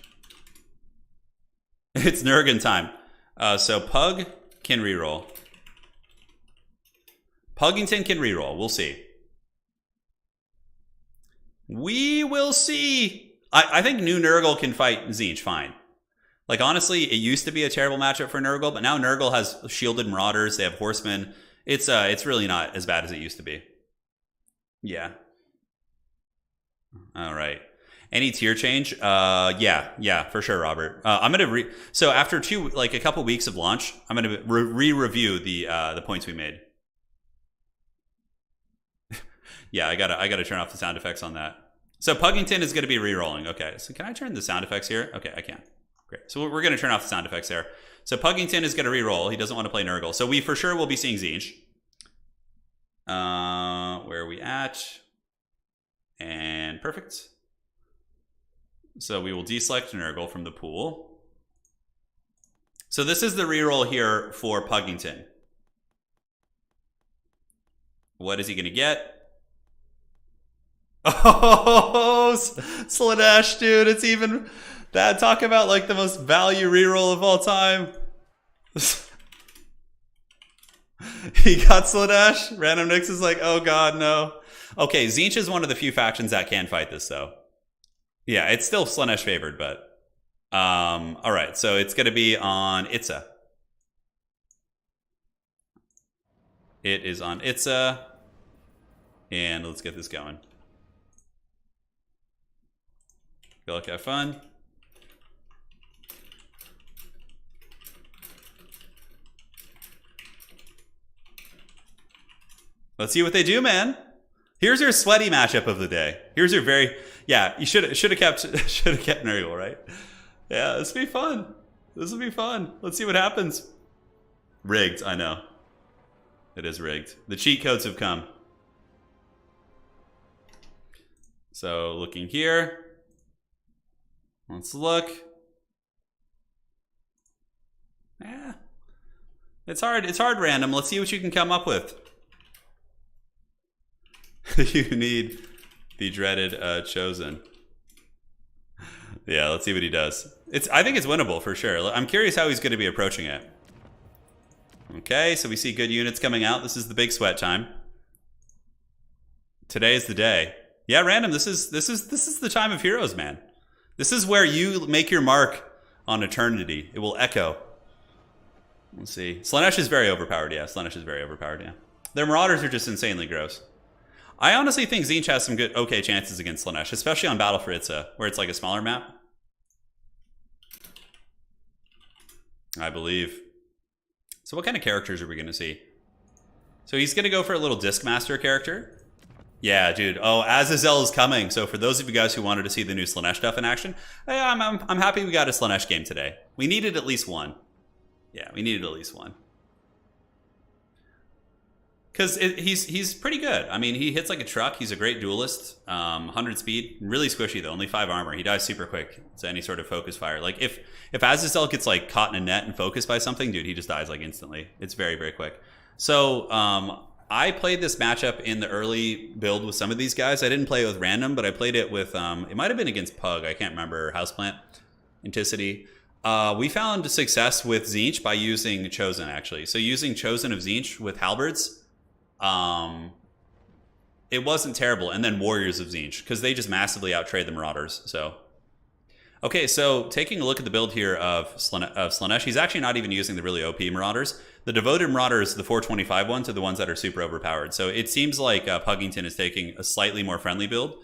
It's Nurgle time. So Pug can reroll. Pugnington can reroll. We'll see. We will see. I think new Nurgle can fight Tzeentch fine. Like, honestly, it used to be a terrible matchup for Nurgle, but now Nurgle has shielded Marauders. They have Horsemen. It's really not as bad as it used to be. Yeah. All right. Any tier change? Yeah, for sure, Robert. I'm gonna so after a couple weeks of launch, I'm gonna re-review the points we made. Yeah, I gotta turn off the sound effects on that. So Pugnington is gonna be re-rolling. Okay, so can I turn the sound effects here? Okay, I can. Great. So we're gonna turn off the sound effects there. So Pugnington is gonna re-roll. He doesn't want to play Nurgle. So we for sure will be seeing Tzeentch. Where are we at? And perfect. So we will deselect Nurgle from the pool. So this is the reroll here for Pugnington. What is he going to get? Oh, Slaanesh, dude. It's even that. Talk about like the most value reroll of all time. He got Slaanesh. Random Nyx is like, oh god, no. Okay, Tzeentch is one of the few factions that can fight this, though. Yeah, it's still Slaanesh favored, but all right. So it's going to be on Itza. It is on Itza, and let's get this going. Good luck, have fun. Let's see what they do, man. Here's your sweaty matchup of the day. Here's your very you should have kept Nurgle, right? Yeah, this will be fun. This will be fun. Let's see what happens. Rigged, I know. It is rigged. The cheat codes have come. So looking here. Let's look. Yeah. It's hard. It's hard, random. Let's see what you can come up with. You need the dreaded chosen. Yeah, let's see what he does. I think it's winnable for sure. I'm curious how he's going to be approaching it. Okay, so we see good units coming out. This is the big sweat time. Today is the day. Yeah, random. This is the time of heroes, man. This is where you make your mark on eternity. It will echo. Let's see. Slaanesh is very overpowered. Yeah, Slaanesh is very overpowered. Yeah, their Marauders are just insanely gross. I honestly think Tzeentch has some good, okay chances against Slaanesh, especially on Battle for Itza, where it's like a smaller map. I believe. So what kind of characters are we going to see? So he's going to go for a little Discmaster character. Yeah, dude. Oh, Azazel is coming. So for those of you guys who wanted to see the new Slaanesh stuff in action, I'm happy we got a Slaanesh game today. We needed at least one. Yeah, we needed at least one. Because he's pretty good. I mean, he hits like a truck. He's a great duelist. 100 speed. Really squishy, though. Only 5 armor. He dies super quick to any sort of focus fire. Like, if Azazel gets, like, caught in a net and focused by something, dude, he just dies, like, instantly. It's very, very quick. So, I played this matchup in the early build with some of these guys. I didn't play it with random, but I played it with, it might have been against Pug. I can't remember. Houseplant. Inticity. We found success with Tzeentch by using Chosen, actually. So, using Chosen of Tzeentch with Halberds. It wasn't terrible. And then Warriors of Tzeentch, because they just massively outtrade the Marauders. So, okay, so taking a look at the build here of Slaanesh, he's actually not even using the really OP Marauders. The Devoted Marauders, the 425 ones, are the ones that are super overpowered. So it seems like Puggington is taking a slightly more friendly build.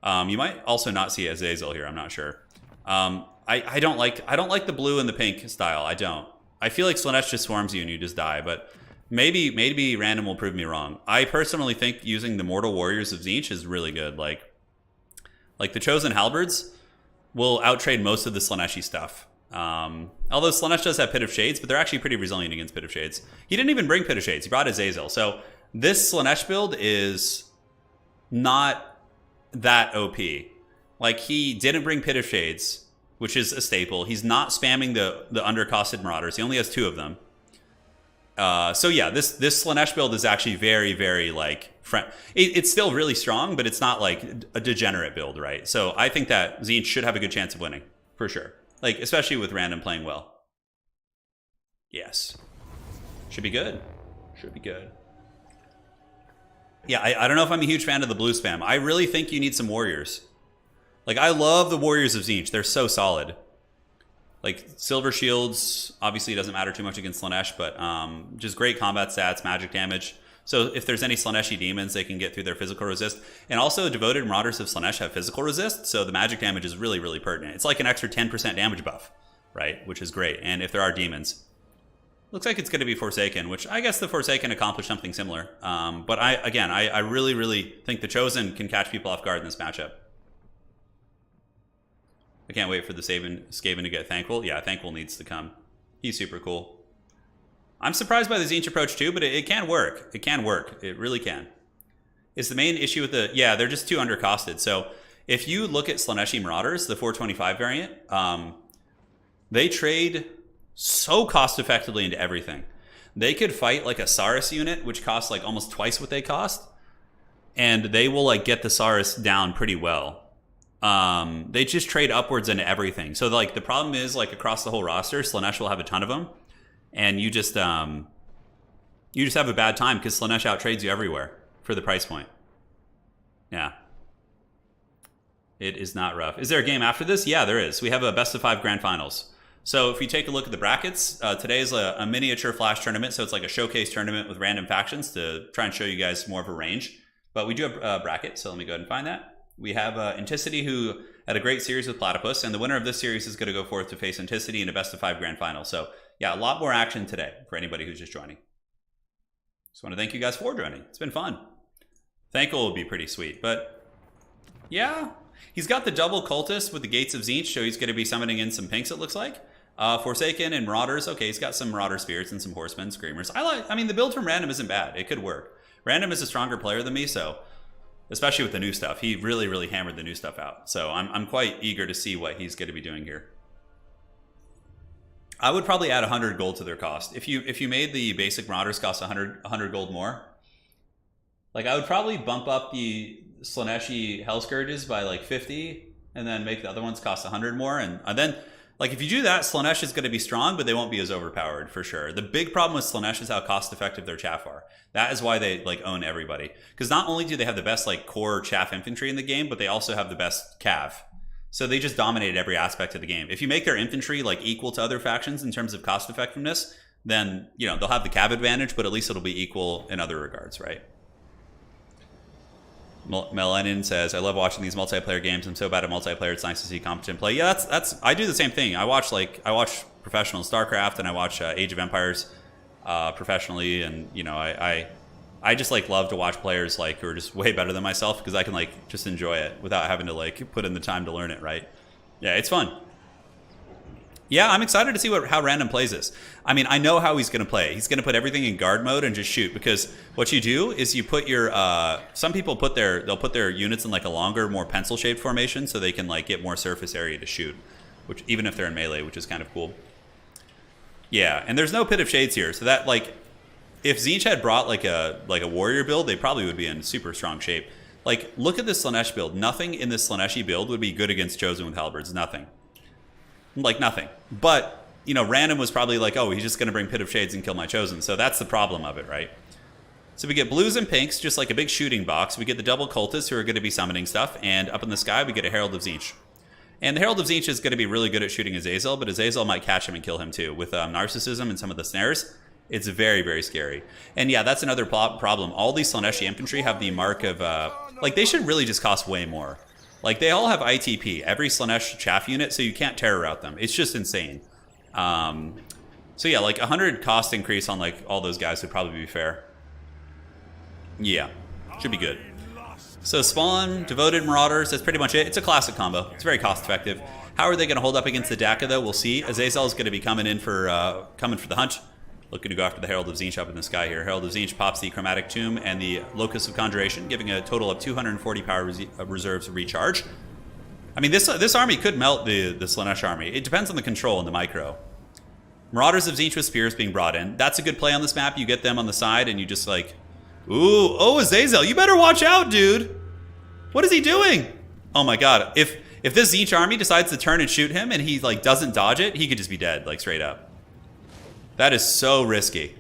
You might also not see Azazel here. I'm not sure. I don't like the blue and the pink style. I don't. I feel like Slaanesh just swarms you and you just die, but. Maybe random will prove me wrong. I personally think using the Mortal Warriors of Tzeentch is really good. Like the Chosen Halberds will outtrade most of the Slaaneshi stuff. Although Slaanesh does have Pit of Shades, but they're actually pretty resilient against Pit of Shades. He didn't even bring Pit of Shades. He brought Azazel. So this Slaanesh build is not that OP. Like, he didn't bring Pit of Shades, which is a staple. He's not spamming the undercosted Marauders. He only has 2 of them. So yeah, this Slaanesh build is actually very, very like it's still really strong, but it's not like a degenerate build, right? So I think that Tzeentch should have a good chance of winning for sure. Like, especially with random playing well. Yes, should be good. Should be good. Yeah, I don't know if I'm a huge fan of the blue spam. I really think you need some warriors. Like, I love the Warriors of Tzeentch. They're so solid. Like, Silver Shields, obviously doesn't matter too much against Slaanesh, but just great combat stats, magic damage. So if there's any Slaaneshi demons, they can get through their physical resist. And also, Devoted Marauders of Slaanesh have physical resist, so the magic damage is really, really pertinent. It's like an extra 10% damage buff, right? Which is great. And if there are demons. Looks like it's going to be Forsaken, which I guess the Forsaken accomplished something similar. But I really, really think the Chosen can catch people off guard in this matchup. I can't wait for the Skaven to get Thankful. Yeah, Thankful needs to come. He's super cool. I'm surprised by the Tzeentch approach too, but it can work. It can work. It really can. Is the main issue with the... Yeah, they're just too undercosted. So if you look at Slaaneshi Marauders, the 425 variant, they trade so cost effectively into everything. They could fight like a Saurus unit, which costs like almost twice what they cost, and they will like get the Saurus down pretty well. They just trade upwards into everything. So like the problem is, like, across the whole roster, Slaanesh will have a ton of them, and you just have a bad time because Slaanesh outtrades you everywhere for the price point. Yeah. It is not rough. Is there a game after this? Yeah, there is. We have a best of 5 grand finals. So if you take a look at the brackets, today is a miniature flash tournament. So it's like a showcase tournament with random factions to try and show you guys more of a range. But we do have a bracket, so let me go ahead and find that. We have Inticity, who had a great series with Platypus, and the winner of this series is going to go forth to face Inticity in a best of 5 grand final. So yeah, a lot more action today for anybody who's just joining. Just want to thank you guys for joining. It's been fun. Thankful will be pretty sweet, but yeah, he's got the double cultist with the Gates of Tzeentch, so he's going to be summoning in some pinks, it looks like. Forsaken and Marauders. Okay, he's got some Marauder Spirits and some Horsemen, Screamers. I mean, the build from Random isn't bad. It could work. Random is a stronger player than me, so especially with the new stuff. He really, really hammered the new stuff out. So I'm quite eager to see what he's going to be doing here. I would probably add 100 gold to their cost. If you made the basic Marauders cost 100 gold more, like I would probably bump up the Slaneshi Hell Scourges by like 50, and then make the other ones cost 100 more, and then like if you do that, Slanesh is going to be strong, but they won't be as overpowered for sure. The big problem with Slanesh is how cost effective their chaff are. That is why they like own everybody, because not only do they have the best like core chaff infantry in the game, but they also have the best cav. So they just dominated every aspect of the game. If you make their infantry like equal to other factions in terms of cost effectiveness, then you know they'll have the cav advantage, but at least it'll be equal in other regards, right? Melanin says, I love watching these multiplayer games. I'm so bad at multiplayer. It's nice to see competent play. Yeah, that's I do the same thing. I watch professional StarCraft, and I watch Age of Empires professionally, and you know I just like love to watch players like who are just way better than myself, because I can like just enjoy it without having to like put in the time to learn it, right? Yeah, it's fun. Yeah, I'm excited to see how Random plays this. I mean, I know how he's going to play. He's going to put everything in guard mode and just shoot, because what you do is you put your some people they'll put their units in like a longer, more pencil-shaped formation so they can like get more surface area to shoot, which even if they're in melee, which is kind of cool. Yeah, and there's no Pit of Shades here, so that like if Tzeentch had brought like a warrior build, they probably would be in super strong shape. Like look at this Slanesh build. Nothing in this Slaneshi build would be good against Chosen with halberds. Nothing. Like nothing. But, you know, Random was probably like, oh, he's just going to bring Pit of Shades and kill my Chosen. So that's the problem of it, right? So we get blues and pinks, just like a big shooting box. We get the double cultists who are going to be summoning stuff. And up in the sky, we get a Herald of Tzeentch. And the Herald of Tzeentch is going to be really good at shooting Azazel, but Azazel might catch him and kill him too. With Narcissism and some of the snares, it's very, very scary. And yeah, that's another problem. All these Slaneshi infantry have the mark of, like, they should really just cost way more. Like, they all have ITP, every Slanesh chaff unit, so you can't terror out them. It's just insane. So yeah, like 100 cost increase on like all those guys would probably be fair. Yeah, should be good. So Spawn, Devoted Marauders, that's pretty much it. It's a classic combo. It's very cost effective. How are they going to hold up against the Daka though? We'll see. Azazel is going to be coming in for the hunt. Looking to go after the Herald of Tzeentch up in the sky here. Herald of Tzeentch pops the Chromatic Tomb and the Locus of Conjuration, giving a total of 240 power reserves recharge. I mean, this army could melt the Slanesh army. It depends on the control and the micro. Marauders of Tzeentch with spears being brought in. That's a good play on this map. You get them on the side and you just like, ooh, oh, Azazel, you better watch out, dude. What is he doing? Oh my god. If this Tzeentch army decides to turn and shoot him and he like doesn't dodge it, he could just be dead, like straight up. That is so risky.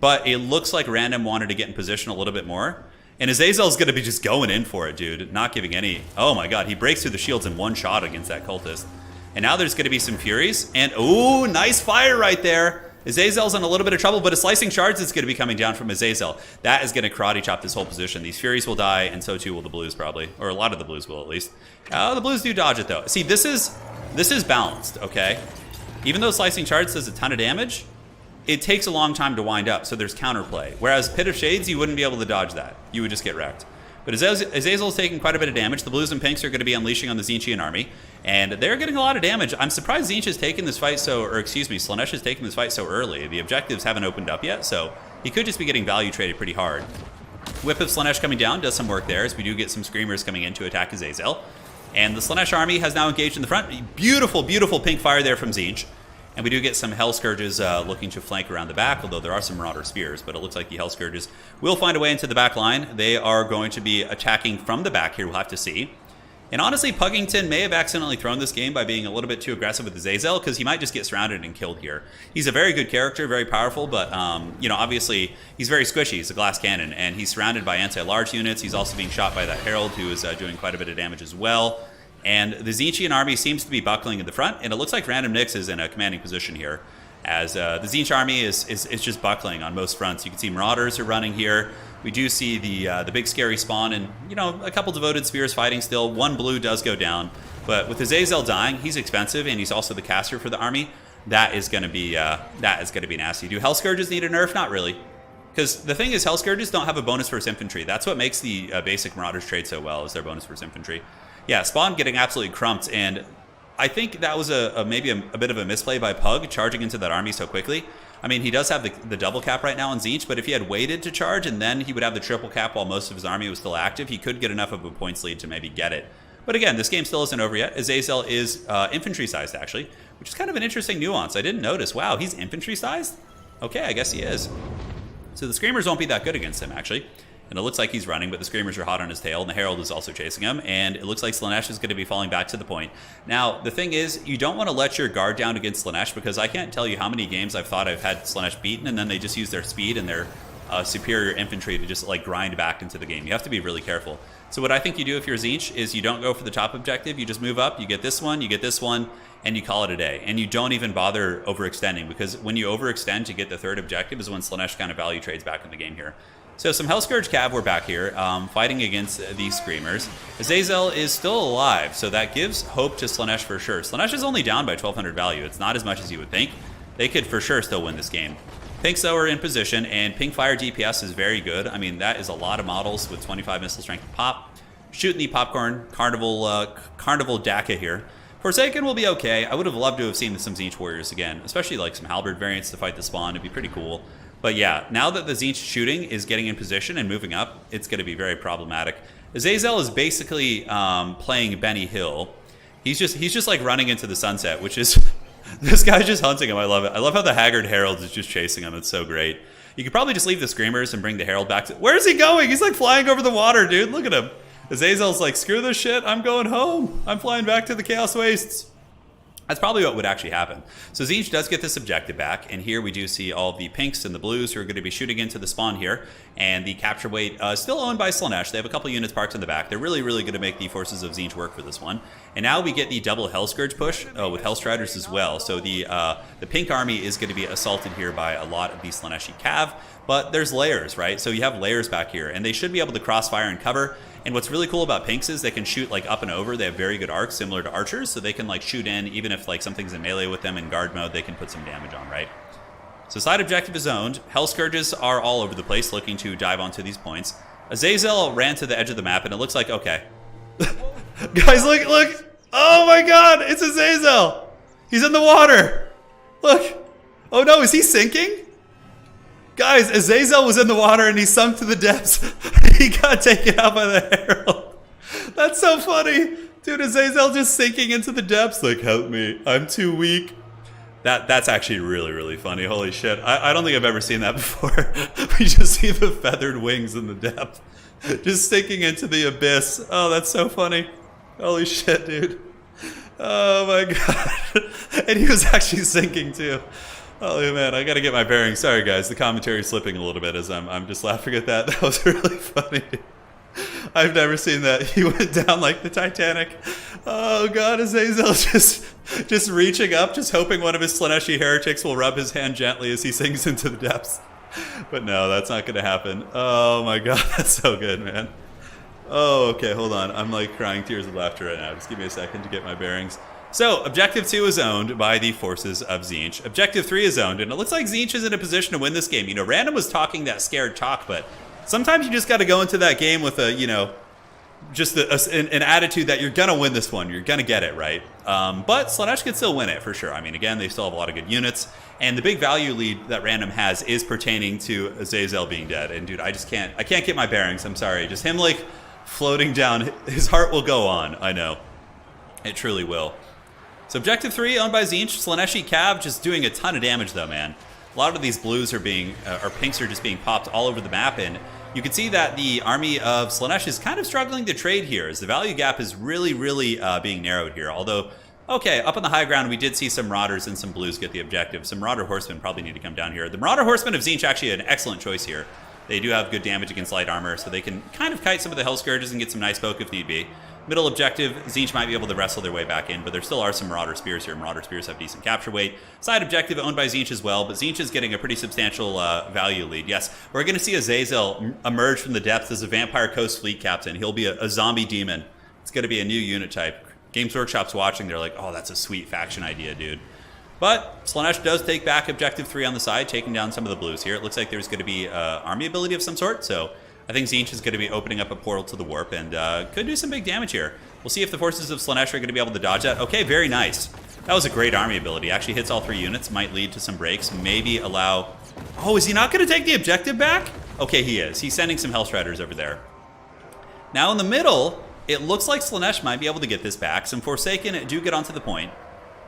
But it looks like Random wanted to get in position a little bit more. And Azazel's going to be just going in for it, dude. Not giving any... Oh my god, he breaks through the shields in one shot against that cultist. And now there's going to be some Furies. And, ooh, nice fire right there. Azazel's in a little bit of trouble, but a Slicing Shards is going to be coming down from Azazel. That is going to karate chop this whole position. These Furies will die, and so too will the Blues probably. Or a lot of the Blues will, at least. The Blues do dodge it, though. See, this is balanced, okay? Even though Slicing Shards does a ton of damage, it takes a long time to wind up, so there's counterplay. Whereas Pit of Shades, you wouldn't be able to dodge that. You would just get wrecked. But Azazel's taking quite a bit of damage. The Blues and Pinks are going to be unleashing on the Tzeentchian army, and they're getting a lot of damage. I'm surprised Tzeentch has taken this fight Slanesh has taken this fight so early. The objectives haven't opened up yet, so he could just be getting value traded pretty hard. Whip of Slanesh coming down does some work there, as we do get some Screamers coming in to attack Azazel. And the Slanesh army has now engaged in the front. Beautiful, beautiful pink fire there from Tzeentch. And we do get some Hell Scourges looking to flank around the back, although there are some Marauder Spears, but it looks like the Hell Scourges will find a way into the back line. They are going to be attacking from the back here, we'll have to see. And honestly, Puggington may have accidentally thrown this game by being a little bit too aggressive with Azazel, because he might just get surrounded and killed here. He's a very good character, very powerful, but, you know, obviously, he's very squishy. He's a glass cannon, and he's surrounded by anti-large units. He's also being shot by that Herald, who is doing quite a bit of damage as well. And the Tzeentchian army seems to be buckling in the front, and it looks like Random Nyx is in a commanding position here, as the Tzeentch army is just buckling on most fronts. You can see Marauders are running here. We do see the big scary Spawn, and you know, a couple Devoted Spears fighting still. One blue does go down, but with Azazel dying, he's expensive, and he's also the caster for the army. That is going to be nasty. Do Hell Scourges need a nerf? Not really. Because the thing is, Hell Scourges don't have a bonus versus infantry. That's what makes the basic Marauders trade so well, is their bonus versus infantry. Yeah, Spawn getting absolutely crumped, and I think that was maybe a bit of a misplay by Pug, charging into that army so quickly. I mean, he does have the double cap right now on Tzeentch, but if he had waited to charge and then he would have the triple cap while most of his army was still active, he could get enough of a points lead to maybe get it. But again, this game still isn't over yet. Azazel is infantry-sized, actually, which is kind of an interesting nuance. I didn't notice. Wow, he's infantry sized? Okay, I guess he is. So the Screamers won't be that good against him, actually. And it looks like he's running, but the Screamers are hot on his tail, and the Herald is also chasing him, and it looks like Slaanesh is going to be falling back to the point. Now, the thing is, you don't want to let your guard down against Slaanesh, because I can't tell you how many games I've thought I've had Slaanesh beaten, and then they just use their speed and their superior infantry to just like grind back into the game. You have to be really careful. So what I think you do if you're Tzeentch is you don't go for the top objective, you just move up, you get this one, and you call it a day. And you don't even bother overextending, because when you overextend to get the third objective is when Slaanesh kind of value trades back in the game here. So some Hellscourge Cav were back here, fighting against these Screamers. Azazel is still alive, so that gives hope to Slaanesh for sure. Slaanesh is only down by 1200 value. It's not as much as you would think. They could for sure still win this game. Pinks, though, are in position, and Pink Fire DPS is very good. I mean, that is a lot of models with 25 missile strength pop. Shooting the Popcorn Carnival DACA here. Forsaken will be okay. I would have loved to have seen some Tzeentch Warriors again, especially like some Halberd variants to fight the spawn. It'd be pretty cool. But yeah, now that the Tzeentch shooting is getting in position and moving up, it's going to be very problematic. Azazel is basically playing Benny Hill. He's just like running into the sunset, which is this guy's just hunting him. I love it. I love how the Haggard Herald is just chasing him. It's so great. You could probably just leave the Screamers and bring the Herald back to... Where's he going? He's like flying over the water, dude. Look at him. Azazel's like, screw this shit. I'm going home. I'm flying back to the Chaos Wastes. That's probably what would actually happen. So Tzeentch does get this objective back, and here we do see all the pinks and the blues who are going to be shooting into the spawn here, and the capture weight still owned by Slaanesh. They have a couple units parked in the back. They're really, really going to make the forces of Tzeentch work for this one. And now we get the double Hellscourge push with Hellstriders as well. So the pink army is going to be assaulted here by a lot of the Slaaneshi Cav, but there's layers, right? So you have layers back here, and they should be able to crossfire and cover. And what's really cool about pinks is they can shoot like up and over. They have very good arcs similar to archers, so they can like shoot in even if like something's in melee with them in guard mode, they can put some damage on, right? So side objective is owned. Hellscourges are all over the place looking to dive onto these points. Azazel ran to the edge of the map and it looks like, okay. Guys, look. Oh my god, it's Azazel. He's in the water. Look. Oh no, is he sinking? Guys, Azazel was in the water and he sunk to the depths. He got taken out by the Herald. That's so funny. Dude, Azazel just sinking into the depths. Like, help me. I'm too weak. That's actually really, really funny. Holy shit. I don't think I've ever seen that before. We just see the feathered wings in the depth. Just sinking into the abyss. Oh, that's so funny. Holy shit, dude. Oh my god. And he was actually sinking too. Oh man, I gotta get my bearings. Sorry guys, the commentary's slipping a little bit as I'm just laughing at that. That was really funny. I've never seen that. He went down like the Titanic. Oh god, Azazel just reaching up, just hoping one of his Slaaneshi heretics will rub his hand gently as he sinks into the depths. But no, that's not gonna happen. Oh my god, that's so good, man. Oh, okay, hold on. I'm like crying tears of laughter right now. Just give me a second to get my bearings. So, Objective 2 is owned by the forces of Tzeentch. Objective 3 is owned, and it looks like Tzeentch is in a position to win this game. You know, Random was talking that scared talk, but sometimes you just got to go into that game with a, you know, just an attitude that you're going to win this one. You're going to get it, right? But Slaanesh could still win it, for sure. I mean, again, they still have a lot of good units, and the big value lead that Random has is pertaining to Azazel being dead. And, dude, I can't get my bearings. I'm sorry. Just him, like, floating down. His heart will go on. I know. It truly will. So Objective 3 owned by Tzeentch. Slaaneshi Cav just doing a ton of damage though, man. A lot of these blues are being, or pinks are just being popped all over the map, and you can see that the army of Slaanesh is kind of struggling to trade here, as the value gap is really, really being narrowed here. Although, okay, up on the high ground we did see some Marauders and some blues get the objective. Some Marauder Horsemen probably need to come down here. The Marauder Horsemen of Tzeentch actually an excellent choice here. They do have good damage against light armor, so they can kind of kite some of the Hellscourges and get some nice poke if need be. Middle objective, Tzeentch might be able to wrestle their way back in, but there still are some Marauder Spears here. Marauder Spears have decent capture weight. Side objective owned by Tzeentch as well, but Tzeentch is getting a pretty substantial value lead. Yes, we're going to see Azazel emerge from the depths as a Vampire Coast fleet captain. He'll be a zombie demon. It's going to be a new unit type. Games Workshop's watching. They're like, oh, that's a sweet faction idea, dude. But Slaanesh does take back Objective 3 on the side, taking down some of the blues here. It looks like there's going to be army ability of some sort, so I think Tzeentch is going to be opening up a portal to the warp and could do some big damage here. We'll see if the forces of Slaanesh are going to be able to dodge that. Okay, very nice. That was a great army ability. Actually hits all 3 units, might lead to some breaks, maybe allow... Oh, is he not going to take the objective back? Okay, he is. He's sending some Hellstriders over there. Now in the middle, it looks like Slaanesh might be able to get this back. Some Forsaken do get onto the point.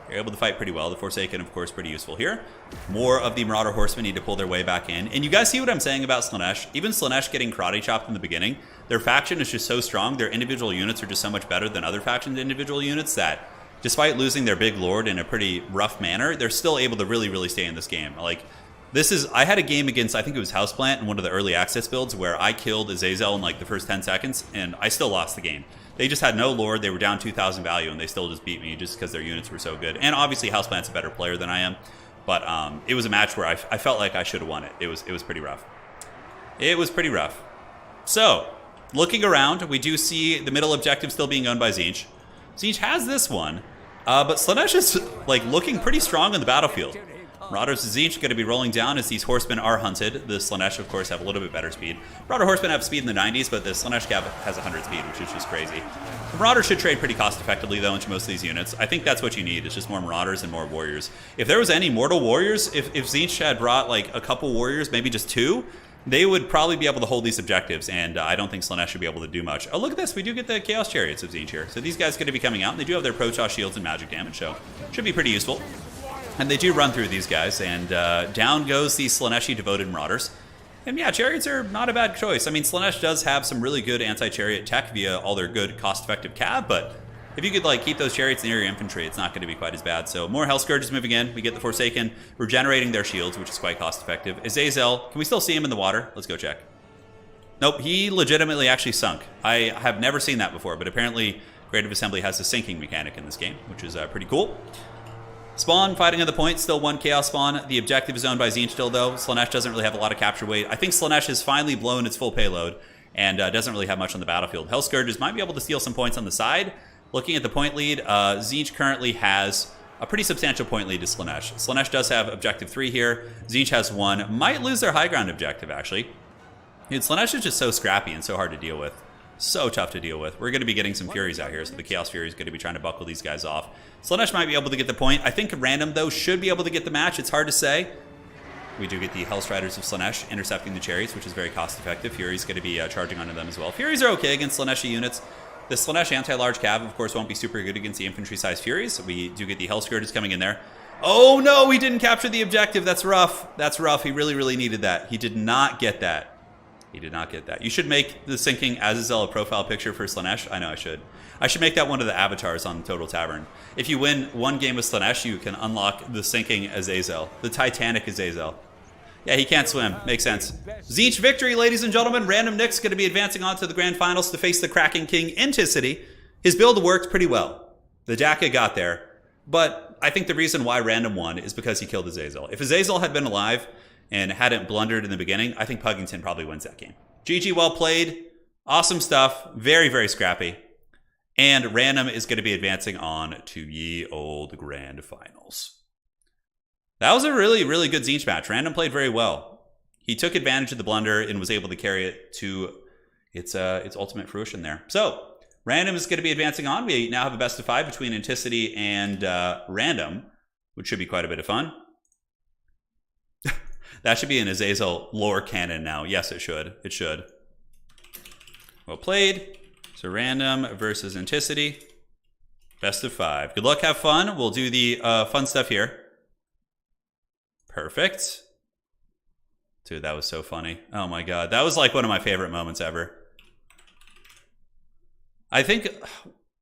You're able to fight pretty well. The Forsaken, of course, pretty useful here. More of the Marauder Horsemen need to pull their way back in. And you guys see what I'm saying about Slaanesh? Even Slaanesh getting karate chopped in the beginning, their faction is just so strong, their individual units are just so much better than other factions' individual units that despite losing their big lord in a pretty rough manner, they're still able to really, really stay in this game. Like, I had a game against, I think it was Houseplant in one of the early access builds where I killed Azazel in like the first 10 seconds and I still lost the game. They just had no lord, they were down 2,000 value and they still just beat me just because their units were so good. And obviously Houseplant's a better player than I am, but it was a match where I felt like I should have won it. It was pretty rough. It was pretty rough. So, looking around, we do see the middle objective still being owned by Tzeentch. Tzeentch has this one, but Slaanesh is like looking pretty strong on the battlefield. Marauders of Tzeentch going to be rolling down as these horsemen are hunted. The Slaanesh, of course, have a little bit better speed. Marauder horsemen have speed in the 90s, but the Slaanesh Cav has 100 speed, which is just crazy. The Marauders should trade pretty cost effectively, though, into most of these units. I think that's what you need. It's just more Marauders and more Warriors. If there was any Mortal Warriors, if Tzeentch had brought like a couple Warriors, maybe just 2, they would probably be able to hold these objectives, and I don't think Slaanesh should be able to do much. Oh, look at this. We do get the Chaos Chariots of Tzeentch here. So these guys are going to be coming out, and they do have their Protoss shields and magic damage, so should be pretty useful. And they do run through these guys, and down goes the Slaaneshi devoted Marauders. And yeah, Chariots are not a bad choice. I mean, Slaanesh does have some really good anti-chariot tech via all their good cost-effective cav, but if you could like keep those chariots near your infantry, it's not going to be quite as bad. So more Hell Scourges moving in. We get the Forsaken regenerating their shields, which is quite cost-effective. Azazel, can we still see him in the water? Let's go check. Nope, he legitimately actually sunk. I have never seen that before, but apparently Creative Assembly has a sinking mechanic in this game, which is pretty cool. Spawn fighting at the point, still one Chaos Spawn. The objective is owned by Tzeentch still, though. Slaanesh doesn't really have a lot of capture weight. I think Slaanesh has finally blown its full payload and doesn't really have much on the battlefield. Hell Scourges might be able to steal some points on the side. Looking at the point lead, Tzeentch currently has a pretty substantial point lead to Slaanesh. Slaanesh does have objective 3 here. Tzeentch has 1. Might lose their high ground objective, actually. Dude, Slaanesh is just so scrappy and so hard to deal with. So tough to deal with. We're going to be getting some Furies out here, so the Chaos Fury is going to be trying to buckle these guys off. Slaanesh might be able to get the point. I think Random, though, should be able to get the match. It's hard to say. We do get the Hellstriders of Slaanesh intercepting the Chariots, which is very cost-effective. Fury's going to be charging onto them as well. Furies are okay against Slaaneshi units. The Slaanesh anti-large cav, of course, won't be super good against the infantry-sized Furies. So we do get the Hell Scourges coming in there. Oh, no, we didn't capture the objective. That's rough. That's rough. He really, really needed that. He did not get that. He did not get that. You should make the sinking Azazel a profile picture for Slaanesh. I know I should. I should make that one of the avatars on Total Tavern. If you win one game with Slaanesh, you can unlock the sinking Azazel. The Titanic Azazel. Yeah, he can't swim. Makes sense. Tzeentch victory, ladies and gentlemen. Random Nick's going to be advancing on to the Grand Finals to face the Kraken King Inticity. His build worked pretty well. The Daka got there. But I think the reason why Random won is because he killed Azazel. If Azazel had been alive and hadn't blundered in the beginning, I think Puggington probably wins that game. GG, well played. Awesome stuff. Very, very scrappy. And Random is going to be advancing on to ye old Grand Finals. That was a really, really good Tzeentch match. Random played very well. He took advantage of the blunder and was able to carry it to its ultimate fruition there. So, Random is going to be advancing on. We now have a best of 5 between Inticity and Random, which should be quite a bit of fun. That should be an Azazel lore canon now. Yes, it should. It should. Well played. So Random versus Inticity. Best of 5. Good luck, have fun. We'll do the fun stuff here. Perfect. Dude, that was so funny. Oh my god. That was like one of my favorite moments ever. I think,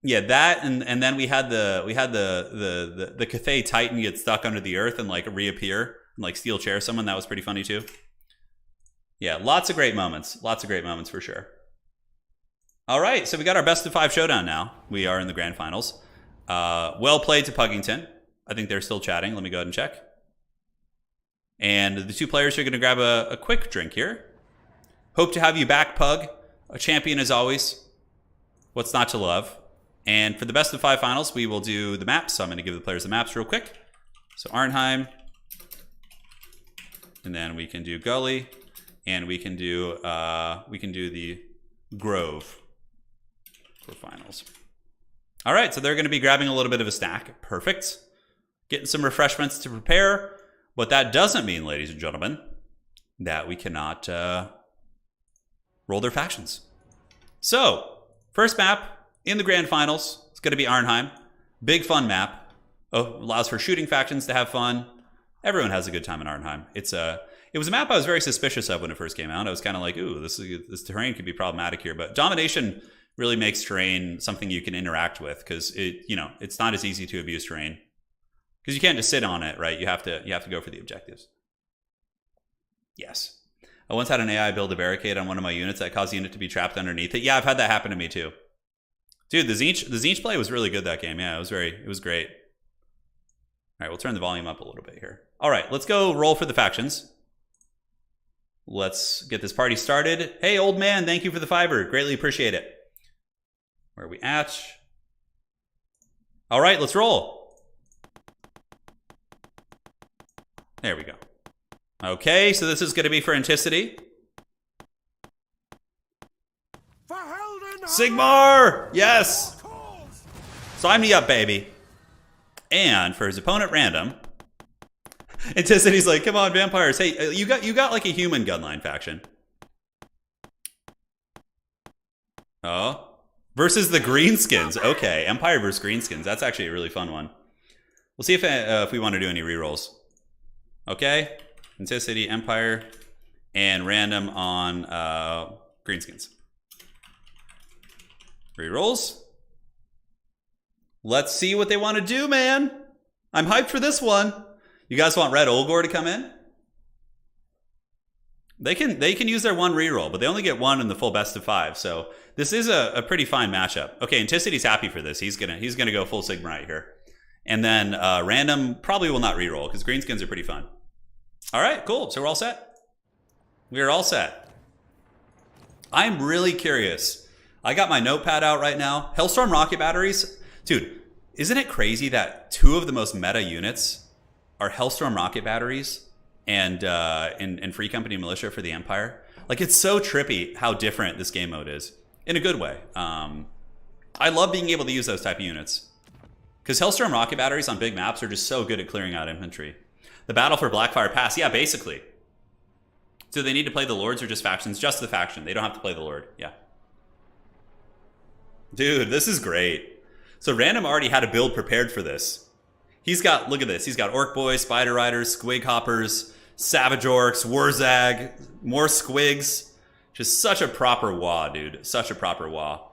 yeah, that and then we had the Cathay Titan get stuck under the earth and like reappear and like steel chair someone. That was pretty funny too. Yeah, lots of great moments. Lots of great moments for sure. All right, so we got our best of 5 showdown now. We are in the Grand Finals. Well played to Puggington. I think they're still chatting. Let me go ahead and check. And the 2 players are going to grab a quick drink here. Hope to have you back, Pug. A champion as always. What's not to love? And for the best of 5 finals, we will do the maps. So I'm going to give the players the maps real quick. So Arnheim. And then we can do Gully. And we can do the Grove for finals. All right, so they're going to be grabbing a little bit of a snack. Perfect. Getting some refreshments to prepare. What that doesn't mean, ladies and gentlemen, that we cannot roll their factions. So, first map in the Grand Finals. It's going to be Arnheim. Big fun map. allows for shooting factions to have fun. Everyone has a good time in Arnheim. It was a map I was very suspicious of when it first came out. I was kind of like, ooh, this terrain could be problematic here. But domination really makes terrain something you can interact with, because it's not as easy to abuse terrain. Because you can't just sit on it, right? You have to go for the objectives. Yes. I once had an AI build a barricade on one of my units that caused the unit to be trapped underneath it. Yeah, I've had that happen to me too. Dude, the Tzeentch play was really good that game. Yeah, it was great. All right, we'll turn the volume up a little bit here. All right, let's go roll for the factions. Let's get this party started. Hey, old man, thank you for the $5. Greatly appreciate it. Where are we at? All right, let's roll. There we go. Okay, so this is going to be for Anticity. Sigmar! Yes! Sign me up, baby. And for his opponent, Random, Anticity's like, come on, vampires. Hey, you got like a human gunline faction. Oh. Versus the Greenskins. Okay, Empire versus Greenskins. That's actually a really fun one. We'll see if we want to do any rerolls. Okay. Anticity, Empire, and Random on Greenskins. Rerolls. Let's see what they want to do, man. I'm hyped for this one. You guys want Red Olgor to come in? They can use their one reroll, but they only get one in the full best of 5. So this is a pretty fine matchup. Okay, Anticity's happy for this. He's gonna go full Sigma right here, and then Random probably will not reroll because Greenskins are pretty fun. All right, cool. So we're all set. We are all set. I'm really curious. I got my notepad out right now. Hellstorm rocket batteries. Dude, isn't it crazy that 2 of the most meta units are Hellstorm rocket batteries and Free Company Militia for the Empire? Like, it's so trippy how different this game mode is. In a good way. I love being able to use those type of units. Because Hellstorm rocket batteries on big maps are just so good at clearing out infantry. The battle for Blackfire Pass, yeah, basically. Do they need to play the Lords or just factions? Just the faction. They don't have to play the Lord. Yeah. Dude, this is great. So Random already had a build prepared for this. He's got, look at this. He's got Orc Boys, Spider Riders, Squig Hoppers, Savage Orcs, Warzag, more Squigs. Just such a proper WA, dude. Such a proper WA.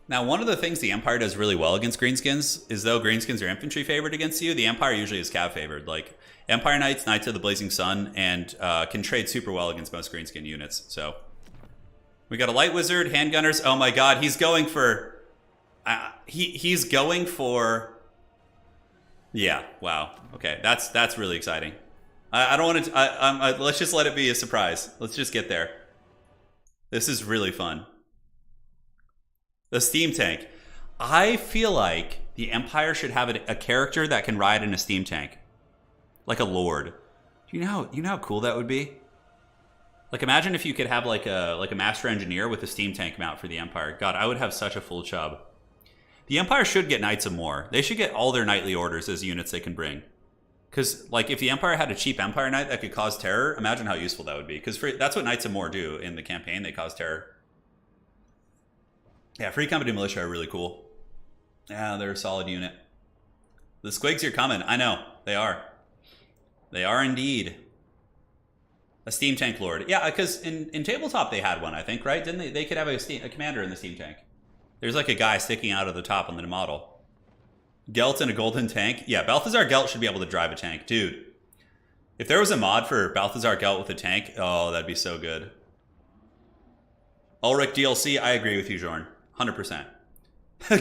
Now, one of the things the Empire does really well against Greenskins is, though Greenskins are infantry favored against you, the Empire usually is cav favored. Like, Empire Knights, Knights of the Blazing Sun, and can trade super well against most Greenskin units. So, we got a Light Wizard, Handgunners. Oh my god, he's going for... he's going for... Yeah, wow. Okay, that's really exciting. I don't want to... let's just let it be a surprise. Let's just get there. This is really fun. The Steam Tank. I feel like the Empire should have a character that can ride in a Steam Tank. Like a Lord. Do you know how cool that would be? Like, imagine if you could have like a Master Engineer with a Steam Tank mount for the Empire. God, I would have such a full chub. The Empire should get Knights of More. They should get all their knightly orders as units they can bring. Because, like, if the Empire had a cheap Empire Knight that could cause terror, imagine how useful that would be. Because that's what Knights of More do in the campaign. They cause terror. Yeah, Free Company Militia are really cool. Yeah, they're a solid unit. The Squigs are coming. I know. They are. They are indeed. A Steam Tank Lord. Yeah, because in Tabletop they had one, I think, right? Didn't they? They could have a commander in the Steam Tank. There's like a guy sticking out of the top on the model. Gelt in a golden tank. Yeah, Balthazar Gelt should be able to drive a tank. Dude, if there was a mod for Balthazar Gelt with a tank, oh, that'd be so good. Ulrich DLC, I agree with you, Jorn. 100%.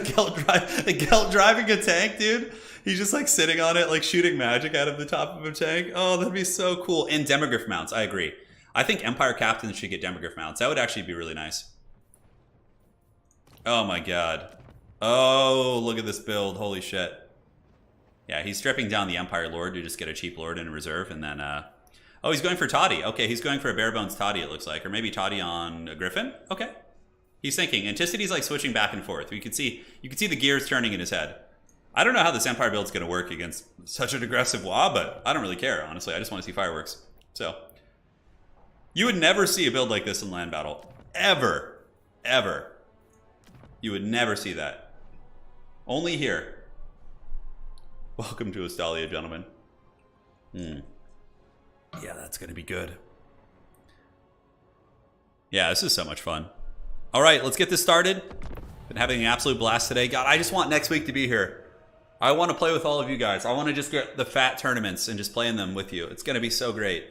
Gelt driving a tank, dude. He's just like sitting on it, like shooting magic out of the top of a tank. Oh, that'd be so cool. And Demogryph mounts, I agree. I think Empire captains should get Demogryph mounts. That would actually be really nice. Oh my god. Oh, look at this build. Holy shit. Yeah, he's stripping down the Empire Lord to just get a cheap Lord in a reserve, and then oh, he's going for Toddy. Okay, he's going for a bare bones Toddy, it looks like. Or maybe Toddy on a Griffin? Okay. He's thinking. Anticity's like switching back and forth. You can see the gears turning in his head. I don't know how this Empire build's going to work against such an aggressive WA, but I don't really care, honestly. I just want to see fireworks. So, you would never see a build like this in land battle. Ever. Ever. You would never see that. Only here. Welcome to Astalia, gentlemen. Yeah, that's going to be good. Yeah, this is so much fun. All right, let's get this started. Been having an absolute blast today. God, I just want next week to be here. I want to play with all of you guys. I want to just get the fat tournaments and just play in them with you. It's going to be so great.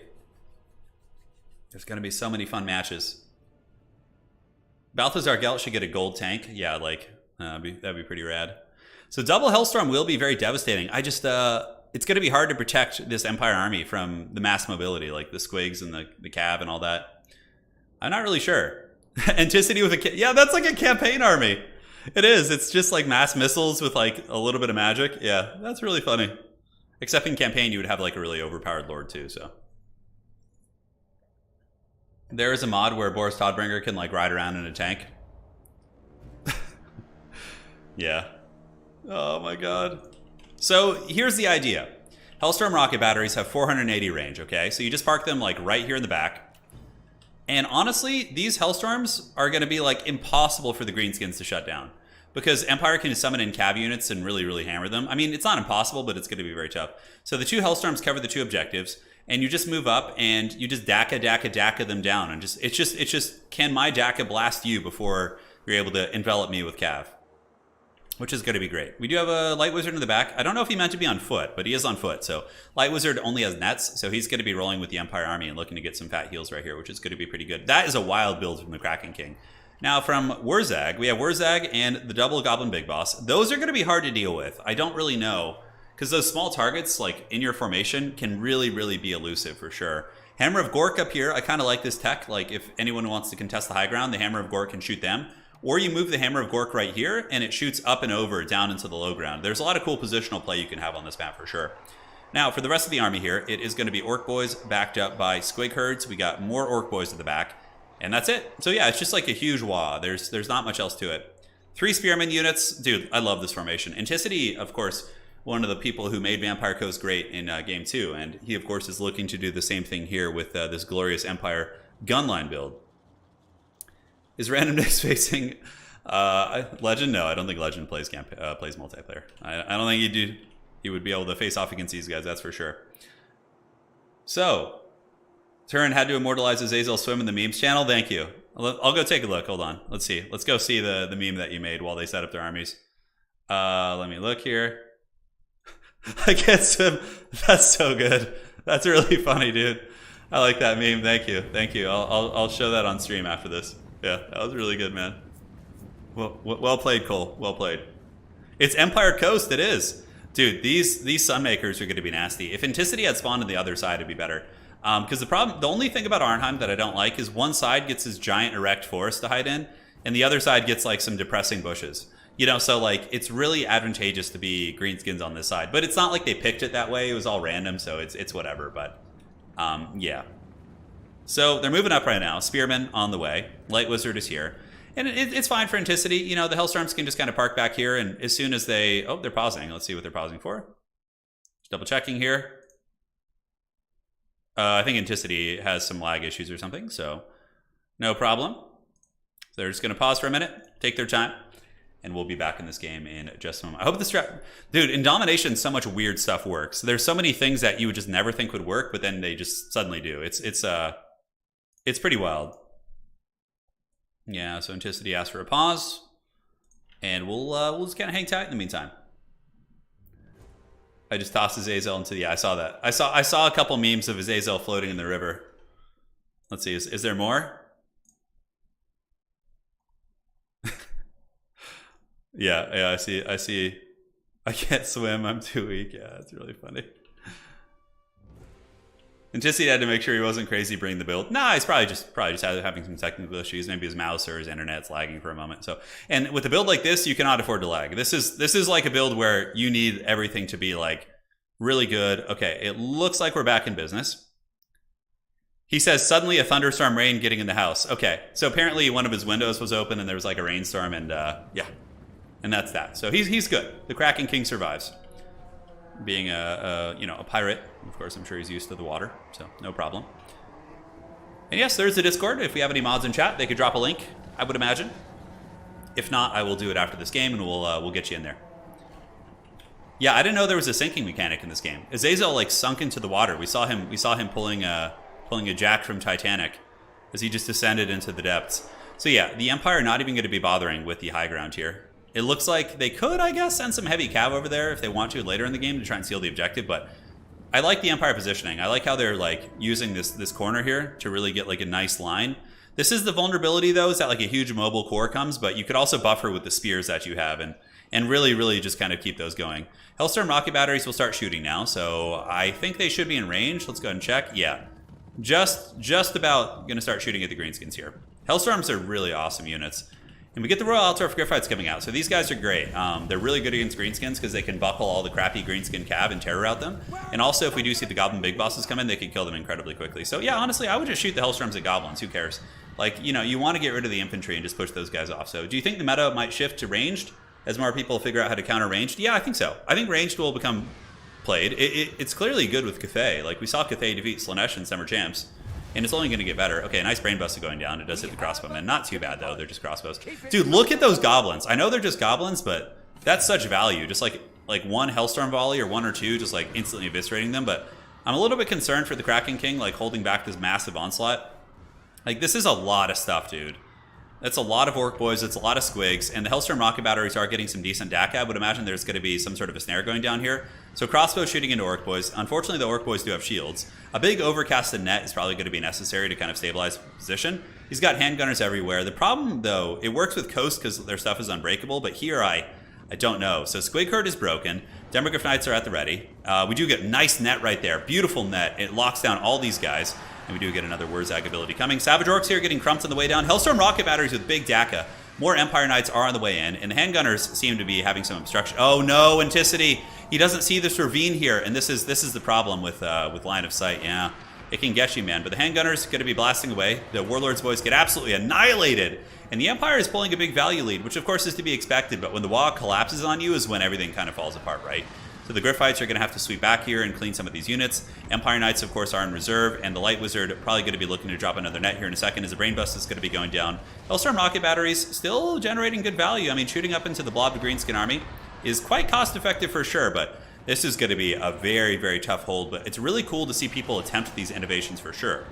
There's going to be so many fun matches. Balthazar Gelt should get a gold tank. Yeah, like, that'd be pretty rad. So double Hellstorm will be very devastating. I just, it's going to be hard to protect this Empire army from the mass mobility, like the Squigs and the Cav and all that. I'm not really sure. Anticity with a... Yeah, that's like a campaign army. It is. It's just like mass missiles with like a little bit of magic. Yeah, that's really funny. Except in campaign, you would have like a really overpowered lord too, so... There is a mod where Boris Todbringer can like ride around in a tank. Yeah. Oh my god. So here's the idea. Hellstorm rocket batteries have 480 range, okay? So you just park them like right here in the back. And honestly, these Hellstorms are going to be like impossible for the Greenskins to shut down. Because Empire can summon in cav units and really, really hammer them. I mean, it's not impossible, but it's going to be very tough. So the two Hellstorms cover the two objectives. And you just move up and you just DACA them down. And it's just, can my DACA blast you before you're able to envelop me with cav? Which is going to be great. We do have a Light Wizard in the back. I don't know if he meant to be on foot, but he is on foot. So Light Wizard only has nets, so he's going to be rolling with the Empire army and looking to get some fat heals right here, which is going to be pretty good. That is a wild build from the Kraken King. Now from Wurzag, we have Wurzag and the double Goblin Big Boss. Those are going to be hard to deal with. I don't really know, because those small targets, like in your formation, can really, really be elusive for sure. Hammer of Gork up here, I kind of like this tech. Like if anyone wants to contest the high ground, the Hammer of Gork can shoot them. Or you move the Hammer of Gork right here, and it shoots up and over down into the low ground. There's a lot of cool positional play you can have on this map for sure. Now, for the rest of the army here, it is going to be Orc Boys backed up by Squig Herds. We got more Orc Boys at the back, and that's it. So yeah, it's just like a huge wah. There's not much else to it. 3 Spearman units. Dude, I love this formation. Anticity, of course, one of the people who made Vampire Coast great in Game 2, and he, of course, is looking to do the same thing here with this glorious Empire gunline build. Is Random Days facing Legend? No, I don't think Legend plays multiplayer. I don't think you would be able to face off against these guys, that's for sure. So, Turin had to immortalize Azazel swim in the memes channel. Thank you. I'll go take a look. Hold on. Let's see. Let's go see the meme that you made while they set up their armies. Let me look here. I can't swim. That's so good. That's really funny, dude. I like that meme. Thank you. Thank you. I'll show that on stream after this. Yeah, that was really good, man. Well played, Cole. Well played. It's Empire Coast. It is. Dude, these Sunmakers are going to be nasty. If Anticity had spawned on the other side, it'd be better. Because the only thing about Arnheim that I don't like is one side gets this giant erect forest to hide in, and the other side gets like some depressing bushes. You know, so like it's really advantageous to be greenskins on this side. But it's not like they picked it that way. It was all random, so it's whatever. But yeah. So they're moving up right now. Spearman on the way. Light Wizard is here. And it's fine for Anticity. You know, the Hellstorms can just kind of park back here. And as soon as they... Oh, they're pausing. Let's see what they're pausing for. Just double checking here. I think Anticity has some lag issues or something. So no problem. They're just going to pause for a minute. Take their time. And we'll be back in this game in just a moment. I hope this... Dude, in Domination, so much weird stuff works. There's so many things that you would just never think would work. But then they just suddenly do. It's pretty wild. Yeah, so Anticity asked for a pause, and we'll just kind of hang tight in the meantime. I just tossed Azazel into the... Yeah, I saw that. I saw a couple memes of Azazel floating in the river. Let's see, is there more? yeah, I see. I can't swim. I'm too weak. Yeah, it's really funny. Anticity had to make sure he wasn't crazy bringing the build. Nah, he's probably just having some technical issues. Maybe his mouse or his internet's lagging for a moment. So, and with a build like this, you cannot afford to lag. This is like a build where you need everything to be like really good. Okay, it looks like we're back in business. He says suddenly a thunderstorm rain getting in the house. Okay, so apparently one of his windows was open and there was like a rainstorm, and yeah, and that's that. So he's good. The Kraken King survives. Being a pirate, of course, I'm sure he's used to the water, so no problem. And yes, there's the Discord. If we have any mods in chat, they could drop a link, I would imagine. If not, I will do it after this game, and we'll get you in there. Yeah, I didn't know there was a sinking mechanic in this game. Azazel like sunk into the water. We saw him pulling a Jack from Titanic as he just descended into the depths. So yeah, the Empire not even going to be bothering with the high ground here. It looks like they could, I guess, send some heavy cav over there if they want to later in the game to try and seal the objective, but I like the Empire positioning. I like how they're like using this corner here to really get like a nice line. This is the vulnerability though, is that like a huge mobile core comes, but you could also buffer with the spears that you have and really just kind of keep those going. Hellstorm rocket batteries will start shooting now, so I think they should be in range. Let's go ahead and check. Yeah, just about going to start shooting at the greenskins here. Hellstorms are really awesome units. And we get the Royal Altdorf Griffites coming out. So these guys are great. They're really good against greenskins because they can buckle all the crappy greenskin cav and terror out them. And also, if we do see the Goblin Big Bosses come in, they can kill them incredibly quickly. So yeah, honestly, I would just shoot the Hellstorms at Goblins. Who cares? Like, you know, you want to get rid of the infantry and just push those guys off. So do you think the meta might shift to ranged as more people figure out how to counter ranged? Yeah, I think so. I think ranged will become played. It's clearly good with Cathay. Like, we saw Cathay defeat Slaanesh in Summer Champs. And it's only going to get better. Okay, nice brain bust going down. It does hit the crossbowmen. Not too bad, though. They're just crossbows. Dude, look at those goblins. I know they're just goblins, but that's such value. Just like one Hellstorm volley or one or two, just like instantly eviscerating them. But I'm a little bit concerned for the Kraken King, like holding back this massive onslaught. Like, this is a lot of stuff, dude. That's a lot of Orc Boys. It's a lot of Squigs. And the Hellstorm rocket batteries are getting some decent DAC. I would imagine there's going to be some sort of a snare going down here. So crossbow shooting into Orc Boys. Unfortunately, the Orc Boys do have shields. A big overcasted net is probably going to be necessary to kind of stabilize position. He's got handgunners everywhere. The problem, though, it works with Coast because their stuff is unbreakable. But here, I don't know. So Squig Herd is broken. Demogryph Knights are at the ready. We do get nice net right there. Beautiful net. It locks down all these guys. And we do get another Wurzag ability coming. Savage Orcs here getting crumped on the way down. Hellstorm rocket batteries with big DACA. More Empire Knights are on the way in. And the handgunners seem to be having some obstruction. Oh no, Anticity. He doesn't see this ravine here. And this is the problem with line of sight. Yeah, it can get you, man. But the handgunners going to be blasting away. The Warlords boys get absolutely annihilated. And the Empire is pulling a big value lead, which of course is to be expected. But when the wall collapses on you is when everything kind of falls apart, right? So the Griffites are going to have to sweep back here and clean some of these units. Empire Knights, of course, are in reserve, and the Light Wizard probably going to be looking to drop another net here in a second as the Brain Bust is going to be going down. Hellstorm rocket batteries still generating good value. I mean, shooting up into the Blob Greenskin army is quite cost-effective for sure, but this is going to be a very tough hold. But it's really cool to see people attempt these innovations for sure.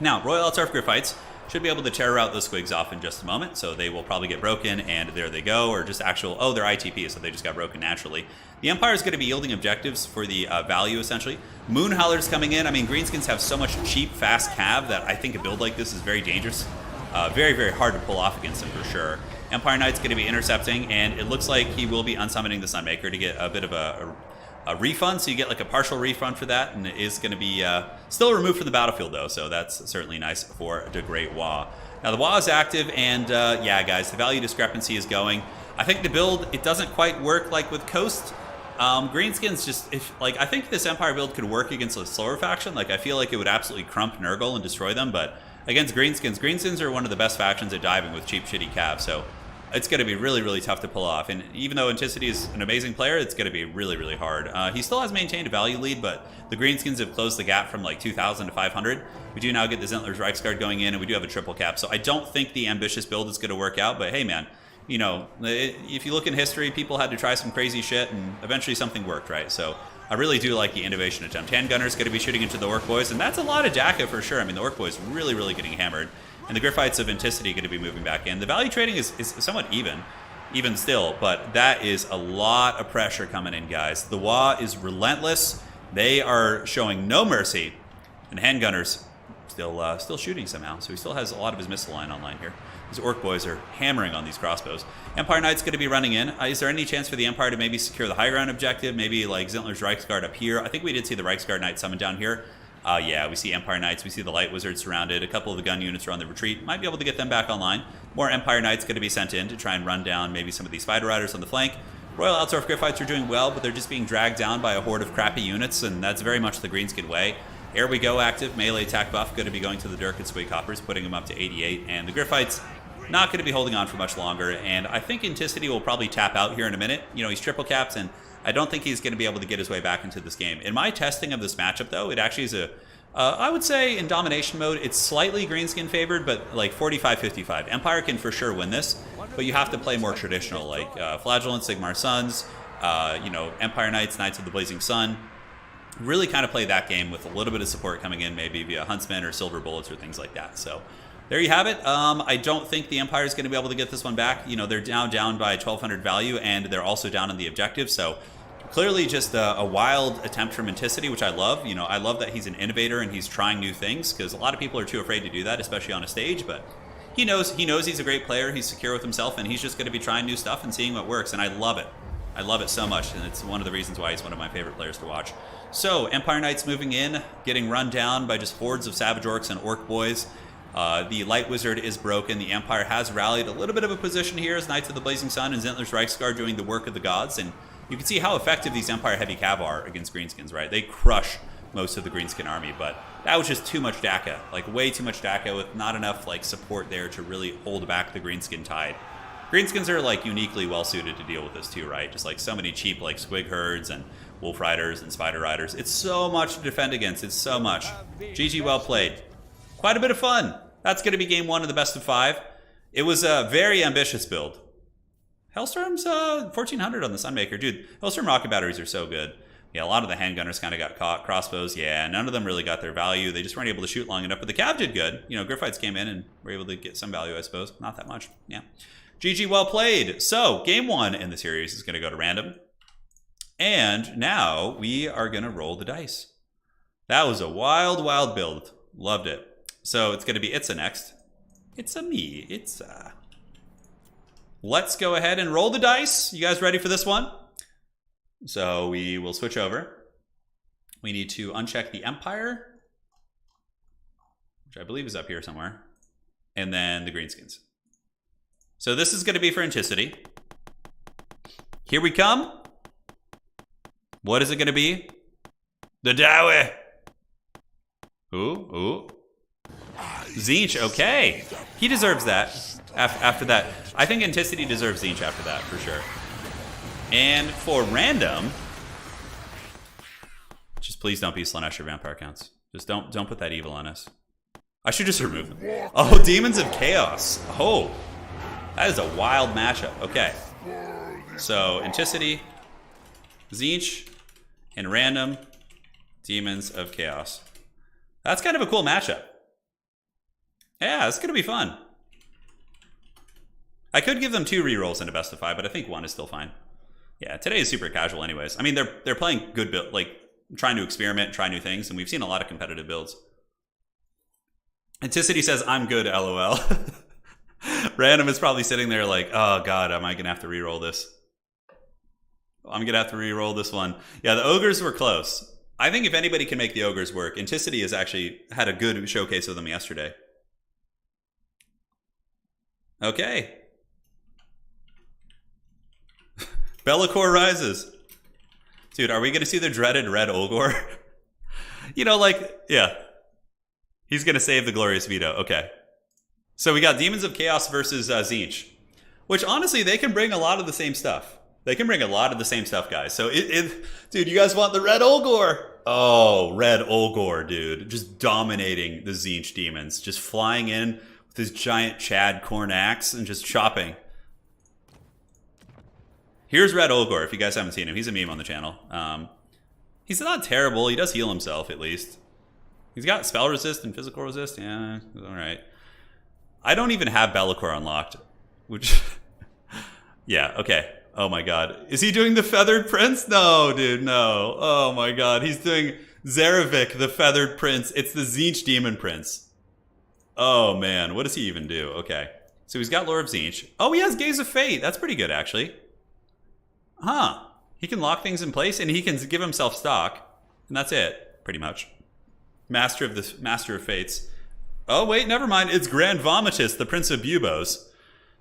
Now, Royal Altdorf Griffites should be able to tear out those Squigs off in just a moment, so they will probably get broken, and there they go, or just actual, oh, they're ITP, so they just got broken naturally. The Empire is going to be yielding objectives for the value, essentially. Moon Howlers coming in. I mean, Greenskins have so much cheap, fast cav that I think a build like this is very dangerous. Very hard to pull off against them for sure. Empire Knight's going to be intercepting, and it looks like he will be unsummoning the Sunmaker to get a bit of a refund, so you get like a partial refund for that, and it is going to be still removed from the battlefield though, so that's certainly nice for the Great Wa. Now the Wa is active, and yeah, guys, the value discrepancy is going. I think the build, it doesn't quite work like with Coast. Greenskins just, I think this Empire build could work against a slower faction. Like, I feel like it would absolutely crump Nurgle and destroy them, but against Greenskins are one of the best factions at diving with cheap, shitty cav, so it's going to be really tough to pull off. And even though Anticity is an amazing player, it's going to be really hard. He still has maintained a value lead, but the Greenskins have closed the gap from like 2,000 to 500. We do now get the Zentler's Reichsguard going in, and we do have a triple cap. So I don't think the ambitious build is going to work out, but hey, man, you know, if you look in history, people had to try some crazy shit, and eventually something worked, right? So I really do like the innovation attempt. Handgunner's going to be shooting into the Orc Boys, and that's a lot of DACA for sure. I mean, the Orc Boys really getting hammered. And the Griffites of Anticity going to be moving back in. The value trading is somewhat even still, but that is a lot of pressure coming in, guys. The Wa is relentless. They are showing no mercy, and Handgunner's still shooting somehow, so he still has a lot of his missile line online here. These Orc Boys are hammering on these crossbows. Empire Knight's going to be running in. Is there any chance for the Empire to maybe secure the high ground objective? Maybe like Zentler's Reichsguard up here? I think we did see the Reichsguard Knight summoned down here. Yeah, we see Empire Knights, we see the Light Wizards surrounded, a couple of the gun units are on the retreat, might be able to get them back online. More Empire Knights going to be sent in to try and run down maybe some of these Spider Riders on the flank. Royal Altdorf Griffites are doing well, but they're just being dragged down by a horde of crappy units, and that's very much the Greenskin way. Here we go, active, melee attack buff, going to be going to the Dirk and Squig Hoppers, putting them up to 88, and the Griffites not going to be holding on for much longer, and I think Anticity will probably tap out here in a minute. You know, he's triple capped, and I don't think he's going to be able to get his way back into this game. In my testing of this matchup, though, it actually is I would say in domination mode, it's slightly Greenskin favored, but like 45-55. Empire can for sure win this, but you have to play more traditional, like Flagellant, Sigmar Sons, You know, Empire Knights, Knights of the Blazing Sun. Really kind of play that game with a little bit of support coming in, maybe via Huntsman or Silver Bullets or things like that. So there you have it. I don't think the Empire is going to be able to get this one back. You know, they're down by 1,200 value, and they're also down in the objective. So clearly just a wild attempt from Anticity, which I love. You know, I love that he's an innovator and he's trying new things, because a lot of people are too afraid to do that, especially on a stage. But he knows he's a great player. He's secure with himself, and he's just going to be trying new stuff and seeing what works. And I love it. I love it so much, and it's one of the reasons why he's one of my favorite players to watch. So, Empire Knights moving in, getting run down by just hordes of Savage Orcs and Orc Boys. The Light Wizard is broken. The Empire has rallied a little bit of a position here as Knights of the Blazing Sun and Zentler's Reichsguard doing the work of the gods. And you can see how effective these Empire Heavy Cav are against Greenskins, right? They crush most of the Greenskin army, but that was just too much DACA. Like, way too much DACA with not enough, like, support there to really hold back the Greenskin tide. Greenskins are, like, uniquely well-suited to deal with this, too, right? Just, like, so many cheap, like, Squig Herds and Wolf Riders and Spider Riders. It's so much to defend against. It's so much. GG, well played. Quite a bit of fun. That's going to be game one of the best of 5. It was a very ambitious build. Hellstorm's 1,400 on the Sunmaker. Dude, Hellstorm rocket batteries are so good. Yeah, a lot of the handgunners kind of got caught. Crossbows, yeah, none of them really got their value. They just weren't able to shoot long enough. But the Cav did good. You know, Griffites came in and were able to get some value, I suppose. Not that much, yeah. GG, well played. So, game one in the series is going to go to random. And now we are going to roll the dice. That was a wild, wild build. Loved it. So, it's going to be Itza next. It's me. Itza. Let's go ahead and roll the dice. You guys ready for this one? So, we will switch over. We need to uncheck the Empire, which I believe is up here somewhere. And then the Greenskins. So this is going to be for Anticity. Here we come. What is it going to be? The Dowie. Ooh. Zinch, okay. He deserves that after that. I think Anticity deserves Zinch after that, for sure. And for random, just please don't be Slanesh or Vampire counts. Just don't put that evil on us. I should just remove them. Oh, Demons of Chaos. Oh. That is a wild matchup. Okay. So, Anticity, Zinch, and random, Demons of Chaos. That's kind of a cool matchup. Yeah, it's going to be fun. I could give them 2 rerolls in a best of 5, but I think 1 is still fine. Yeah, today is super casual anyways. I mean, they're playing good build, like, trying to experiment, try new things, and we've seen a lot of competitive builds. Anticity says, I'm good, LOL. Random is probably sitting there like, oh god, am I going to have to reroll this? I'm going to have to reroll this one. Yeah, the Ogres were close. I think if anybody can make the Ogres work, Anticity has actually had a good showcase of them yesterday. Okay. Be'lakor rises. Dude, are we going to see the dreaded Red Olgor? You know, like, yeah. He's going to save the Glorious Veto. Okay. So we got Demons of Chaos versus Zinch, which honestly, they can bring a lot of the same stuff. They can bring a lot of the same stuff, guys. So, dude, you guys want the Red Olgor? Oh, Red Olgor, dude. Just dominating the Zinch demons. Just flying in with his giant Chad corn axe and just chopping. Here's Red Olgor, if you guys haven't seen him. He's a meme on the channel. He's not terrible. He does heal himself, at least. He's got spell resist and physical resist. Yeah, all right. I don't even have Be'lakor unlocked, which, yeah, okay. Oh my god. Is he doing the Feathered Prince? No, dude, no. Oh my god. He's doing Zarevic, the Feathered Prince. It's the Zinch Demon Prince. Oh man, what does he even do? Okay. So he's got Lore of Zinch. Oh, he has Gaze of Fate. That's pretty good, actually. Huh. He can lock things in place, and he can give himself stock. And that's it, pretty much. Master of Fates. Oh, wait, never mind. It's Grand Vomitus, the Prince of Bubos.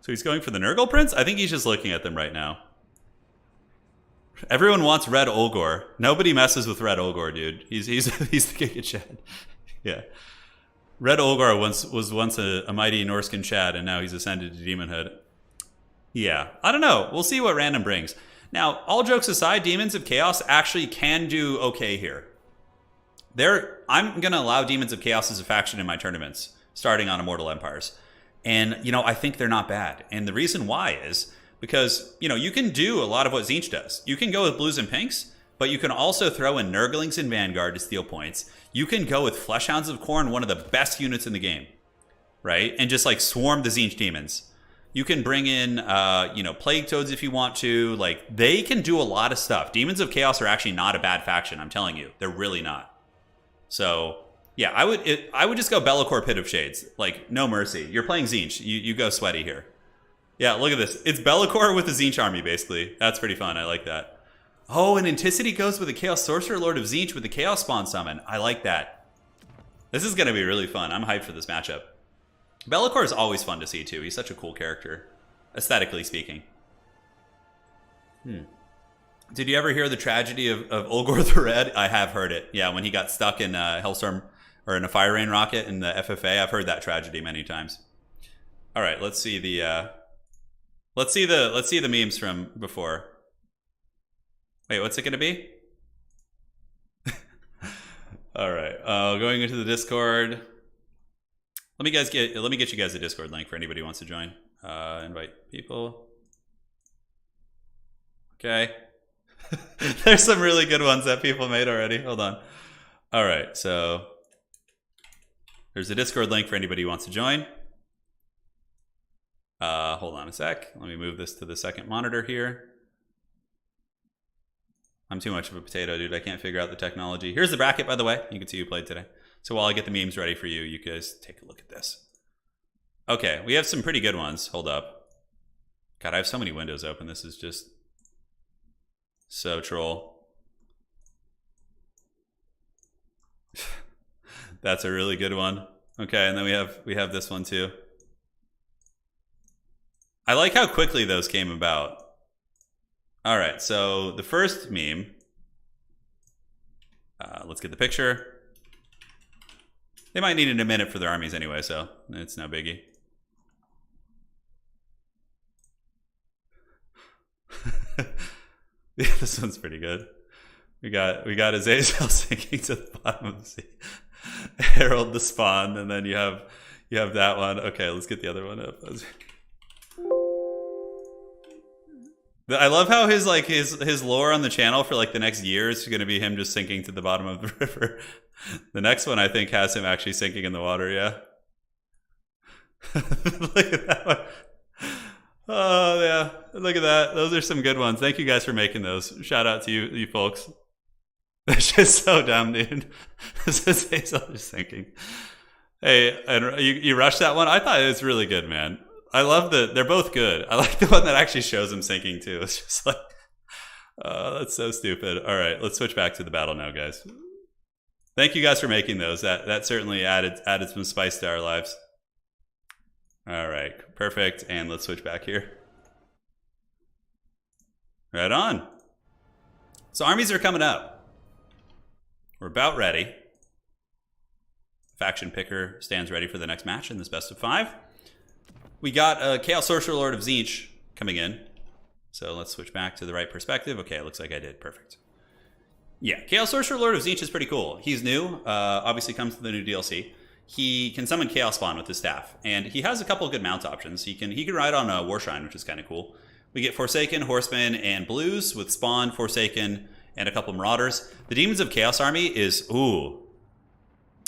So he's going for the Nurgle Prince? I think he's just looking at them right now. Everyone wants Red Olgor. Nobody messes with Red Olgor, dude. He's the king of Chad. Yeah. Red Olgor was once a mighty Norskin Chad, and now he's ascended to demonhood. Yeah. I don't know. We'll see what random brings. Now, all jokes aside, Demons of Chaos actually can do okay here. I'm going to allow Demons of Chaos as a faction in my tournaments, starting on Immortal Empires. And, you know, I think they're not bad. And the reason why is because, you know, you can do a lot of what Tzeentch does. You can go with blues and pinks, but you can also throw in Nurglings and Vanguard to steal points. You can go with Fleshhounds of Khorne, one of the best units in the game, right? And just like swarm the Tzeentch demons. You can bring in, you know, Plague Toads if you want to. Like, they can do a lot of stuff. Demons of Chaos are actually not a bad faction, I'm telling you. They're really not. So, yeah, I would just go Be'lakor Pit of Shades. Like, no mercy. You're playing Tzeentch. You go sweaty here. Yeah, look at this. It's Be'lakor with the Tzeentch army, basically. That's pretty fun. I like that. Oh, and Anticity goes with the Chaos Sorcerer Lord of Tzeentch with the Chaos Spawn summon. I like that. This is going to be really fun. I'm hyped for this matchup. Be'lakor is always fun to see, too. He's such a cool character, aesthetically speaking. Did you ever hear the tragedy of Olgor the Red? I have heard it. Yeah, when he got stuck in Hellstorm, or in a Fire Rain rocket in the FFA. I've heard that tragedy many times. All right, let's see the memes from before. Wait, what's it going to be? All right, going into the Discord. Let me get you guys a Discord link for anybody who wants to join. Invite people. Okay. There's some really good ones that people made already. Hold on. All right, so there's a Discord link for anybody who wants to join. Hold on a sec. Let me move this to the second monitor here. I'm too much of a potato, dude. I can't figure out the technology. Here's the bracket, by the way. You can see who played today. So while I get the memes ready for you, you guys take a look at this. Okay, we have some pretty good ones. Hold up. God, I have so many windows open. This is just so troll. That's a really good one. Okay, and then we have this one too. I like how quickly those came about. All right, so the first meme. Let's get the picture. They might need it in a minute for their armies anyway, so it's no biggie. Yeah, this one's pretty good. We got Azazel sinking to the bottom of the sea. Herald the Spawn, and then you have that one. Okay, let's get the other one up. I love how his lore on the channel for like the next year is going to be him just sinking to the bottom of the river. The next one I think has him actually sinking in the water. Yeah. Look at that one. Oh yeah, look at that. Those are some good ones. Thank you guys for making those. Shout out to you folks. That's just so dumb, dude. This is Hazel just thinking. Hey, and you rushed that one? I thought it was really good, man. I love they're both good. I like the one that actually shows him sinking too. It's just like, that's so stupid. All right, let's switch back to the battle now, guys. Thank you guys for making those. That certainly added some spice to our lives. All right, perfect. And let's switch back here. Right on. So armies are coming up. We're about ready. Faction picker stands ready for the next match in this best of 5. We got a Chaos Sorcerer Lord of Tzeentch coming in. So let's switch back to the right perspective. Okay, it looks like I did. Perfect. Yeah, Chaos Sorcerer Lord of Tzeentch is pretty cool. He's new. Obviously comes to the new DLC. He can summon Chaos Spawn with his staff. And he has a couple of good mount options. He can ride on a Warshrine, which is kind of cool. We get Forsaken, Horseman, and Blues with Spawn, Forsaken, and a couple Marauders. The Demons of Chaos army is, ooh,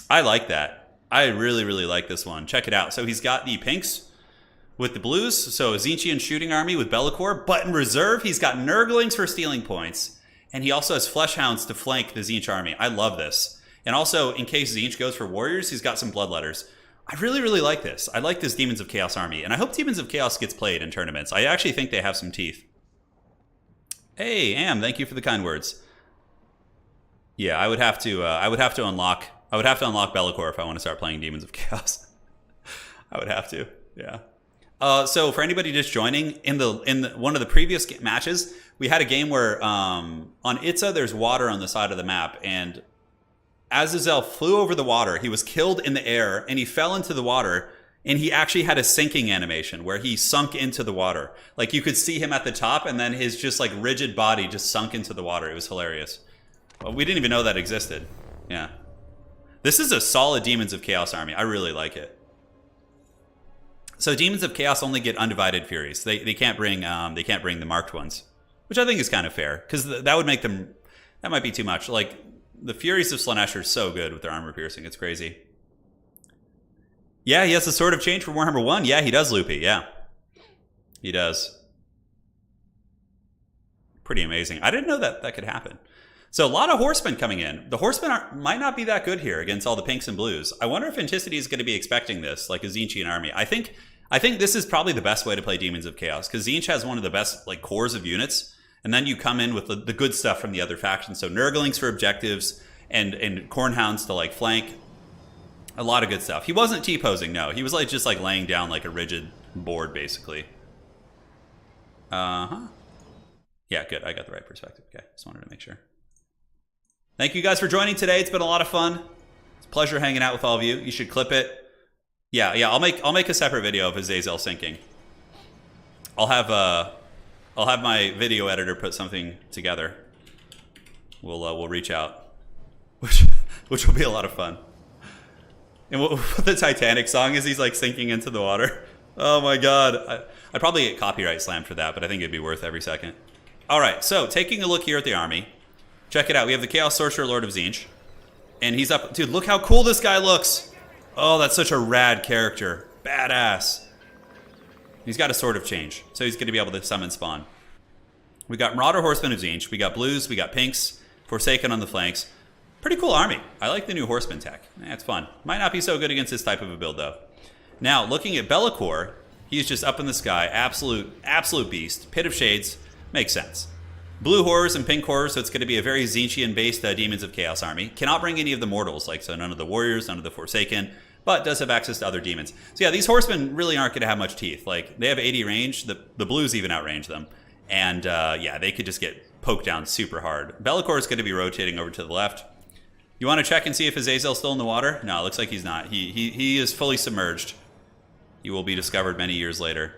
I like that. I really, really like this one. Check it out. So he's got the pinks with the blues. So a Tzeentchian shooting army with Be'lakor. But in reserve, he's got Nurglings for stealing points. And he also has Fleshhounds to flank the Tzeentch army. I love this. And also, in case Tzeentch goes for warriors, he's got some Bloodletters. I really, really like this. I like this Demons of Chaos army. And I hope Demons of Chaos gets played in tournaments. I actually think they have some teeth. Hey, Am, thank you for the kind words. Yeah, I would have to unlock Be'lakor if I want to start playing Demons of Chaos. I would have to, yeah. So for anybody just joining, in one of the previous matches, we had a game where on Itza there's water on the side of the map, and Azazel flew over the water. He was killed in the air, and he fell into the water, and he actually had a sinking animation where he sunk into the water. Like you could see him at the top, and then his just like rigid body just sunk into the water. It was hilarious. Well, we didn't even know that existed. Yeah. This is a solid Demons of Chaos army. I really like it. So Demons of Chaos only get undivided Furies. They can't bring the marked ones, which I think is kind of fair because that would make them. That might be too much. Like the Furies of Slaanesh are so good with their armor piercing. It's crazy. Yeah, he has a Sword of Change for Warhammer 1. Yeah, he does, Loopy. Yeah, he does. Pretty amazing. I didn't know that could happen. So a lot of Horsemen coming in. The Horsemen might not be that good here against all the pinks and blues. I wonder if Anticity is going to be expecting this, like a Tzeentchian army. I think this is probably the best way to play Demons of Chaos because Tzeentch has one of the best like cores of units, and then you come in with the good stuff from the other factions. So Nurglings for objectives and Cornhounds to like flank. A lot of good stuff. He wasn't T-posing, no. He was like just like laying down like a rigid board basically. Yeah, good. I got the right perspective. Okay, just wanted to make sure. Thank you guys for joining today. It's been a lot of fun. It's a pleasure hanging out with all of you. You should clip it. Yeah. I'll make a separate video of Azazel syncing. I'll have my video editor put something together. We'll reach out, which will be a lot of fun. And what the Titanic song is, he's like sinking into the water. Oh my god, I'd probably get copyright slammed for that, but I think it'd be worth every second. All right, so taking a look here at the army. Check it out. We have the Chaos Sorcerer, Lord of Tzeentch. And he's up. Dude, look how cool this guy looks. Oh, that's such a rad character. Badass. He's got a Sword of Change, so he's going to be able to summon spawn. We got Marauder Horsemen of Tzeentch. We got blues. We got pinks. Forsaken on the flanks. Pretty cool army. I like the new Horseman tech. It's fun. Might not be so good against this type of a build, though. Now, looking at Be'lakor, he's just up in the sky. Absolute beast. Pit of Shades. Makes sense. Blue horrors and pink horrors, so it's going to be a very Tzeentchian-based Demons of Chaos army. Cannot bring any of the mortals, like so none of the warriors, none of the Forsaken, but does have access to other demons. So yeah, these horsemen really aren't going to have much teeth. Like they have 80 range, the blues even outrange them, and yeah, they could just get poked down super hard. Be'lakor is going to be rotating over to the left. You want to check and see if Azazel's still in the water? No, it looks like he's not. He is fully submerged. He will be discovered many years later.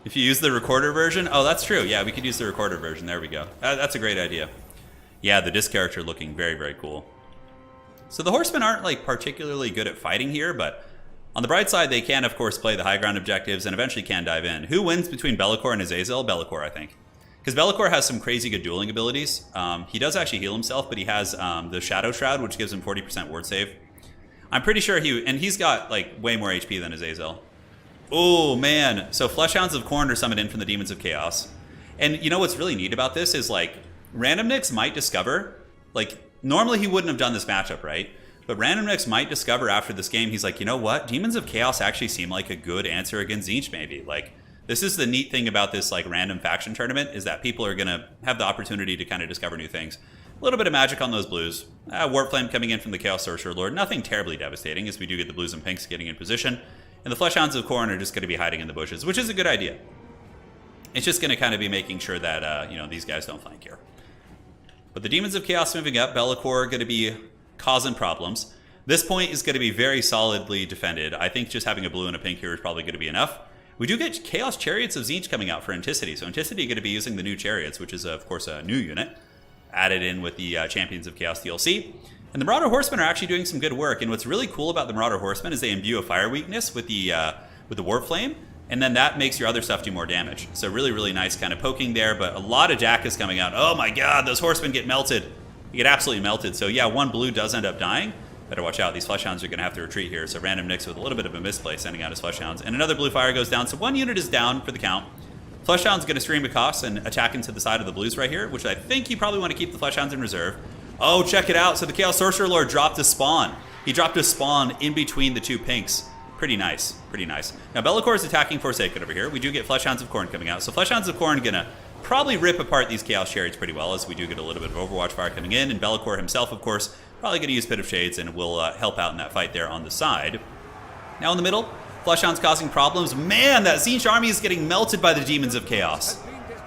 If you use the recorder version, oh, that's true. Yeah, we could use the recorder version. There we go. That's a great idea. Yeah, the disc character looking very, very cool. So the horsemen aren't like particularly good at fighting here, but on the bright side, they can, of course, play the high ground objectives and eventually can dive in. Who wins between Be'lakor and Azazel? Be'lakor, I think. Because Be'lakor has some crazy good dueling abilities. He does actually heal himself, but he has the Shadow Shroud, which gives him 40% ward save. I'm pretty sure he's got like way more HP than Azazel. Oh, man. So Fleshhounds of Khorne are summoned in from the Demons of Chaos. And you know what's really neat about this is, like, Random Nicks might discover, like, normally he wouldn't have done this matchup, right? But Random Nicks might discover after this game, he's like, you know what? Demons of Chaos actually seem like a good answer against Tzeentch, maybe. Like, this is the neat thing about this, like, random faction tournament, is that people are going to have the opportunity to kind of discover new things. A little bit of magic on those blues. Warp Flame coming in from the Chaos Sorcerer Lord. Nothing terribly devastating, as we do get the blues and pinks getting in position. And the Fleshhounds of Khorne are just going to be hiding in the bushes, which is a good idea. It's just going to kind of be making sure that, you know, these guys don't flank here. But the Demons of Chaos moving up, Be'lakor going to be causing problems. This point is going to be very solidly defended. I think just having a blue and a pink here is probably going to be enough. We do get Chaos Chariots of Tzeentch coming out for Anticity. So Anticity going to be using the new Chariots, which is, of course, a new unit, added in with the Champions of Chaos DLC. And the Marauder Horsemen are actually doing some good work. And what's really cool about the Marauder Horsemen is they imbue a fire weakness with the Warp Flame, and then that makes your other stuff do more damage. So really, really nice kind of poking there, but a lot of Jack is coming out. Oh my god, those Horsemen get melted. You get absolutely melted. So yeah, one blue does end up dying. Better watch out. These Fleshhounds are going to have to retreat here. So Random Nicks with a little bit of a misplay sending out his Fleshhounds. And another blue fire goes down. So one unit is down for the count. Fleshhound's going to stream across and attack into the side of the blues right here, which I think you probably want to keep the Fleshhounds in reserve. Oh, check it out. So the Chaos Sorcerer Lord dropped a spawn. He dropped a spawn in between the two pinks. Pretty nice. Pretty nice. Now, Be'lakor is attacking Forsaken over here. We do get Fleshhounds of Khorne coming out. So Fleshhounds of Khorne going to probably rip apart these Chaos Chariots pretty well, as we do get a little bit of Overwatch fire coming in. And Be'lakor himself, of course, probably going to use Pit of Shades and will help out in that fight there on the side. Now in the middle, Fleshhounds causing problems. Man, that Tzeentch army is getting melted by the Demons of Chaos.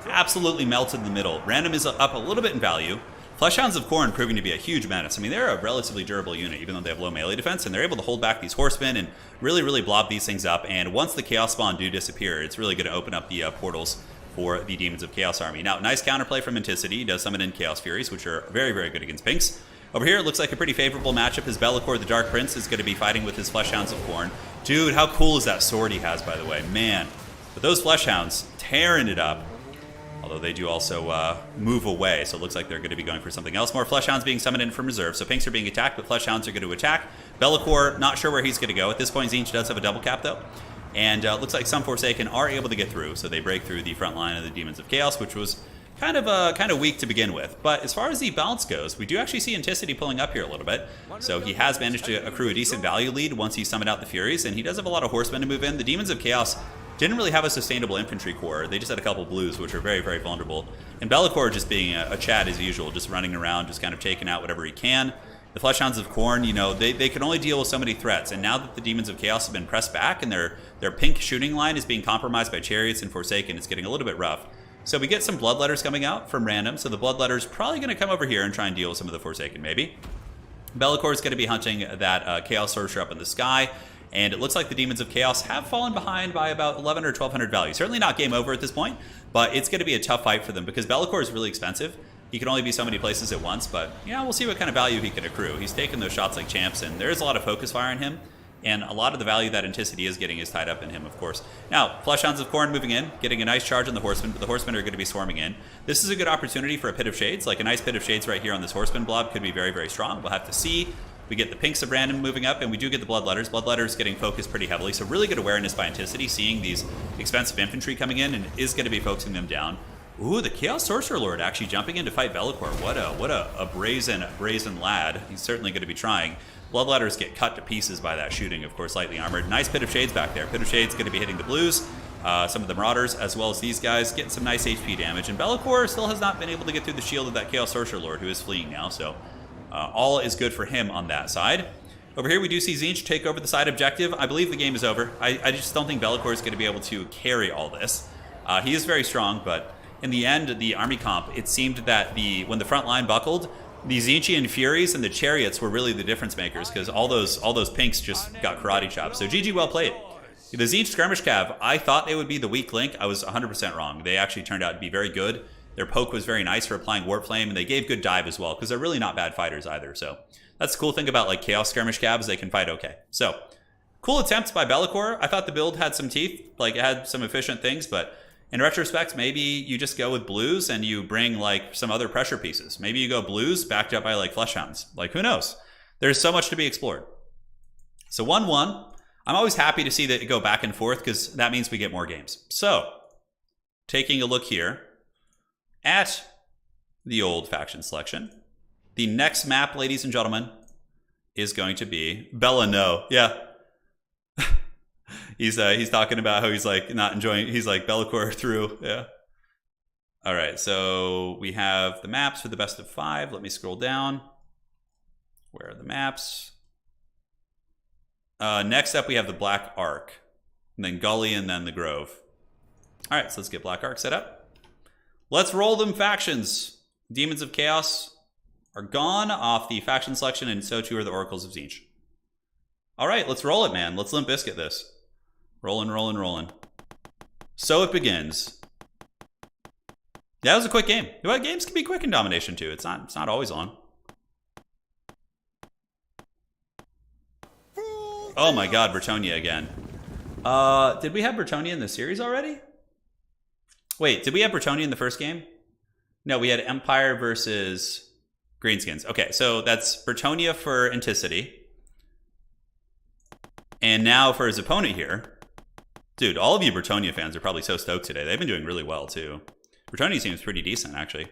Absolutely melted in the middle. Random is up a little bit in value. Fleshhounds of Khorne proving to be a huge menace. I mean, they're a relatively durable unit, even though they have low melee defense, and they're able to hold back these horsemen and really, really blob these things up. And once the Chaos Spawn do disappear, it's really going to open up the portals for the Demons of Chaos army. Now, nice counterplay from Anticity. He does summon in Chaos Furies, which are very, very good against pinks. Over here, it looks like a pretty favorable matchup as Be'lakor, the Dark Prince, is going to be fighting with his Fleshhounds of Khorne. Dude, how cool is that sword he has, by the way? Man. But those Flesh Hounds, tearing it up. Although they do also move away, so it looks like they're going to be going for something else. More Flesh Hounds being summoned in from reserve. So Pinks are being attacked, but Flesh Hounds are going to attack. Be'lakor, not sure where he's going to go. At this point, Tzeentch does have a double cap, though. And looks like some Forsaken are able to get through, so they break through the front line of the Demons of Chaos, which was kind of weak to begin with. But as far as the balance goes, we do actually see Anticity pulling up here a little bit. So he has managed to accrue a decent value lead once he summoned out the Furies, and he does have a lot of Horsemen to move in. The Demons of Chaos didn't really have a sustainable infantry core. They just had a couple blues, which are very, very vulnerable. And Be'lakor just being a Chad as usual, just running around, just kind of taking out whatever he can. The Fleshhounds of Khorne, you know, they can only deal with so many threats. And now that the Demons of Chaos have been pressed back and their pink shooting line is being compromised by Chariots and Forsaken, it's getting a little bit rough. So we get some Bloodletters coming out from random. So the Bloodletters probably going to come over here and try and deal with some of the Forsaken, maybe. Be'lakor is going to be hunting that Chaos Sorcerer up in the sky. And it looks like the Demons of Chaos have fallen behind by about 11 or 1200 value. Certainly not game over at this point, but it's going to be a tough fight for them because Be'lakor is really expensive. He can only be so many places at once, but yeah, we'll see what kind of value he can accrue. He's taking those shots like champs, and there is a lot of focus fire in him, and a lot of the value that Anticity is getting is tied up in him, of course. Now, Fleshhounds of Khorne moving in, getting a nice charge on the Horsemen, but the Horsemen are going to be swarming in. This is a good opportunity for a Pit of Shades. Like a nice Pit of Shades right here on this Horseman blob could be very, very strong. We'll have to see. We get the Pinks of Random moving up, and we do get the Bloodletters. Bloodletters getting focused pretty heavily, so really good awareness by Anticity, seeing these expensive infantry coming in, and is going to be focusing them down. Ooh, the Chaos Sorcerer Lord actually jumping in to fight Be'lakor. What a brazen lad. He's certainly going to be trying. Bloodletters get cut to pieces by that shooting, of course, lightly armored. Nice Pit of Shades back there. Pit of Shades going to be hitting the blues. Some of the Marauders, as well as these guys, getting some nice HP damage. And Be'lakor still has not been able to get through the shield of that Chaos Sorcerer Lord, who is fleeing now, so all is good for him on that side. Over here, we do see Tzeentch take over the side objective. I believe the game is over. I just don't think Be'lakor is going to be able to carry all this. He is very strong, but in the end, the army comp, it seemed that when the front line buckled, the Tzeentchian Furies and the Chariots were really the difference makers because all those Pinks just got karate chopped. So GG, well played. The Tzeentch Skirmish Cav, I thought they would be the weak link. I was 100% wrong. They actually turned out to be very good. Their poke was very nice for applying Warp Flame, and they gave good dive as well, because they're really not bad fighters either. So that's the cool thing about like Chaos Skirmish Cavs, they can fight okay. So cool attempt by Be'lakor. I thought the build had some teeth, like it had some efficient things, but in retrospect, maybe you just go with blues and you bring like some other pressure pieces. Maybe you go blues backed up by like Fleshhounds. Like who knows? There's so much to be explored. So 1-1. I'm always happy to see that it go back and forth because that means we get more games. So taking a look here at the old faction selection. The next map, ladies and gentlemen, is going to be Bella No. Yeah. He's talking about how he's like not enjoying, he's like Be'lakor through. Yeah. All right, so we have the maps for the best of 5. Let me scroll down. Where are the maps? Next up we have the Black Ark, and then Gully, and then the Grove. All right, so let's get Black Ark set up. Let's roll them factions. Demons of Chaos are gone off the faction selection, and so too are the Oracles of Tzeentch. All right, let's roll it, man. Let's Limp Bizkit this. Rolling, rolling, rolling. So it begins. That was a quick game. Well, games can be quick in Domination too. It's not always long. Oh my God, Bretonnia again. Did we have Bretonnia in the series already? Wait, did we have Bretonnia in the first game? No, we had Empire versus Greenskins. Okay, so that's Bretonnia for Anticity. And now for his opponent here. Dude, all of you Bretonnia fans are probably so stoked today. They've been doing really well, too. Bretonnia seems pretty decent, actually.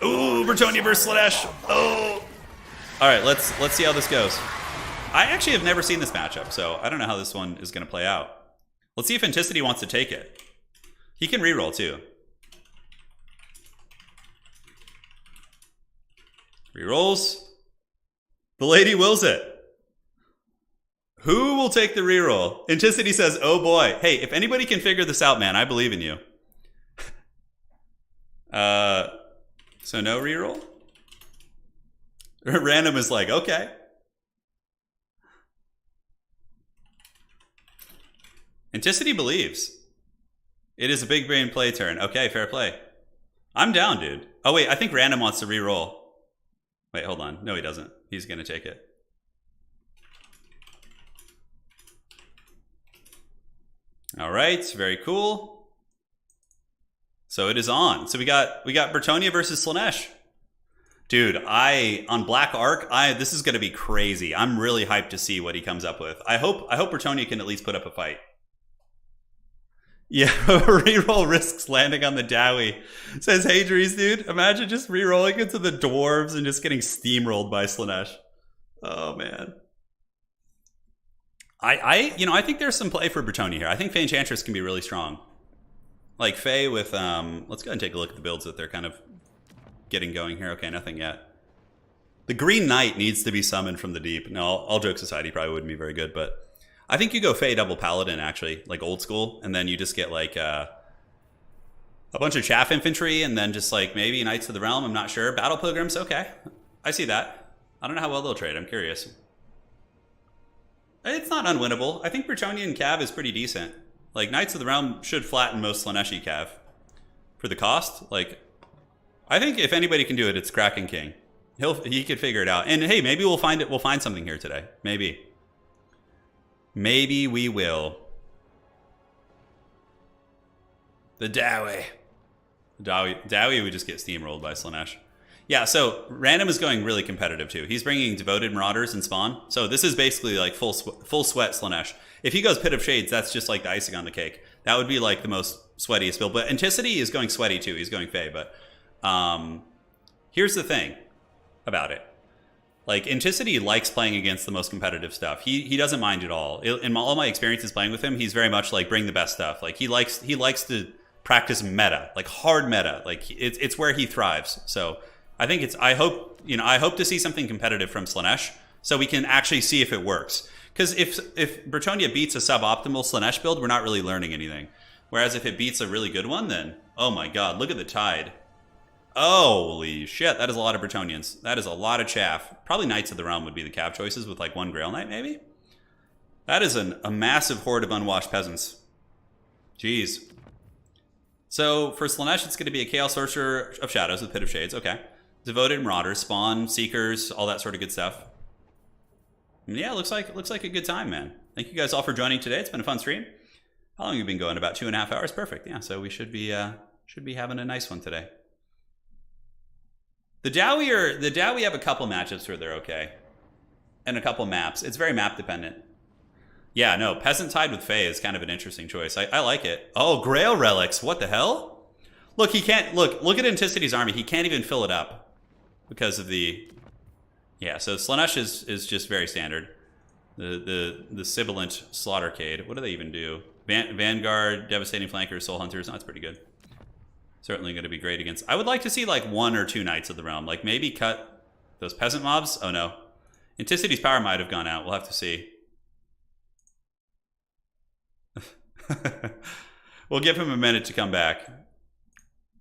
Ooh, Bretonnia versus Slanesh. Oh! All right, let's see how this goes. I actually have never seen this matchup, so I don't know how this one is going to play out. Let's see if Anticity wants to take it. He can reroll, too. Rerolls. The lady wills it. Who will take the reroll? Anticity says, oh boy. Hey, if anybody can figure this out, man, I believe in you. So no reroll? Random is like, okay. Anticity believes. It is a big brain play turn. Okay, fair play. I'm down, dude. Oh, wait, I think Random wants to reroll. Wait, hold on. No, he doesn't. He's going to take it. All right, very cool. So it is on. So we got Bertonia versus Slanesh. Dude, on Black Ark, this is going to be crazy. I'm really hyped to see what he comes up with. I hope Bertonia can at least put up a fight. Yeah, reroll risks landing on the Dowie. Says Hadries, dude. Imagine just rerolling into the dwarves and just getting steamrolled by Slanesh. Oh man. I think there's some play for Bertonia here. I think Fae Enchantress can be really strong. Like Fae with let's go ahead and take a look at the builds that they're kind of getting going here. Okay, nothing yet. The Green Knight needs to be summoned from the deep. No, all jokes aside, he probably wouldn't be very good, but I think you go Fae double Paladin, actually, like old school, and then you just get like a bunch of chaff infantry, and then just like maybe Knights of the Realm, I'm not sure. Battle Pilgrims, okay. I see that. I don't know how well they'll trade, I'm curious. It's not unwinnable. I think Bertonian Cav is pretty decent. Like, Knights of the Realm should flatten most Slaneshi Cav. For the cost, like, I think if anybody can do it, it's Kraken King. He could figure it out. And hey, maybe we'll find something here today. Maybe. Maybe we will. The Dowie. Dowie would just get steamrolled by Slanesh. Yeah, so Random is going really competitive too. He's bringing Devoted Marauders and Spawn. So this is basically like full sweat Slanesh. If he goes Pit of Shades, that's just like the icing on the cake. That would be like the most sweatiest build. But Anticity is going sweaty too. He's going Fae. But here's the thing about it. Like, Anticity likes playing against the most competitive stuff. He doesn't mind at all. In all my experiences playing with him, he's very much like bring the best stuff. Like, he likes to practice meta, like hard meta. Like, it's where he thrives. So I think I hope to see something competitive from Slanesh so we can actually see if it works. Because if Bertonia beats a suboptimal Slanesh build, we're not really learning anything. Whereas if it beats a really good one, then oh my god, look at the tide. Holy shit, that is a lot of Bretonians. That is a lot of chaff. Probably Knights of the Realm would be the Cav choices with like one Grail Knight, maybe? That is a massive horde of unwashed peasants. Jeez. So for Slanesh, it's going to be a Chaos Sorcerer of Shadows with Pit of Shades. Okay. Devoted Marauders, Spawn, Seekers, all that sort of good stuff. And yeah, looks like a good time, man. Thank you guys all for joining today. It's been a fun stream. How long have you been going? About 2.5 hours? Perfect. Yeah, so we should be having a nice one today. The Dowie have a couple matchups where they're okay. And a couple maps. It's very map dependent. Yeah, no, Peasant Tide with Fae is kind of an interesting choice. I like it. Oh, Grail Relics. What the hell? Look, he can't look at Anticity's army. He can't even fill it up because of the yeah, so Slanesh is just very standard. The Sibilant Slaughtercade. What do they even do? Vanguard, Devastating Flankers, Soul Hunters. No, that's pretty good. Certainly going to be great against... I would like to see like 1 or 2 Knights of the Realm. Like maybe cut those peasant mobs. Oh no. Anticity's power might have gone out. We'll have to see. We'll give him a minute to come back.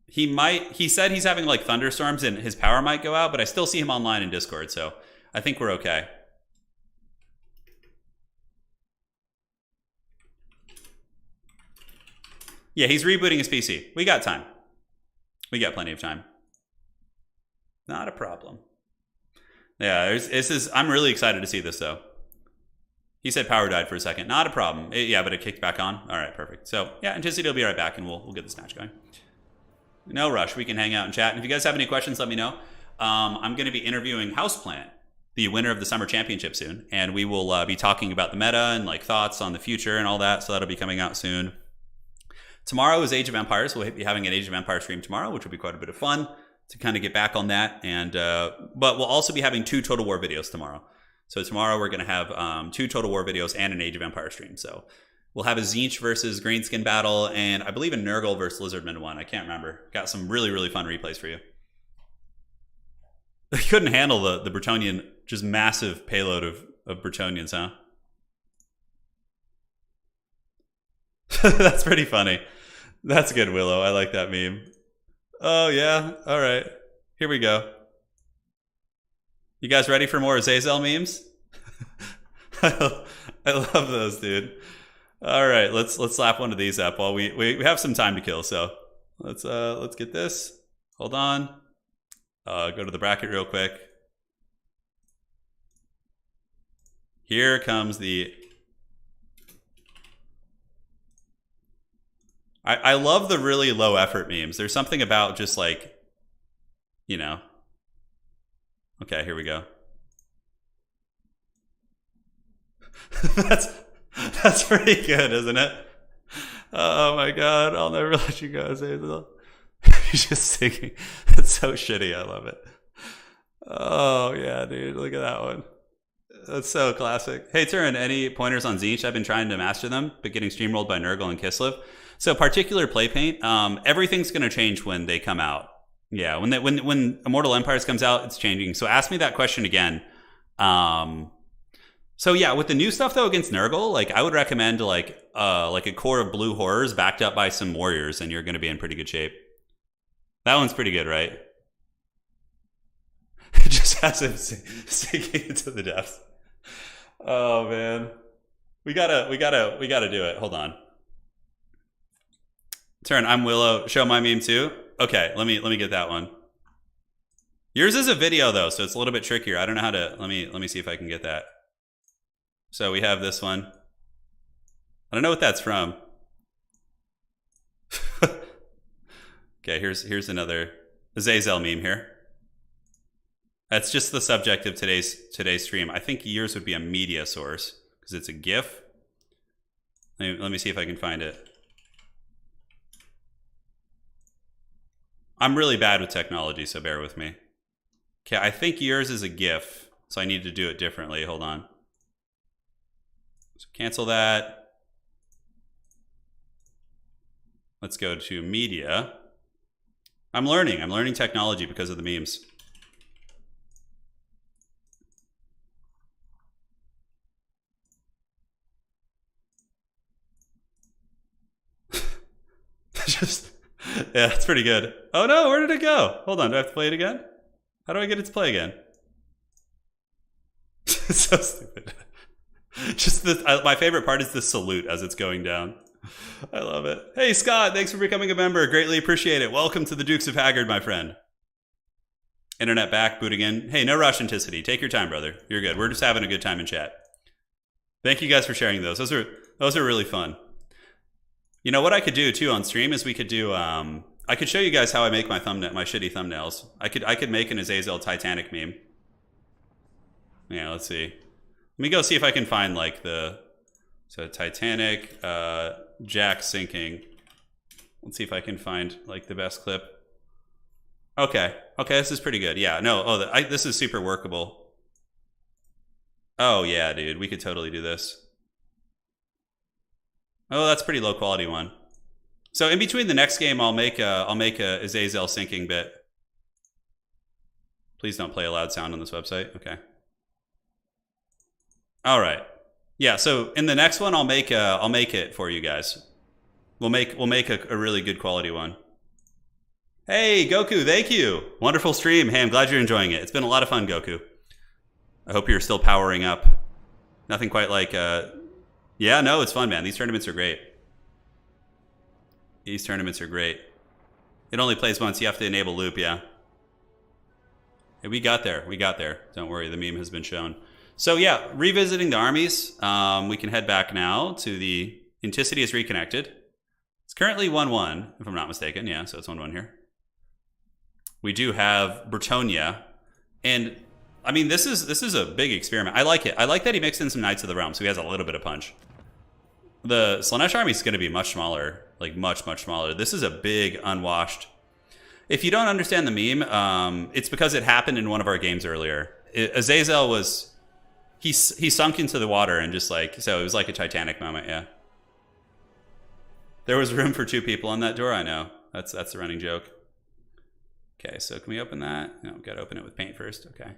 He said he's having like thunderstorms and his power might go out, but I still see him online in Discord, so I think we're okay. Yeah, he's rebooting his PC. We got time. We got plenty of time. Not a problem. Yeah, I'm really excited to see this, though. He said power died for a second. Not a problem. Yeah, but it kicked back on. All right, perfect. So, yeah, Anticity will be right back, and we'll get this match going. No rush. We can hang out and chat. And if you guys have any questions, let me know. I'm going to be interviewing Houseplant, the winner of the Summer Championship soon. And we will be talking about the meta and like thoughts on the future and all that. So that'll be coming out soon. Tomorrow is Age of Empires. We'll be having an Age of Empires stream tomorrow, which will be quite a bit of fun to kind of get back on that. And but we'll also be having 2 Total War videos tomorrow. So tomorrow we're going to have 2 Total War videos and an Age of Empires stream. So we'll have a Tzeentch versus Greenskin battle, and I believe a Nurgle versus Lizardman one. I can't remember. Got some really, really fun replays for you. They couldn't handle the Bretonian, just massive payload of Bretonians, huh? That's pretty funny. That's good, Willow. I like that meme. Oh, yeah? All right. Here we go. You guys ready for more Azazel memes? I love those, dude. All right, let's slap one of these up while we have some time to kill. So let's get this. Hold on. Go to the bracket real quick. Here comes the I love the really low effort memes. There's something about just like, you know. Okay, here we go. that's pretty good, isn't it? Oh my god, I'll never let you go, Zazel. He's just singing. It's so shitty, I love it. Oh yeah, dude, look at that one. That's so classic. Hey Turin, any pointers on Zeech? I've been trying to master them, but getting streamrolled by Nurgle and Kislev. So particular play paint, everything's gonna change when they come out. Yeah, when Immortal Empires comes out, it's changing. So ask me that question again. So yeah, with the new stuff though against Nurgle, like I would recommend like a core of blue horrors backed up by some warriors, and you're going to be in pretty good shape. That one's pretty good, right? Just has him sinking into the depths. Oh man, we gotta do it. Hold on. Turn. I'm Willow. Show my meme too. Okay, let me get that one. Yours is a video though, so it's a little bit trickier. I don't know how to. Let me see if I can get that. So we have this one. I don't know what that's from. Okay, here's another Azazel meme here. That's just the subject of today's stream. I think yours would be a media source because it's a GIF. Let me see if I can find it. I'm really bad with technology, so bear with me. Okay, I think yours is a GIF, so I need to do it differently. Hold on. So cancel that. Let's go to media. I'm learning technology because of the memes. Yeah, that's pretty good. Oh no, where did it go? Hold on, do I have to play it again? How do I get it to play again? It's so stupid. Just my favorite part is the salute as it's going down. I love it. Hey Scott, thanks for becoming a member. Greatly appreciate it. Welcome to the Dukes of Haggard, my friend. Internet back, booting in. Hey, no rush, Anticity. Take your time, brother. You're good. We're just having a good time in chat. Thank you guys for sharing those. Those are really fun. You know what I could do too on stream is we could do. I could show you guys how I make my shitty thumbnails. I could make an Azazel Titanic meme. Yeah, let's see. Let me go see if I can find like so Titanic, Jack sinking. Let's see if I can find like the best clip. Okay, this is pretty good. Yeah, no, this is super workable. Oh yeah, dude, we could totally do this. Oh, that's a pretty low quality one. So in between the next game, I'll make a Azazel sinking bit. Please don't play a loud sound on this website. Okay. All right. Yeah. So in the next one, I'll make it for you guys. We'll make a really good quality one. Hey Goku, thank you. Wonderful stream. Hey, I'm glad you're enjoying it. It's been a lot of fun, Goku. I hope you're still powering up. Nothing quite like yeah, no, it's fun, man. These tournaments are great. These tournaments are great. It only plays once. You have to enable loop, yeah. Hey, we got there. Don't worry, the meme has been shown. So yeah, revisiting the armies. We can head back now to the Anticity is reconnected. It's currently 1-1, if I'm not mistaken. Yeah, so it's 1-1 here. We do have Bretonia. And I mean, this is a big experiment. I like it. I like that he mixed in some Knights of the Realm, so he has a little bit of punch. The Slaanesh army is going to be much smaller, like much smaller. This is a big unwashed. If you don't understand the meme, it's because it happened in one of our games earlier. Azazel was he sunk into the water and just like, so it was like a Titanic moment. Yeah, there was room for 2 people on that door. I know that's the running joke. Okay, so can we open that? No, got to open it with paint first. Okay.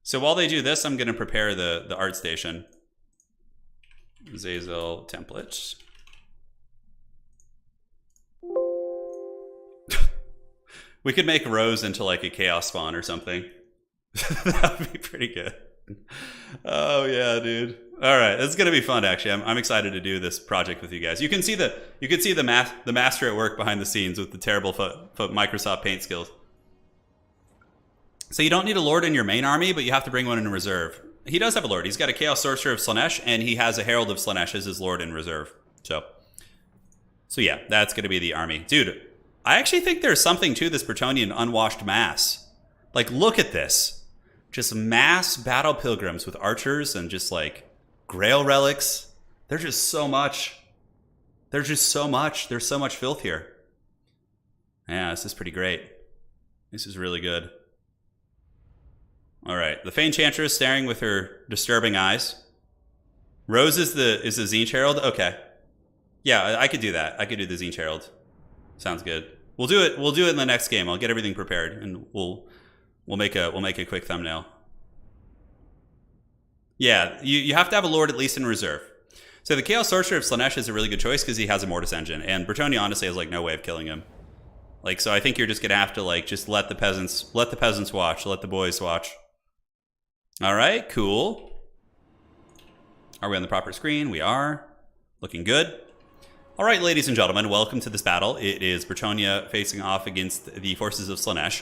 So while they do this, I'm going to prepare the art station. Azazel templates. We could make Rose into like a chaos spawn or something. That would be pretty good. Oh yeah, dude. All right, it's gonna be fun. Actually, I'm excited to do this project with you guys. You can see the master at work behind the scenes with the terrible Microsoft Paint skills. So you don't need a lord in your main army, but you have to bring one in reserve. He does have a lord. He's got a Chaos Sorcerer of Slaanesh, and he has a Herald of Slaanesh as his lord in reserve. So So yeah, that's going to be the army. Dude, I actually think there's something to this Bretonnian unwashed mass. Like, look at this. Just mass battle pilgrims with archers and just like grail relics. There's just so much. There's just so much. There's so much filth here. Yeah, this is pretty great. This is really good. All right, the Fey Enchantress staring with her disturbing eyes. Rose is the Zinch Herald. Okay, yeah, I could do that. I could do the Zinch Herald. Sounds good. We'll do it. We'll do it in the next game. I'll get everything prepared, and we'll make a quick thumbnail. Yeah, you have to have a Lord at least in reserve. So the Chaos Sorcerer of Slaanesh is a really good choice because he has a Mortis Engine, and Bretonnia honestly has like no way of killing him. Like, so I think you're just gonna have to like just let the peasants watch, let the boys watch. All right, cool. Are we on the proper screen? We are. Looking good. All right, ladies and gentlemen, welcome to this battle. It is Bretonnia facing off against the forces of Slaanesh.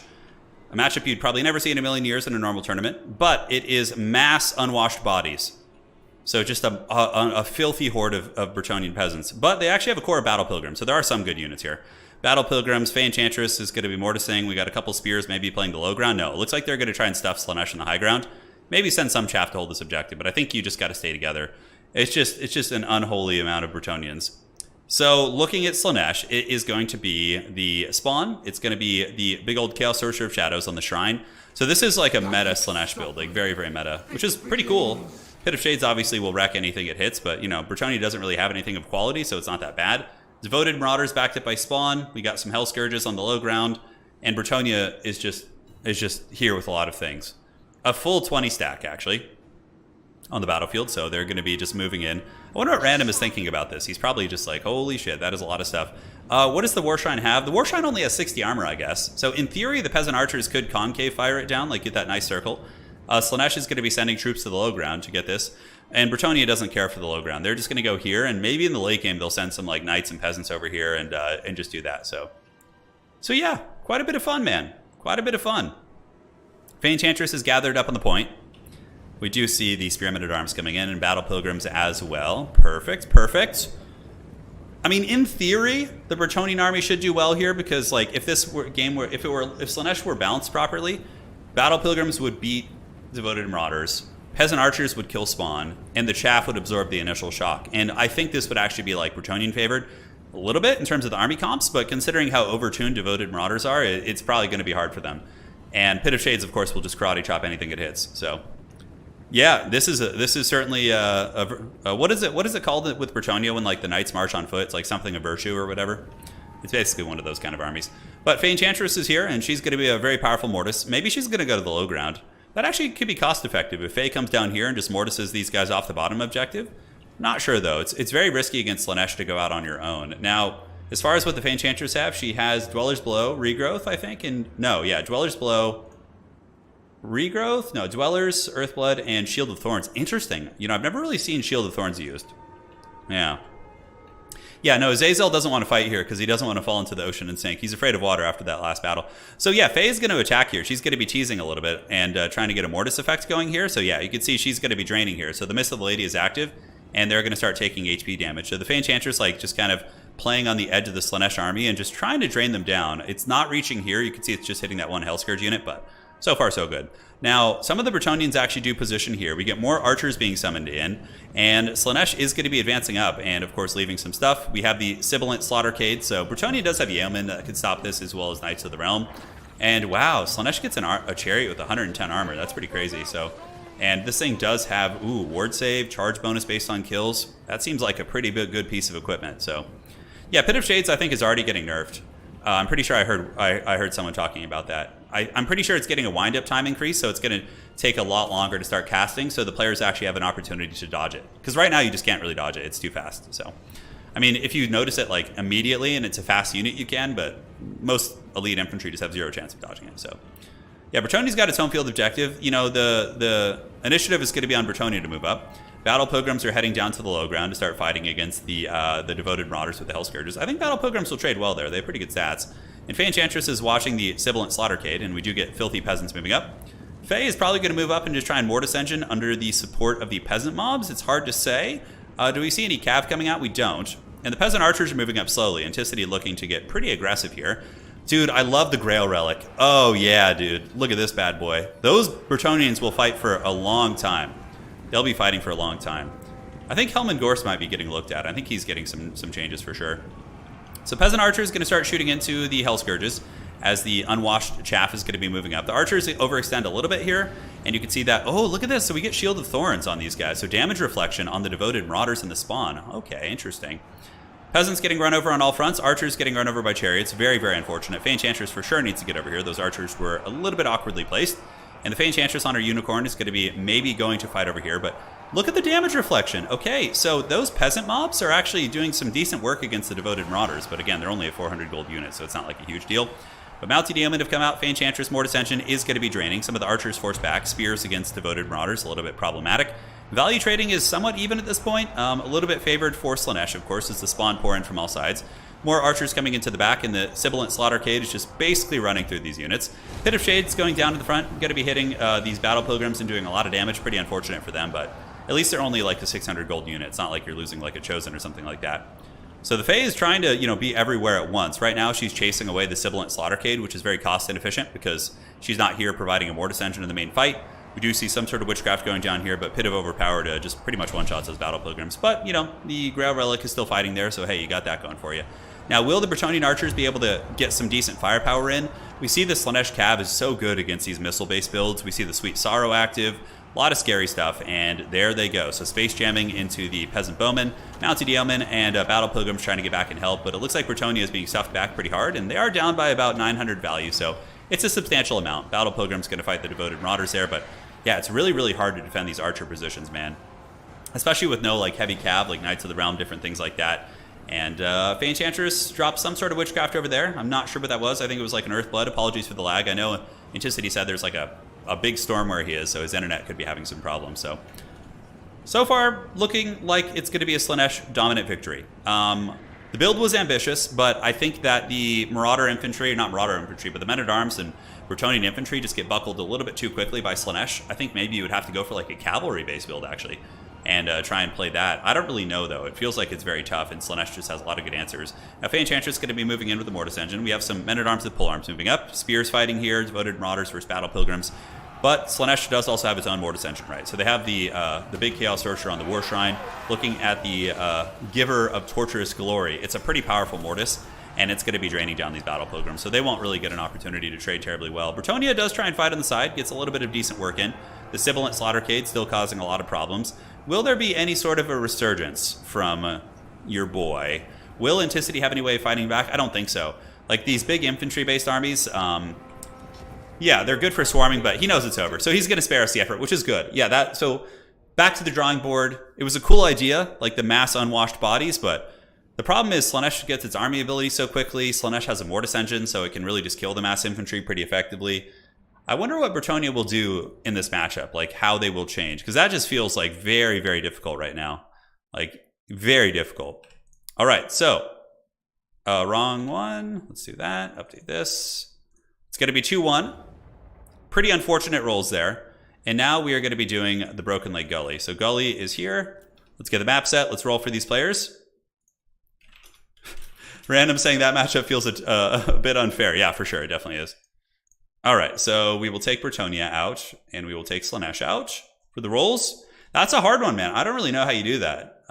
A matchup you'd probably never see in a million years in a normal tournament, but it is mass unwashed bodies. So just a filthy horde of Bretonnian peasants. But they actually have a core of Battle Pilgrims, so there are some good units here. Battle Pilgrims, Fey Enchantress is going to be mortising. We got a couple spears, maybe playing the low ground. No, it looks like they're going to try and stuff Slaanesh in the high ground. Maybe send some chaff to hold this objective, but I think you just got to stay together. It's just an unholy amount of Bretonnians. So looking at Slaanesh, it is going to be the spawn. It's going to be the big old Chaos Sorcerer of Shadows on the shrine. So this is like a meta Slaanesh build, like very, very meta, which is pretty cool. Pit of Shades obviously will wreck anything it hits, but you know, Bretonnia doesn't really have anything of quality, so it's not that bad. Devoted Marauders backed up by Spawn. We got some Hell Scourges on the low ground, and Bretonnia is just here with a lot of things. A full 20 stack, actually, on the battlefield, so they're going to be just moving in. I wonder what Random is thinking about this. He's probably just like, holy shit, that is a lot of stuff. What does the War Shrine have? The War Shrine only has 60 armor, I guess. So in theory, the Peasant Archers could concave fire it down, like get that nice circle. Slaanesh is going to be sending troops to the low ground to get this. And Bretonnia doesn't care for the low ground. They're just going to go here, and maybe in the late game, they'll send some like knights and peasants over here and just do that. So yeah, quite a bit of fun, man. Quite a bit of fun. Fey Enchantress is gathered up on the point. We do see the Spearmen at Arms coming in and Battle Pilgrims as well. Perfect, perfect. I mean, in theory, the Bretonnian army should do well here because, like, if this were game where if Slaanesh were balanced properly, Battle Pilgrims would beat Devoted Marauders, Peasant Archers would kill Spawn, and the chaff would absorb the initial shock. And I think this would actually be like Bretonnian favored a little bit in terms of the army comps, but considering how overtuned Devoted Marauders are, it's probably going to be hard for them. And Pit of Shades, of course, will just karate chop anything it hits. So, yeah, this is certainly what is it called with Bretonnia when like the knights march on foot? It's like something of virtue or whatever. It's basically one of those kind of armies. But Fey Enchantress is here, and she's going to be a very powerful Mortis. Maybe she's going to go to the low ground. That actually could be cost effective if Fey comes down here and just Mortises these guys off the bottom objective. Not sure though. It's very risky against Slaanesh to go out on your own. Now, as far as what the Fey Enchantress have, she has Dweller's Blow, Regrowth, I think, and no, yeah, Dweller's Blow, Regrowth, no, Dwellers, Earthblood, and Shield of Thorns. Interesting. You know, I've never really seen Shield of Thorns used. Yeah. Yeah, no, Azazel doesn't want to fight here because he doesn't want to fall into the ocean and sink. He's afraid of water after that last battle. So yeah, Faye is going to attack here. She's going to be teasing a little bit and trying to get a Mortis effect going here. So yeah, you can see she's going to be draining here. So the Mist of the Lady is active, and they're going to start taking HP damage. So the Fey Enchantress, like, just kind of playing on the edge of the Slaanesh army and just trying to drain them down. It's not reaching here. You can see it's just hitting that one Hell Scourge unit, but so far so good. Now, some of the Bretonnians actually do position here. We get more archers being summoned in, and Slaanesh is going to be advancing up and, of course, leaving some stuff. We have the Sibilant Slaughtercade, so Bretonnia does have Yeomen that can stop this, as well as Knights of the Realm. And wow, Slaanesh gets a Chariot with 110 armor. That's pretty crazy. So, and this thing does have, ward save, charge bonus based on kills. That seems like a pretty good piece of equipment. So, yeah, Pit of Shades, I think, is already getting nerfed. I'm pretty sure I heard someone talking about that. I'm pretty sure it's getting a wind-up time increase, so it's going to take a lot longer to start casting, so the players actually have an opportunity to dodge it. Because right now, you just can't really dodge it. It's too fast. So, I mean, if you notice it like immediately and it's a fast unit, you can, but most elite infantry just have zero chance of dodging it. So, yeah, Bretonnia's got its home field objective. You know, the initiative is going to be on Bretonnia to move up. Battle Pilgrims are heading down to the low ground to start fighting against the Devoted Marauders with the Hell Scourges. I think Battle Pilgrims will trade well there. They have pretty good stats. And Fey Enchantress is watching the Sibilant Slaughtercade, and we do get Filthy Peasants moving up. Fey is probably going to move up and just try and Mortis Engine under the support of the Peasant mobs. It's hard to say. Do we see any Cav coming out? We don't. And the Peasant Archers are moving up slowly. Anticity looking to get pretty aggressive here. Dude, I love the Grail Relic. Oh, yeah, dude. Look at this bad boy. Those Bretonnians will fight for a long time. They'll be fighting for a long time. I think Helman Gorst might be getting looked at. I think he's getting some changes for sure. So Peasant Archer is going to start shooting into the Hell Scourges as the unwashed chaff is going to be moving up. The Archers overextend a little bit here, and you can see that, oh, look at this. So we get Shield of Thorns on these guys. So damage reflection on the Devoted Marauders in the spawn. Okay, interesting. Peasants getting run over on all fronts. Archers getting run over by chariots. Very, very unfortunate. Fey Enchantress for sure needs to get over here. Those archers were a little bit awkwardly placed. And the Fey Enchantress on her Unicorn is going to be maybe going to fight over here, but look at the damage reflection. Okay, so those peasant mobs are actually doing some decent work against the Devoted Marauders, but again, they're only a 400 gold unit, so it's not like a huge deal. But Mounted Yeomen have come out. Fey Enchantress, Mortis Engine is going to be draining. Some of the archers force back. Spears against Devoted Marauders, a little bit problematic. Value trading is somewhat even at this point. A little bit favored for Slaanesh, of course, as the spawn pour in from all sides. More archers coming into the back, and the Sibilant Slaughtercade is just basically running through these units. Pit of Shades going down to the front. Going to be hitting these Battle Pilgrims and doing a lot of damage. Pretty unfortunate for them, but at least they're only like the 600 gold unit. It's not like you're losing like a Chosen or something like that. So the Fae is trying to, be everywhere at once. Right now, she's chasing away the Sibilant Slaughtercade, which is very cost inefficient because she's not here providing a Mortis Engine in the main fight. We do see some sort of Witchcraft going down here, but Pit of Overpower just pretty much one-shots those Battle Pilgrims. But, the Grail Relic is still fighting there, so hey, you got that going for you. Now, will the Bretonnian Archers be able to get some decent firepower in? We see the Slaanesh Cav is so good against these missile-based builds. We see the Sweet Sorrow active. A lot of scary stuff, and there they go. So space jamming into the Peasant Bowmen, Mounted Yeomen, and Battle Pilgrims trying to get back and help. But it looks like Bretonnia is being stuffed back pretty hard, and they are down by about 900 value. So it's a substantial amount. Battle Pilgrim's going to fight the Devoted Marauders there, but yeah, it's really, really hard to defend these archer positions, man. Especially with no heavy cav, like Knights of the Realm, different things like that. And Fey Enchantress dropped some sort of Witchcraft over there. I'm not sure what that was. I think it was like an Earthblood. Apologies for the lag. I know Anticity said there's like a big storm where he is, so his internet could be having some problems. So far, looking like it's going to be a Slaanesh dominant victory. The build was ambitious, but I think that the Marauder Infantry, not Marauder Infantry, but the Men-at-Arms and Bretonnian Infantry just get buckled a little bit too quickly by Slaanesh. I think maybe you would have to go for like a cavalry-based build, actually, and try and play that. I don't really know, though. It feels like it's very tough, and Slaanesh just has a lot of good answers. Now, Fey Enchantress is going to be moving in with the Mortis Engine. We have some Men-at-Arms with Polearms moving up. Spears fighting here, Devoted Marauders versus Battle Pilgrims. But Slaanesh does also have its own Mortis Engine, right? So they have the big Chaos Sorcerer on the War Shrine. Looking at the Giver of Torturous Glory, it's a pretty powerful Mortis, and it's going to be draining down these Battle Pilgrims, so they won't really get an opportunity to trade terribly well. Bretonnia does try and fight on the side, gets a little bit of decent work in. The Sibilant Slaughtercade still causing a lot of problems. Will there be any sort of a resurgence from your boy? Will Anticity have any way of fighting back? I don't think so. Like these big infantry-based armies, yeah, they're good for swarming, but he knows it's over. So he's going to spare us the effort, which is good. Yeah, so back to the drawing board. It was a cool idea, like the mass unwashed bodies, but the problem is Slaanesh gets its army ability so quickly. Slaanesh has a Mortis Engine, so it can really just kill the mass infantry pretty effectively. I wonder what Bretonnia will do in this matchup, like how they will change, because that just feels like very, very difficult right now. Like, very difficult. All right, so, wrong one. Let's do that. Update this. It's going to be 2-1. Pretty unfortunate rolls there. And now we are going to be doing the Broken Leg Gully. So Gully is here. Let's get the map set. Let's roll for these players. Random saying that matchup feels a bit unfair. Yeah, for sure. It definitely is. All right, so we will take Bretonnia out, and we will take Slaanesh out for the rolls. That's a hard one, man. I don't really know how you do that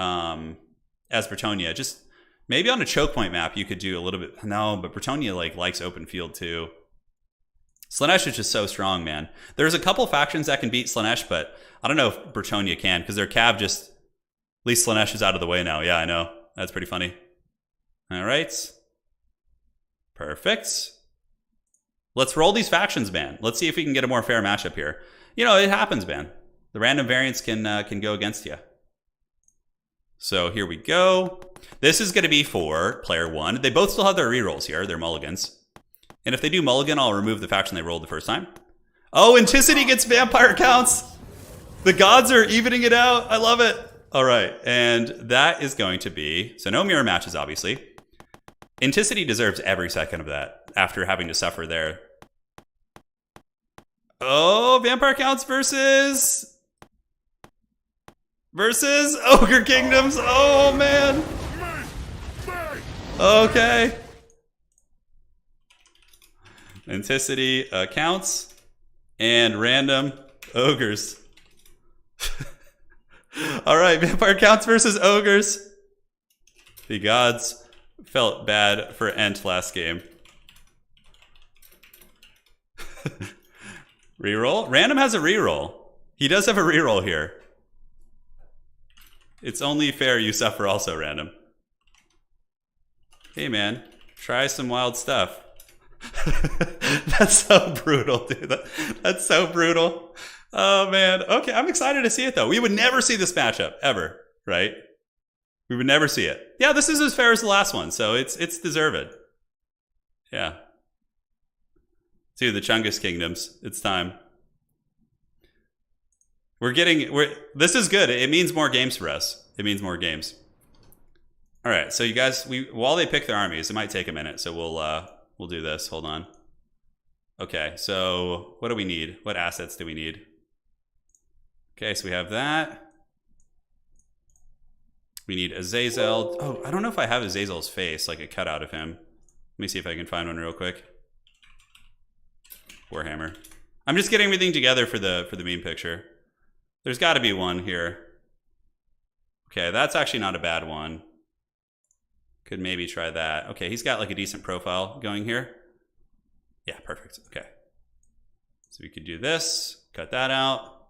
as Bretonnia. Just maybe on a choke point map you could do a little bit. No, but Bretonnia likes open field too. Slaanesh is just so strong, man. There's a couple factions that can beat Slaanesh, but I don't know if Bretonnia can, because their cav just... At least Slaanesh is out of the way now. Yeah, I know. That's pretty funny. All right. Perfect. Let's roll these factions, man. Let's see if we can get a more fair matchup here. It happens, man. The random variants can go against you. So here we go. This is going to be for player one. They both still have their rerolls here. They're mulligans. And if they do mulligan, I'll remove the faction they rolled the first time. Oh, Anticity gets vampire counts. The gods are evening it out. I love it. All right. And that is going to be... So no mirror matches, obviously. Anticity deserves every second of that after having to suffer there. Oh, vampire counts versus Ogre Kingdoms. Oh, man. Okay. Anticity counts. And random ogres. Alright, vampire counts versus ogres. The gods felt bad for Ent last game. Reroll? Random has a reroll. He does have a reroll here. It's only fair you suffer also, Random. Hey man, try some wild stuff. That's so brutal, dude. That's so brutal. Oh man. Okay, I'm excited to see it though. We would never see this matchup ever, right? We would never see it. Yeah, this is as fair as the last one, so it's deserved. Yeah. Dude, the Chungus Kingdoms. It's time. This is good. It means more games for us. It means more games. All right, so you guys, while they pick their armies, it might take a minute, so we'll do this. Hold on. Okay, so what do we need? What assets do we need? Okay, so we have that. We need Azazel. Oh, I don't know if I have Azazel's face, like a cutout of him. Let me see if I can find one real quick. Warhammer. I'm just getting everything together for the meme picture. There's got to be one here. Okay, that's actually not a bad one. Could maybe try that. Okay, he's got like a decent profile going here. Yeah, perfect. Okay. So we could do this. Cut that out.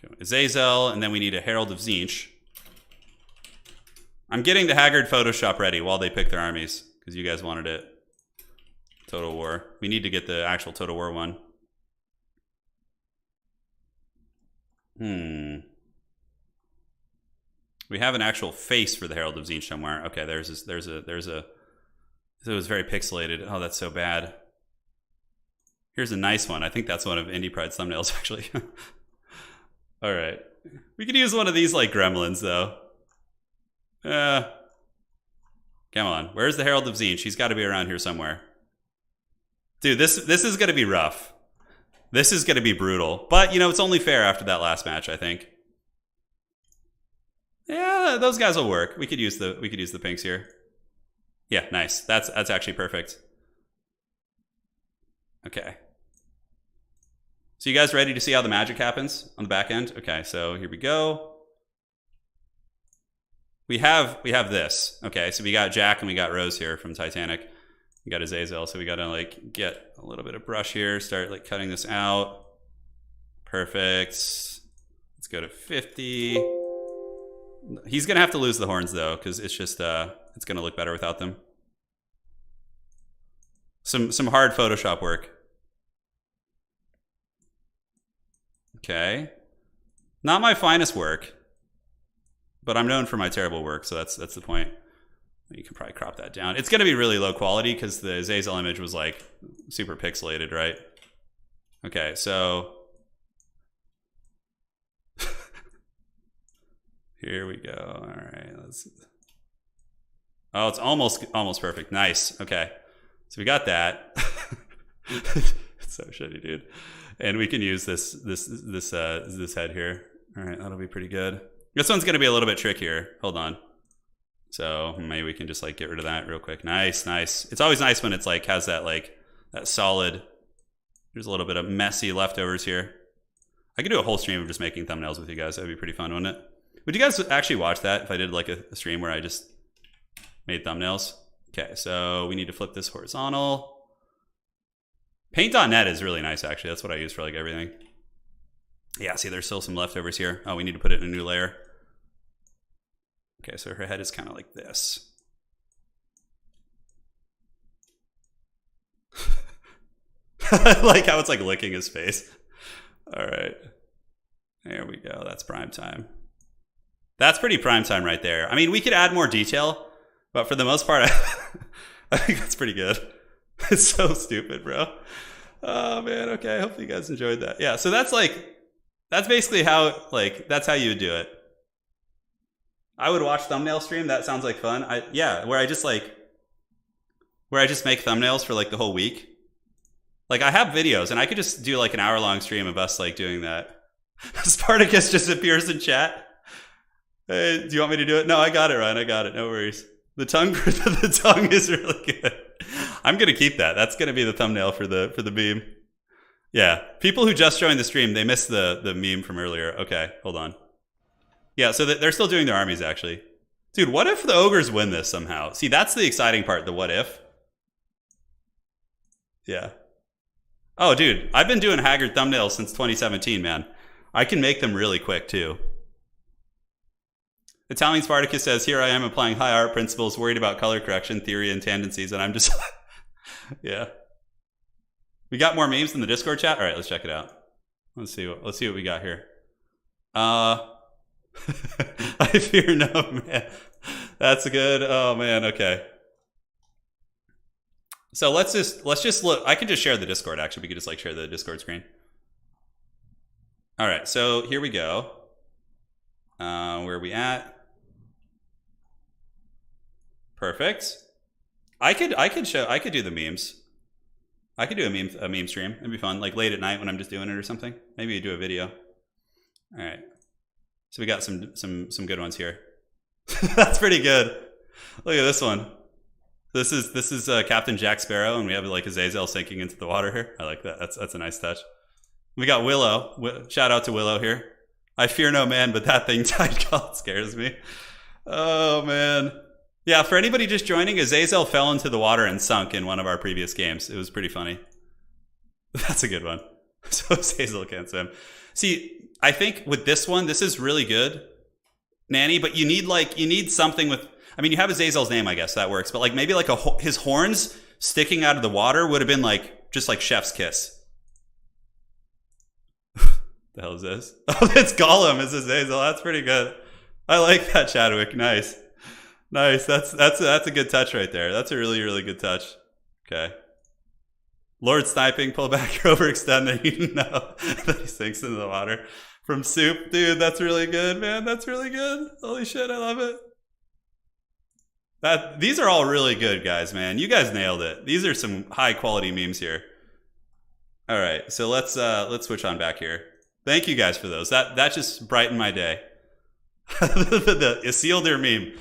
Okay, Azazel, and then we need a Herald of Tzeentch. I'm getting the Haggard Photoshop ready while they pick their armies, because you guys wanted it. Total War. We need to get the actual Total War one. We have an actual face for the Herald of Tzeentch somewhere. Okay, there's a. It was very pixelated. Oh, that's so bad. Here's a nice one. I think that's one of Indie Pride's thumbnails, actually. All right, we could use one of these like gremlins though. Come on, where's the Herald of Tzeentch? He's got to be around here somewhere. Dude, this is gonna be rough. This is gonna be brutal. But you know, it's only fair after that last match, I think. Yeah, those guys will work. We could use the pinks here. Yeah, nice. That's actually perfect. Okay. So you guys ready to see how the magic happens on the back end? Okay, so here we go. We have this. Okay, so we got Jack and we got Rose here from Titanic. We got Azazel, so we gotta like get a little bit of brush here, start like cutting this out. Perfect. Let's go to 50. He's gonna have to lose the horns though, because it's just it's gonna look better without them. Some hard Photoshop work. Okay. Not my finest work, but I'm known for my terrible work, so that's the point. You can probably crop that down. It's going to be really low quality because the Azazel image was like super pixelated, right? Okay, so here we go. All right, oh, it's almost perfect. Nice. Okay, so we got that. It's so shitty, dude. And we can use this head here. All right, that'll be pretty good. This one's going to be a little bit trickier. Hold on. So maybe we can just like get rid of that real quick. Nice, nice. It's always nice when it's like has that like that solid. There's a little bit of messy leftovers here. I could do a whole stream of just making thumbnails with you guys. That'd be pretty fun, wouldn't it? Would you guys actually watch that if I did like a stream where I just made thumbnails? Okay, so we need to flip this horizontal. Paint.net is really nice, actually. That's what I use for like everything. Yeah, see, there's still some leftovers here. Oh, we need to put it in a new layer. Okay, so her head is kind of like this. I like how it's like licking his face. All right. There we go. That's prime time. That's pretty prime time right there. I mean, we could add more detail, but for the most part, I think that's pretty good. It's so stupid, bro. Oh, man. Okay, I hope you guys enjoyed that. Yeah, so that's basically how, like, that's how you would do it. I would watch thumbnail stream. That sounds like fun. Where I just make thumbnails for like the whole week. Like I have videos and I could just do like an hour-long stream of us like doing that. Spartacus just appears in chat. Hey, do you want me to do it? No, I got it, Ryan. I got it. No worries. The tongue the tongue is really good. I'm gonna keep that. That's gonna be the thumbnail for the meme. Yeah, people who just joined the stream, they missed the meme from earlier. Okay, hold on. Yeah, so they're still doing their armies actually. Dude, what if the ogres win this somehow? See, that's the exciting part. The what if. Yeah. Oh, dude, I've been doing Haggard thumbnails since 2017, man. I can make them really quick too. Italian Spartacus says, here I am applying high art principles, worried about color correction, theory, and tendencies, and I'm just... yeah. We got more memes in the Discord chat? All right, let's check it out. Let's see what we got here. I fear no man. That's good. Oh, man, okay. So let's just look. I can just share the Discord, actually. We could just, like, share the Discord screen. All right, so here we go. Where are we at? Perfect. I could do the memes. I could do a meme stream. It'd be fun, like late at night when I'm just doing it or something. Maybe do a video. All right. So we got some good ones here. That's pretty good. Look at this one. This is Captain Jack Sparrow, and we have like Azazel sinking into the water here. I like that. That's a nice touch. We got Willow. Shout out to Willow here. I fear no man, but that thing tide call scares me. Oh man. Yeah, for anybody just joining, Azazel fell into the water and sunk in one of our previous games. It was pretty funny. That's a good one. So Azazel can't swim. See, I think with this one, this is really good, Nanny, but you need something with, I mean, you have Azazel's name, I guess that works, but like maybe like his horns sticking out of the water would have been like, just like Chef's Kiss. The hell is this? Oh, it's Gollum. It's Azazel. That's pretty good. I like that, Chadwick. Nice. Nice. That's a good touch right there. That's a really, really good touch. Okay. Lord sniping, pull back, you're overextending. No, that he sinks into the water. From Soup. Dude, that's really good, man. That's really good. Holy shit, I love it. These are all really good, guys, man. You guys nailed it. These are some high quality memes here. All right, so let's switch on back here. Thank you guys for those. That just brightened my day. The Isildur meme.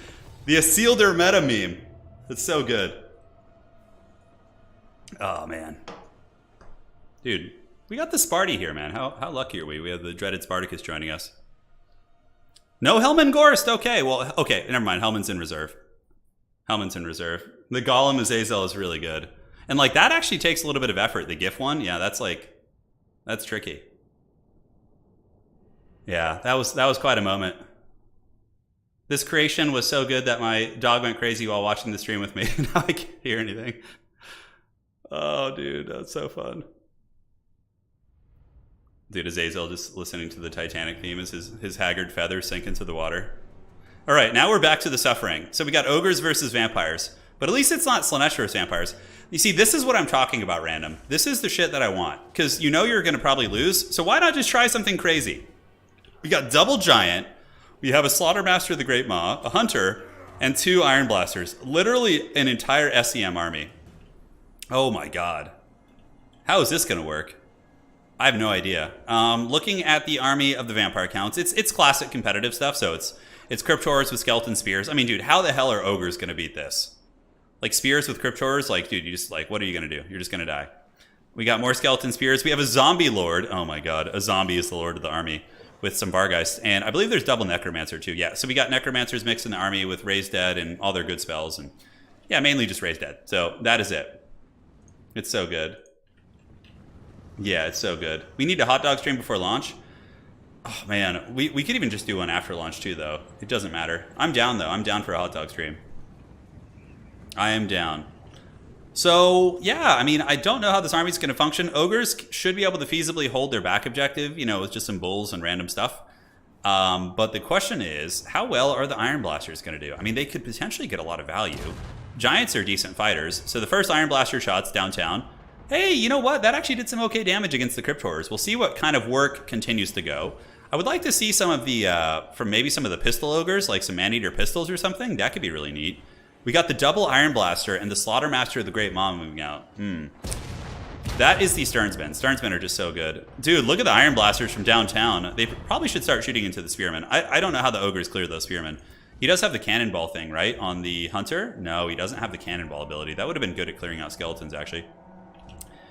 The Isildur meta meme. It's so good. Oh, man. Dude, we got the Sparty here, man. How lucky are we? We have the dreaded Spartacus joining us. No Helman Gorst. Okay, well, okay, never mind. Helman's in reserve. Helman's in reserve. The Gollum Azazel is really good. And, like, that actually takes a little bit of effort. The GIF one, yeah, that's tricky. Yeah, that was quite a moment. This creation was so good that my dog went crazy while watching the stream with me. Now I can't hear anything. Oh, dude, that's so fun. Dude, Azazel just listening to the Titanic theme as his haggard feathers sink into the water. All right, now we're back to the suffering. So we got ogres versus vampires. But at least it's not Slanesh versus vampires. You see, this is what I'm talking about, random. This is the shit that I want. Because you know you're going to probably lose. So why not just try something crazy? We got double giant. We have a Slaughtermaster of the Great Maw, a Hunter, and 2 Iron Blasters. Literally an entire SEM army. Oh my god. How is this going to work? I have no idea. Looking at the army of the vampire counts, it's classic competitive stuff. So it's Crypt Horrors with Skeleton Spears. I mean, dude, how the hell are ogres going to beat this? Like, spears with Crypt Horrors? Like, dude, you just, like, what are you going to do? You're just going to die. We got more Skeleton Spears. We have a Zombie Lord. Oh my god. A zombie is the lord of the army. With some Vargeist. And I believe there's double Necromancer too. Yeah, so we got Necromancers mixed in the army with Raised Dead and all their good spells. And yeah, mainly just Raised Dead. So that is it. It's so good. Yeah, it's so good. We need a hot dog stream before launch. Oh man, we could even just do one after launch too though. It doesn't matter. I'm down though. I'm down for a hot dog stream. I am down. So, yeah, I mean, I don't know how this army's going to function. Ogres should be able to feasibly hold their back objective, you know, with just some bulls and random stuff. But the question is, how well are the Iron Blasters going to do? I mean, they could potentially get a lot of value. Giants are decent fighters. So the first Iron Blaster shot's downtown. Hey, you know what? That actually did some okay damage against the Crypt Horrors. We'll see what kind of work continues to go. I would like to see some of the, from maybe some of the Pistol Ogres, like some Maneater Pistols or something. That could be really neat. We got the double Iron Blaster and the Slaughtermaster of the Great Maw moving out. That is the Sternsmen. Sternsmen are just so good. Dude, look at the Iron Blasters from downtown. They probably should start shooting into the Spearmen. I don't know how the Ogres clear those Spearmen. He does have the cannonball thing, right? On the hunter? No, he doesn't have the cannonball ability. That would have been good at clearing out skeletons, actually.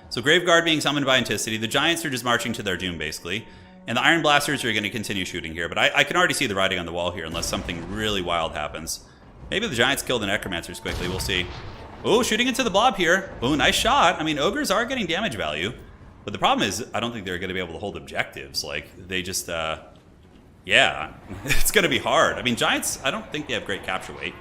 So Graveguard being summoned by Anticity. The Giants are just marching to their doom, basically. And the Iron Blasters are going to continue shooting here. But I can already see the writing on the wall here, unless something really wild happens. Maybe the Giants kill the Necromancers quickly. We'll see. Oh, shooting into the blob here. Oh, nice shot. I mean, Ogres are getting damage value. But the problem is, I don't think they're going to be able to hold objectives. Like, they just, yeah, it's going to be hard. I mean, Giants, I don't think they have great capture weight.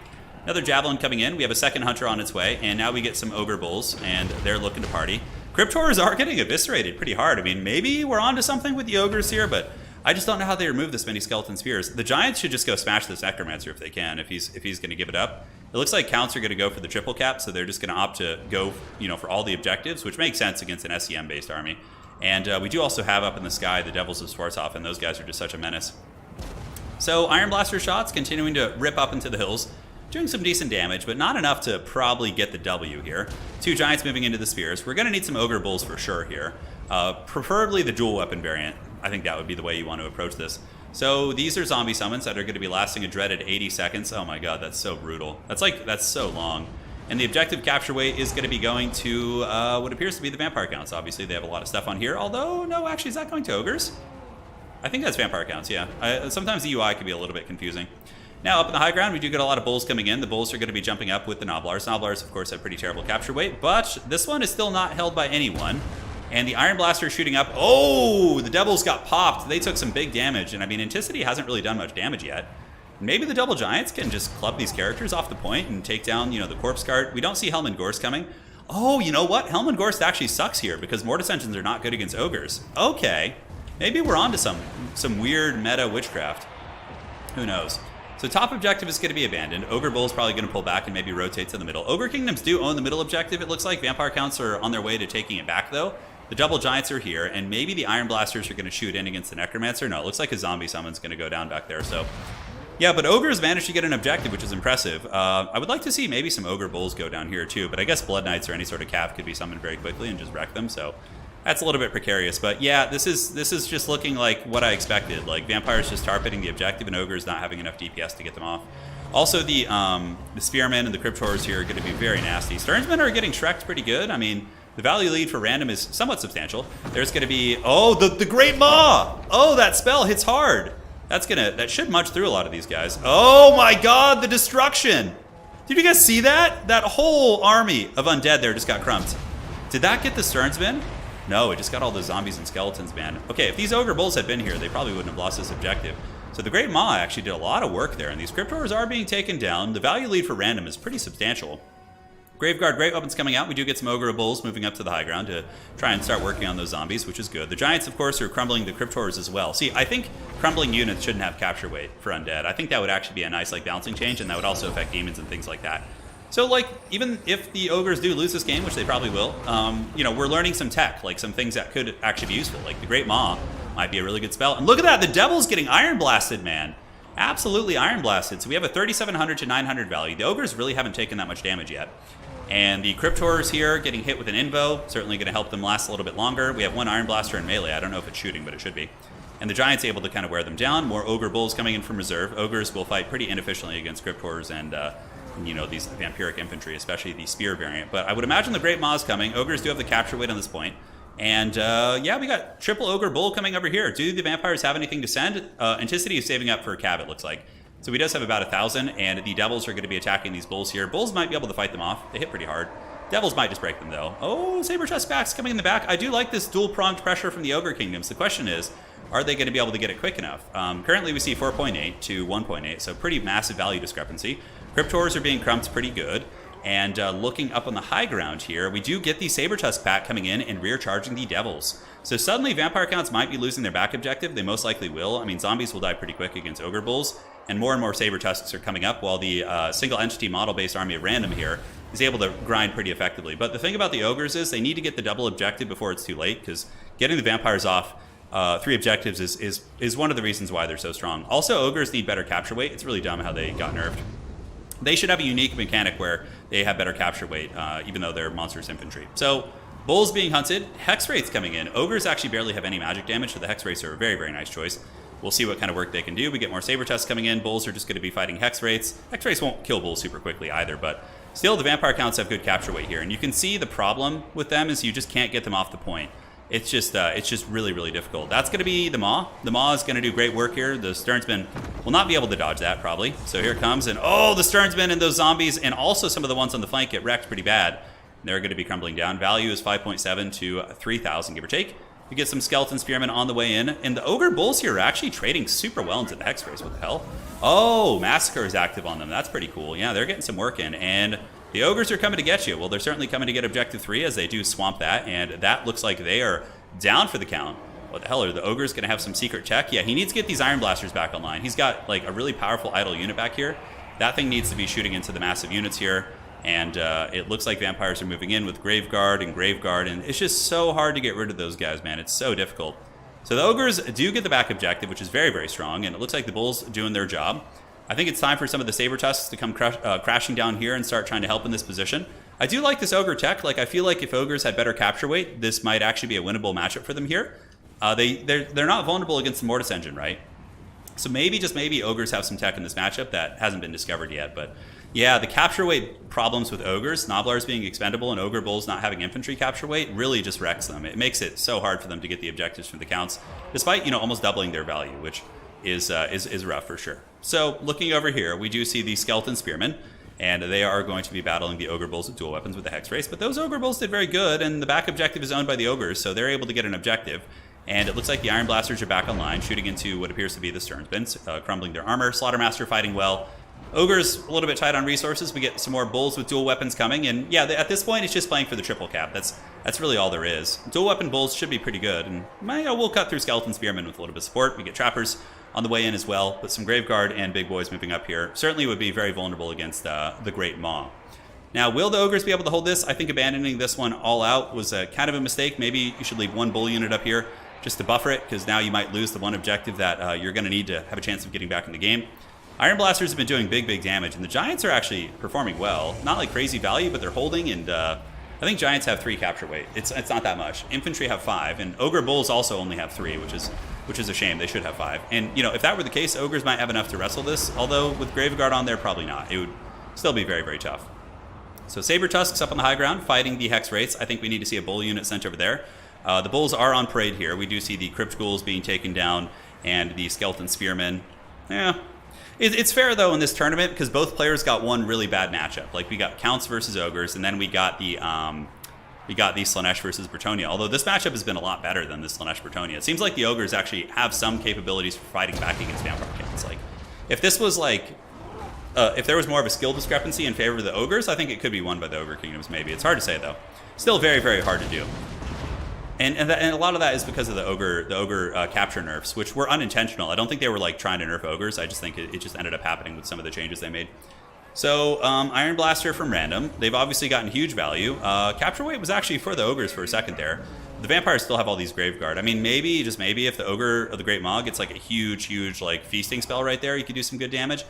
Another Javelin coming in. We have a second Hunter on its way. And now we get some Ogre Bulls, and they're looking to party. Crypt Horrors are getting eviscerated pretty hard. I mean, maybe we're onto something with the Ogres here, but I just don't know how they remove this many Skeleton Spheres. The Giants should just go smash this Necromancer if they can, if he's going to give it up. It looks like counts are going to go for the triple cap, so they're just going to opt to go, for all the objectives, which makes sense against an SEM-based army. And we do also have up in the sky the Devils of Swarthof, and those guys are just such a menace. So Iron Blaster shots continuing to rip up into the hills, doing some decent damage, but not enough to probably get the W here. Two Giants moving into the spheres. We're going to need some Ogre Bulls for sure here. Preferably the dual weapon variant. I think that would be the way you want to approach this. So these are zombie summons that are going to be lasting a dreaded 80 seconds. Oh my god, that's so brutal. That's so long. And the objective capture weight is going to be going to what appears to be the vampire counts. Obviously, they have a lot of stuff on here. Although, no, actually, is that going to ogres? I think that's vampire counts, yeah. Sometimes the UI can be a little bit confusing. Now, up in the high ground, we do get a lot of bulls coming in. The bulls are going to be jumping up with the Noblars. Noblars, of course, have pretty terrible capture weight, but this one is still not held by anyone. And the Iron Blaster is shooting up. Oh, the Devils got popped. They took some big damage. And I mean, Anticity hasn't really done much damage yet. Maybe the Double Giants can just club these characters off the point and take down, the Corpse Guard. We don't see Helm and Gorse coming. Oh, you know what? Helm and Gorse actually sucks here because Mortis Engines are not good against ogres. Okay. Maybe we're onto some weird meta witchcraft. Who knows? So top objective is going to be abandoned. Ogre Bull is probably going to pull back and maybe rotate to the middle. Ogre Kingdoms do own the middle objective, it looks like. Vampire counts are on their way to taking it back, though. The Double Giants are here, and maybe the Iron Blasters are going to shoot in against the Necromancer. No, it looks like a zombie summon's going to go down back there, so... Yeah, but Ogres managed to get an objective, which is impressive. I would like to see maybe some Ogre Bulls go down here, too, but I guess Blood Knights or any sort of Cav could be summoned very quickly and just wreck them, so... That's a little bit precarious, but yeah, this is just looking like what I expected. Like, Vampires just tar pitting the objective and Ogres not having enough DPS to get them off. Also, the Spearmen and the Crypt Horrors here are going to be very nasty. Sternsmen are getting Shrek'd pretty good. I mean, the value lead for random is somewhat substantial. There's going to be... Oh, the Great Maw! Oh, that spell hits hard. That should munch through a lot of these guys. Oh my god, the destruction! Did you guys see that? That whole army of undead there just got crumbed. Did that get the Sternsmen? No, it just got all the zombies and skeletons, man. Okay, if these Ogre Bulls had been here, they probably wouldn't have lost this objective. So the Great Maw actually did a lot of work there, and these Crypt Horrors are being taken down. The value lead for random is pretty substantial. Graveguard, great weapons coming out. We do get some Ogre Bulls moving up to the high ground to try and start working on those zombies, which is good. The Giants, of course, are crumbling the Crypt Horrors as well. See, I think crumbling units shouldn't have capture weight for undead. I think that would actually be a nice balancing change, and that would also affect demons and things like that. So, even if the Ogres do lose this game, which they probably will, we're learning some tech, some things that could actually be useful. Like the Great Maw might be a really good spell. And look at that, the Devil's getting Iron Blasted, man. Absolutely Iron Blasted. So we have a 3,700 to 900 value. The Ogres really haven't taken that much damage yet. And the Crypt Horrors here getting hit with an Invo, certainly going to help them last a little bit longer. We have one Iron Blaster in melee. I don't know if it's shooting, but it should be. And the Giants able to kind of wear them down. More Ogre Bulls coming in from reserve. Ogres will fight pretty inefficiently against Crypt Horrors and... these vampiric infantry, especially the spear variant. But I would imagine the Great Maw is coming. Ogres do have the capture weight on this point. And yeah, we got triple Ogre Bull coming over here. Do the vampires have anything to send? Anticity is saving up for a Cav, it looks like. So he does have about 1,000, and the Devils are going to be attacking these Bulls here. Bulls might be able to fight them off. They hit pretty hard. Devils might just break them, though. Oh, Saber-Tusk backs coming in the back. I do like this dual-pronged pressure from the Ogre Kingdoms. The question is, are they going to be able to get it quick enough? Currently, we see 4.8 to 1.8, so pretty massive value discrepancy. Crypt Horrors are being crumped pretty good. And looking up on the high ground here, we do get the Saber-Tusk pack coming in and rear charging the Devils. So suddenly, Vampire counts might be losing their back objective. They most likely will. I mean, zombies will die pretty quick against Ogre Bulls. And more Saber-Tusks are coming up, while the single-entity model-based army of random here is able to grind pretty effectively. But the thing about the Ogres is they need to get the double objective before it's too late, because getting the Vampires off 3 objectives is one of the reasons why they're so strong. Also, Ogres need better capture weight. It's really dumb how they got nerfed. They should have a unique mechanic where they have better capture weight, even though they're monstrous infantry. So, Bulls being hunted, Hex Wraiths coming in. Ogres actually barely have any magic damage, so the Hex Wraiths are a very, very nice choice. we'll see what kind of work they can do. We get more saber tests coming in. Bulls are just going to be fighting hex wraiths. Hex wraiths won't kill bulls super quickly either, but still the vampire counts have good capture weight here. And you can see the problem with them is you just can't get them off the point. It's just really, really difficult. That's going to be the Maw. The Maw is going to do great work here. The Sternsman will not be able to dodge that, probably. So here it comes, and oh, the Sternsman and those zombies, and also some of the ones on the flank get wrecked pretty bad. They're going to be crumbling down. Value is 5.7 to 3,000, give or take. We get some Skeleton Spearmen on the way in, and the Ogre Bulls here are actually trading super well into the Hex Race. What the hell? Oh, Massacre is active on them. That's pretty cool. Yeah, they're getting some work in, and the Ogres are coming to get you. Well, they're certainly coming to get Objective 3 as they do swamp that, and that looks like they are down for the count. What the hell, are the Ogres going to have some secret tech? Yeah, he needs to get these Iron Blasters back online. He's got like a really powerful idle unit back here. That thing needs to be shooting into the massive units here. And it looks like vampires are moving in with Graveguard, and it's just so hard to get rid of those guys, man. It's so difficult. So the Ogres do get the back objective, which is very, very strong, and it looks like the Bulls are doing their job. I think it's time for some of the Saber Tusks to come crashing down here and start trying to help in this position. I do like this Ogre tech. Like, I feel like if Ogres had better capture weight, this might actually be a winnable matchup for them here. They're not vulnerable against the Mortis Engine, right? So maybe, just maybe, Ogres have some tech in this matchup that hasn't been discovered yet, but yeah, the capture weight problems with Ogres, Gnoblars being expendable and Ogre Bulls not having infantry capture weight, really just wrecks them. It makes it so hard for them to get the objectives from the counts, despite, you know, almost doubling their value, which is rough for sure. So looking over here, we do see the Skeleton Spearmen, and they are going to be battling the Ogre Bulls with dual weapons with the Hex Race, but those Ogre Bulls did very good, and the back objective is owned by the Ogres, so they're able to get an objective. And it looks like the Iron Blasters are back online, shooting into what appears to be the Sternsmen, crumbling their armor. Slaughtermaster fighting well. Ogre's a little bit tight on resources. We get some more Bulls with dual weapons coming, and yeah, at this point, it's just playing for the triple cap. That's really all there is. Dual weapon Bulls should be pretty good, and we'll cut through Skeleton Spearmen with a little bit of support. We get Trappers on the way in as well, but some Graveguard and Big Boys moving up here. Certainly would be very vulnerable against the Great Maw. Now, will the Ogres be able to hold this? I think abandoning this one all out was kind of a mistake. Maybe you should leave one Bull unit up here just to buffer it, because now you might lose the one objective that you're going to need to have a chance of getting back in the game. Iron Blasters have been doing big, big damage, and the Giants are actually performing well. Not like crazy value, but they're holding, and I think Giants have 3 capture weight. It's not that much. Infantry have 5, and Ogre Bulls also only have 3, which is a shame. They should have 5. And, you know, if that were the case, Ogres might have enough to wrestle this, although with Graveguard on there, probably not. It would still be very, very tough. So Saber Tusks up on the high ground, fighting the Hex Wraiths. I think we need to see a Bull unit sent over there. The Bulls are on parade here. We do see the Crypt Ghouls being taken down and the Skeleton Spearmen. Yeah. It's fair, though, in this tournament, because both players got one really bad matchup. Like, we got Counts versus Ogres, and then we got the Slaanesh versus Bretonnia. Although this matchup has been a lot better than the Slaanesh Bretonnia. It seems like the Ogres actually have some capabilities for fighting back against Vampire Counts. Like, if this was like... if there was more of a skill discrepancy in favor of the Ogres, I think it could be won by the Ogre Kingdoms, maybe. It's hard to say, though. Still very, very hard to do. And a lot of that is because of the ogre capture nerfs, which were unintentional. I don't think they were like trying to nerf ogres. I just think it just ended up happening with some of the changes they made. So Iron Blaster from random. They've obviously gotten huge value. Capture weight was actually for the ogres for a second there. The vampires still have all these Graveguard. I mean, maybe, just maybe, if the Ogre of the Great Maw gets like a huge like feasting spell right there, you could do some good damage.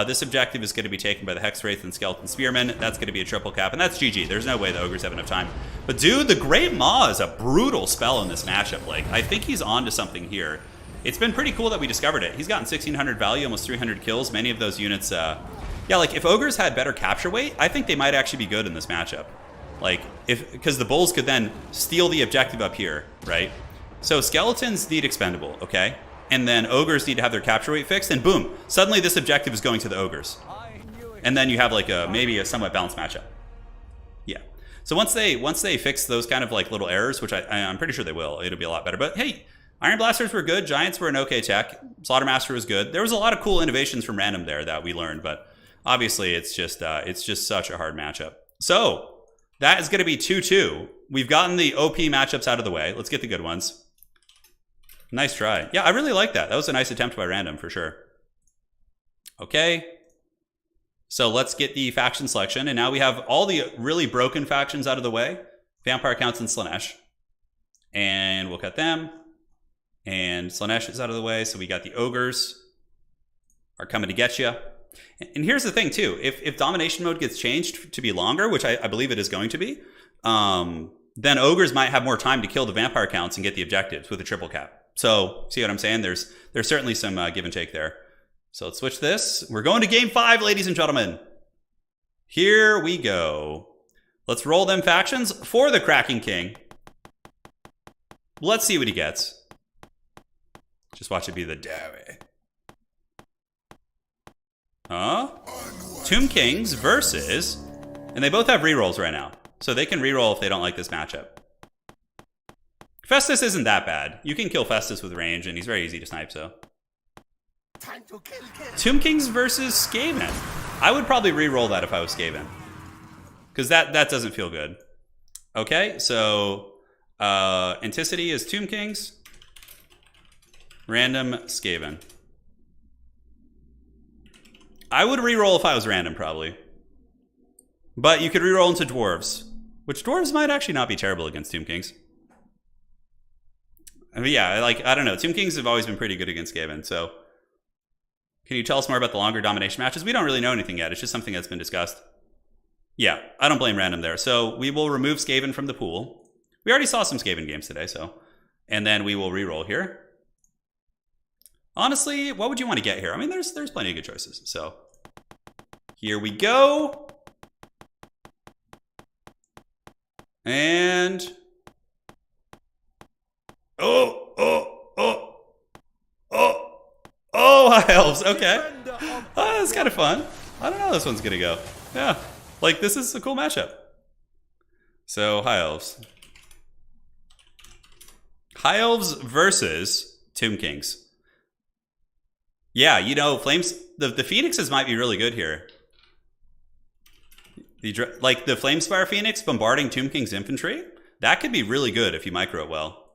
This objective is going to be taken by the Hex Wraith and Skeleton Spearmen. That's going to be a triple cap, and that's GG. There's no way the Ogres have enough time. But dude, the Great Maw is a brutal spell in this matchup. Like, I think he's on to something here. It's been pretty cool that we discovered it. He's gotten 1,600 value, almost 300 kills. Many of those units, yeah, like if Ogres had better capture weight, I think they might actually be good in this matchup. Like, because the Bulls could then steal the objective up here, right? So Skeletons need expendable, okay? And then Ogres need to have their capture weight fixed, and boom, suddenly this objective is going to the Ogres. And then you have like maybe a somewhat balanced matchup. Yeah. So once they fix those kind of like little errors, which I'm pretty sure they will, it'll be a lot better. But hey, Iron Blasters were good, Giants were an okay tech, Slaughtermaster was good. There was a lot of cool innovations from random there that we learned, but obviously it's just such a hard matchup. So that is going to be 2-2. We've gotten the OP matchups out of the way. Let's get the good ones. Nice try. Yeah, I really like that. That was a nice attempt by random for sure. Okay. So let's get the faction selection. And now we have all the really broken factions out of the way. Vampire Counts and Slaanesh. And we'll cut them. And Slaanesh is out of the way. So we got the Ogres are coming to get you. And here's the thing too. If Domination Mode gets changed to be longer, which I believe it is going to be, then Ogres might have more time to kill the Vampire Counts and get the objectives with a triple cap. So see what I'm saying? There's certainly some give and take there. So let's switch this. We're going to game 5, ladies and gentlemen. Here we go. Let's roll them factions for the Kraken King. Let's see what he gets. Just watch it be the Derry. Tomb Kings versus... And they both have rerolls right now. So they can reroll if they don't like this matchup. Festus isn't that bad. You can kill Festus with range, and he's very easy to snipe, so... Time to kill. Tomb Kings versus Skaven. I would probably re-roll that if I was Skaven. Because that doesn't feel good. Okay, so... Anticity is Tomb Kings. Random Skaven. I would re-roll if I was random, probably. But you could re-roll into Dwarves. Which Dwarves might actually not be terrible against Tomb Kings. I mean, yeah, I don't know. Tomb Kings have always been pretty good against Skaven, so... Can you tell us more about the longer domination matches? We don't really know anything yet. It's just something that's been discussed. Yeah, I don't blame random there. So we will remove Skaven from the pool. We already saw some Skaven games today, so... And then we will re-roll here. Honestly, what would you want to get here? I mean, there's plenty of good choices, so... Here we go! And... Oh, High Elves, okay. That's kind of fun. I don't know how this one's gonna go. Yeah, like this is a cool matchup. So, High Elves. High Elves versus Tomb Kings. Yeah, you know, Flames, the Phoenixes might be really good here. Like the Flamespire Phoenix bombarding Tomb King's infantry, that could be really good if you micro it well.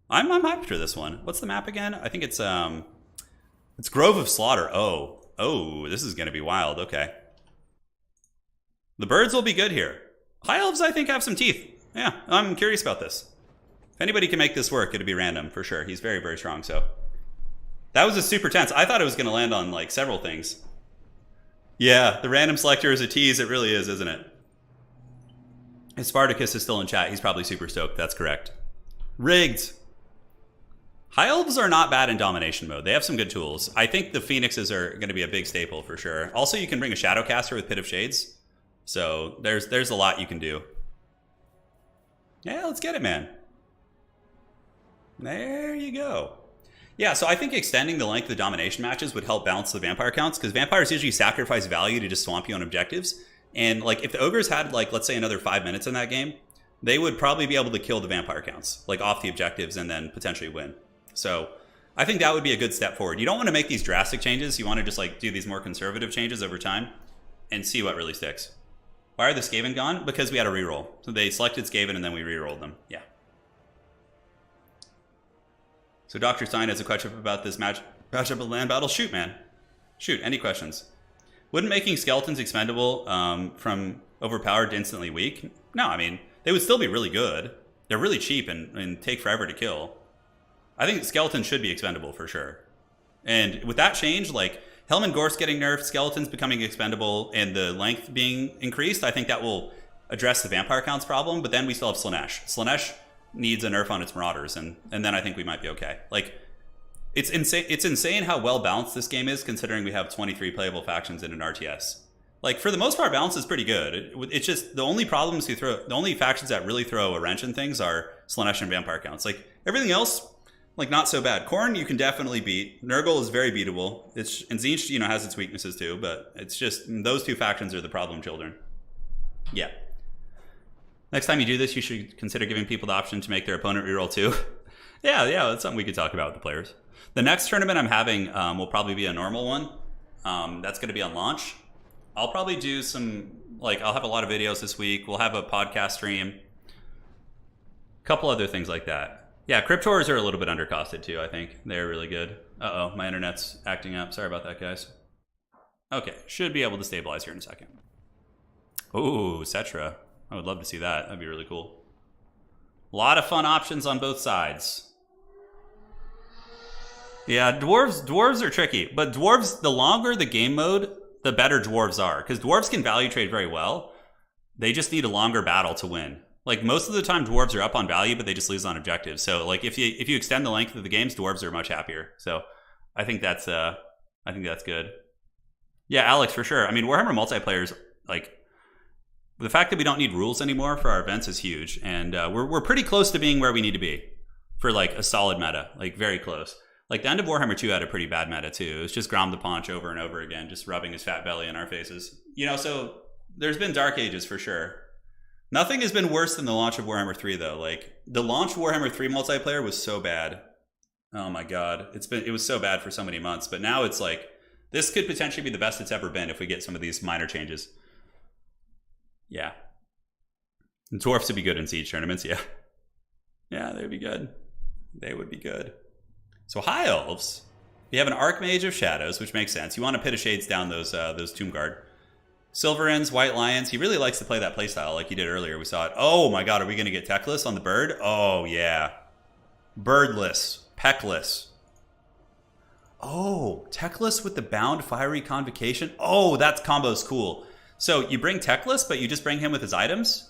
I'm hyped for this one. What's the map again? I think it's Grove of Slaughter. Oh, this is gonna be wild. Okay, the birds will be good here. High Elves, I think, have some teeth. Yeah, I'm curious about this. If anybody can make this work, it'd be random for sure. He's very, very strong. So that was a super tense. I thought it was gonna land on like several things. Yeah, the random selector is a tease. It really is, isn't it? If Spartacus is still in chat, he's probably super stoked. That's correct. Rigged. High Elves are not bad in domination mode. They have some good tools. I think the Phoenixes are going to be a big staple for sure. Also, you can bring a Shadowcaster with Pit of Shades. So there's a lot you can do. Yeah, let's get it, man. There you go. Yeah, so I think extending the length of the domination matches would help balance the vampire counts, because vampires usually sacrifice value to just swamp you on objectives. And like if the ogres had like, let's say another 5 minutes in that game, they would probably be able to kill the vampire counts, like off the objectives, and then potentially win. So I think that would be a good step forward. You don't want to make these drastic changes. You want to just like do these more conservative changes over time and see what really sticks. Why are the Skaven gone? Because we had a reroll. So they selected Skaven and then we rerolled them. Yeah. So Dr. Stein has a question about this matchup of land battle. Shoot, man. Shoot, any questions? Wouldn't making skeletons expendable from overpowered to instantly weak? No, I mean, they would still be really good. They're really cheap and take forever to kill. I think skeletons should be expendable for sure. And with that change, like Helm and Gorse getting nerfed, skeletons becoming expendable, and the length being increased, I think that will address the vampire counts problem. But then we still have Slaanesh. Slaanesh needs a nerf on its Marauders, and then I think we might be okay. Like, it's insane how well balanced this game is, considering we have 23 playable factions in an RTS. Like, for the most part, balance is pretty good. It's just the only the only factions that really throw a wrench in things are Slaanesh and vampire counts. Like, everything else, like, not so bad. Khorne you can definitely beat. Nurgle is very beatable. And Tzeentch, you know, has its weaknesses too, but it's just those two factions are the problem children. Yeah. Next time you do this, you should consider giving people the option to make their opponent reroll too. yeah, that's something we could talk about with the players. The next tournament I'm having will probably be a normal one. That's going to be on launch. I'll probably do some, like, I'll have a lot of videos this week. We'll have a podcast stream. A couple other things like that. Yeah, Cryptors are a little bit undercosted too, I think. They're really good. Uh-oh, my internet's acting up. Sorry about that, guys. Okay, should be able to stabilize here in a second. Ooh, Cetra. I would love to see that. That'd be really cool. A lot of fun options on both sides. Yeah, dwarves are tricky. But dwarves, the longer the game mode, the better dwarves are. Because dwarves can value trade very well. They just need a longer battle to win. Like most of the time, dwarves are up on value, but they just lose on objectives. So like if you extend the length of the games, dwarves are much happier. So I think that's good. Yeah, Alex, for sure. I mean, Warhammer multiplayer is like the fact that we don't need rules anymore for our events is huge, and we're pretty close to being where we need to be for like a solid meta, like very close. Like the end of Warhammer 2 had a pretty bad meta too. It was just Grom the Paunch over and over again, just rubbing his fat belly in our faces. You know, so there's been dark ages for sure. Nothing has been worse than the launch of Warhammer 3 though. Like the launch of Warhammer 3 multiplayer was so bad. Oh my god, it was so bad for so many months. But now it's like this could potentially be the best it's ever been if we get some of these minor changes. Yeah, and dwarfs would be good in siege tournaments. Yeah, yeah, they'd be good. They would be good. So high elves, you have an Archmage of Shadows, which makes sense. You want to Pit of Shades down those Tomb Guard. Silverins, White Lions. He really likes to play that playstyle like he did earlier. We saw it. Oh my god, are we going to get techless on the bird? Oh yeah. Birdless. Peckless. Oh, techless with the bound fiery convocation. Oh, that combo's cool. So you bring techless, but you just bring him with his items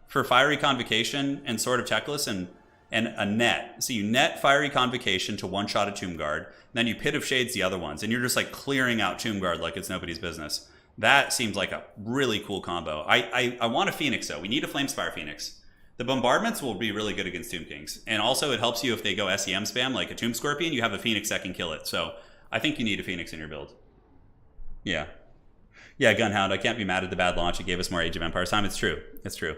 for fiery convocation and Sword of Techless and a net. So you net fiery convocation to one-shot a Tomb Guard. Then you Pit of Shades the other ones. And you're just like clearing out Tomb Guard like it's nobody's business. That seems like a really cool combo. I want a Phoenix, though. We need a Flamespire Phoenix. The bombardments will be really good against Tomb Kings. And also, it helps you if they go SEM spam, like a Tomb Scorpion, you have a Phoenix that can kill it. So I think you need a Phoenix in your build. Yeah. Yeah, Gunhound, I can't be mad at the bad launch. It gave us more Age of Empires time. It's true. It's true.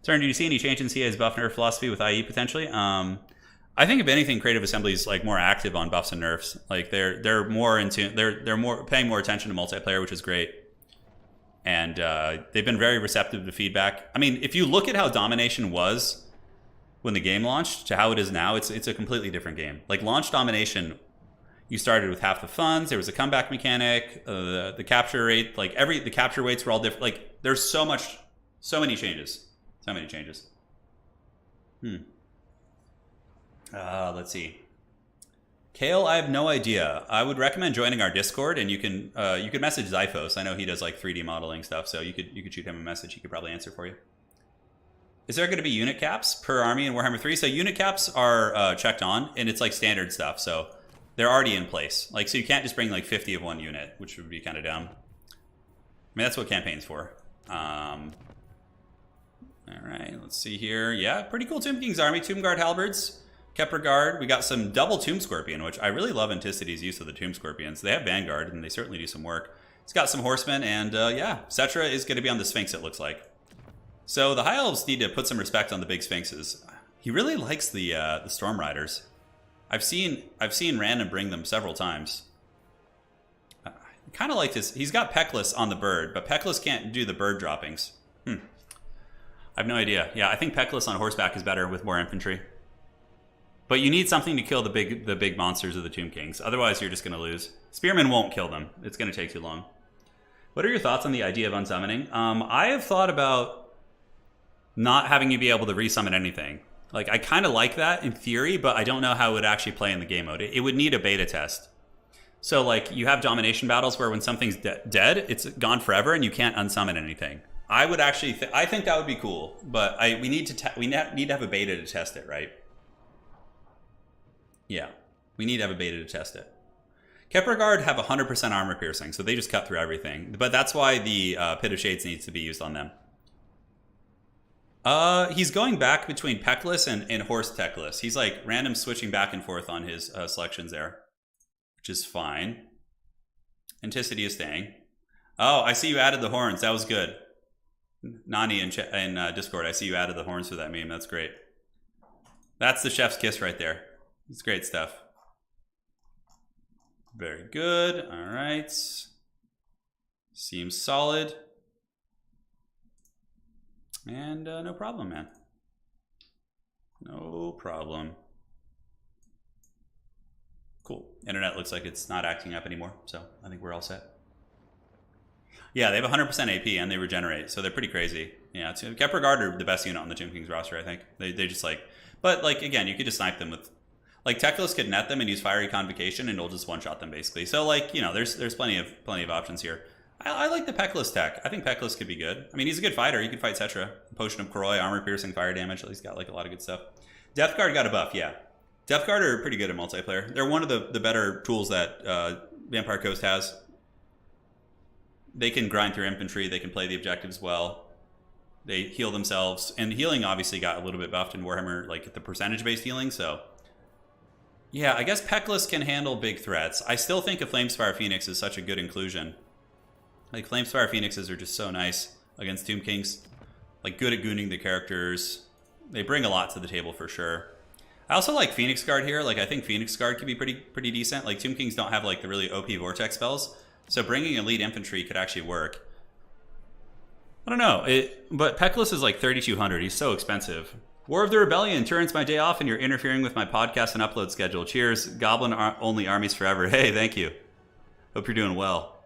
Turn, do you see any change in CA's buff nerf philosophy with IE potentially? I think if anything, Creative Assembly is like more active on buffs and nerfs. Like they're more into they're more paying more attention to multiplayer, which is great. And they've been very receptive to feedback. I mean, if you look at how Domination was when the game launched to how it is now, it's a completely different game. Like launch Domination, you started with half the funds. There was a comeback mechanic, the capture rate, like the capture weights were all different. Like there's so many changes. Let's see. Kale, I have no idea. I would recommend joining our Discord, and you can message Zyphos. I know he does like 3D modeling stuff, so you could shoot him a message. He could probably answer for you. Is there going to be unit caps per army in Warhammer 3? So unit caps are checked on, and it's like standard stuff. So they're already in place. Like, so you can't just bring like 50 of one unit, which would be kind of dumb. I mean, that's what campaign's for. All right, let's see here. Yeah, pretty cool Tomb King's army. Tomb Guard Halberds, Kepler Guard. We got some double Tomb Scorpion, which I really love Anticity's use of the Tomb Scorpions. They have Vanguard, and they certainly do some work. It's got some Horsemen, and yeah, Cetra is going to be on the Sphinx, it looks like. So the High Elves need to put some respect on the big Sphinxes. He really likes the Storm Riders. I've seen Random bring them several times. I kind of like this. He's got Peckless on the bird, but Peckless can't do the bird droppings. I have no idea. Yeah, I think Peckless on horseback is better with more infantry. But you need something to kill the big monsters of the Tomb Kings. Otherwise, you're just going to lose. Spearmen won't kill them. It's going to take too long. What are your thoughts on the idea of unsummoning? I have thought about not having you be able to resummon anything. Like, I kind of like that in theory, but I don't know how it would actually play in the game mode. It would need a beta test. So, like, you have domination battles where when something's dead, it's gone forever and you can't unsummon anything. I would actually, I think that would be cool, but we need to have a beta to test it, right? Yeah, we need to have a beta to test it. Kepler Guard have 100% armor piercing, so they just cut through everything. But that's why the Pit of Shades needs to be used on them. He's going back between Peckless and Horse Techless. He's like random switching back and forth on his selections there, which is fine. Anticity is staying. Oh, I see you added the horns. That was good. Nani in Discord, I see you added the horns for that meme. That's great. That's the chef's kiss right there. It's great stuff. Very good. All right. Seems solid. And no problem, man. No problem. Cool. Internet looks like it's not acting up anymore, so I think we're all set. Yeah, they have 100% AP and they regenerate, so they're pretty crazy. Yeah, Kepler Guard are the best unit on the Tomb Kings roster, I think. They just like, but like again, you could just snipe them with, like Techless could net them and use Fiery Convocation and it'll just one-shot them basically. So like, you know, there's plenty of options here. I like the Peckless tech. I think Peckless could be good. I mean, he's a good fighter. He could fight Cetra. Potion of Koroi, armor piercing, fire damage. He's got like a lot of good stuff. Death Guard got a buff, yeah. Death Guard are pretty good at multiplayer. They're one of the better tools that Vampire Coast has. They can grind through infantry. They can play the objectives well. They heal themselves. And healing obviously got a little bit buffed in Warhammer, like the percentage-based healing, so... Yeah, I guess Peckless can handle big threats. I still think a Flamespire Phoenix is such a good inclusion. Like, Flamespire Phoenixes are just so nice against Tomb Kings. Like, good at gooning the characters. They bring a lot to the table for sure. I also like Phoenix Guard here. Like, I think Phoenix Guard could be pretty decent. Like, Tomb Kings don't have, like, the really OP Vortex spells. So bringing elite infantry could actually work. I don't know. But Peckless is like 3,200. He's so expensive. War of the Rebellion. Turin's my day off and you're interfering with my podcast and upload schedule. Cheers. Goblin-only armies forever. Hey, thank you. Hope you're doing well.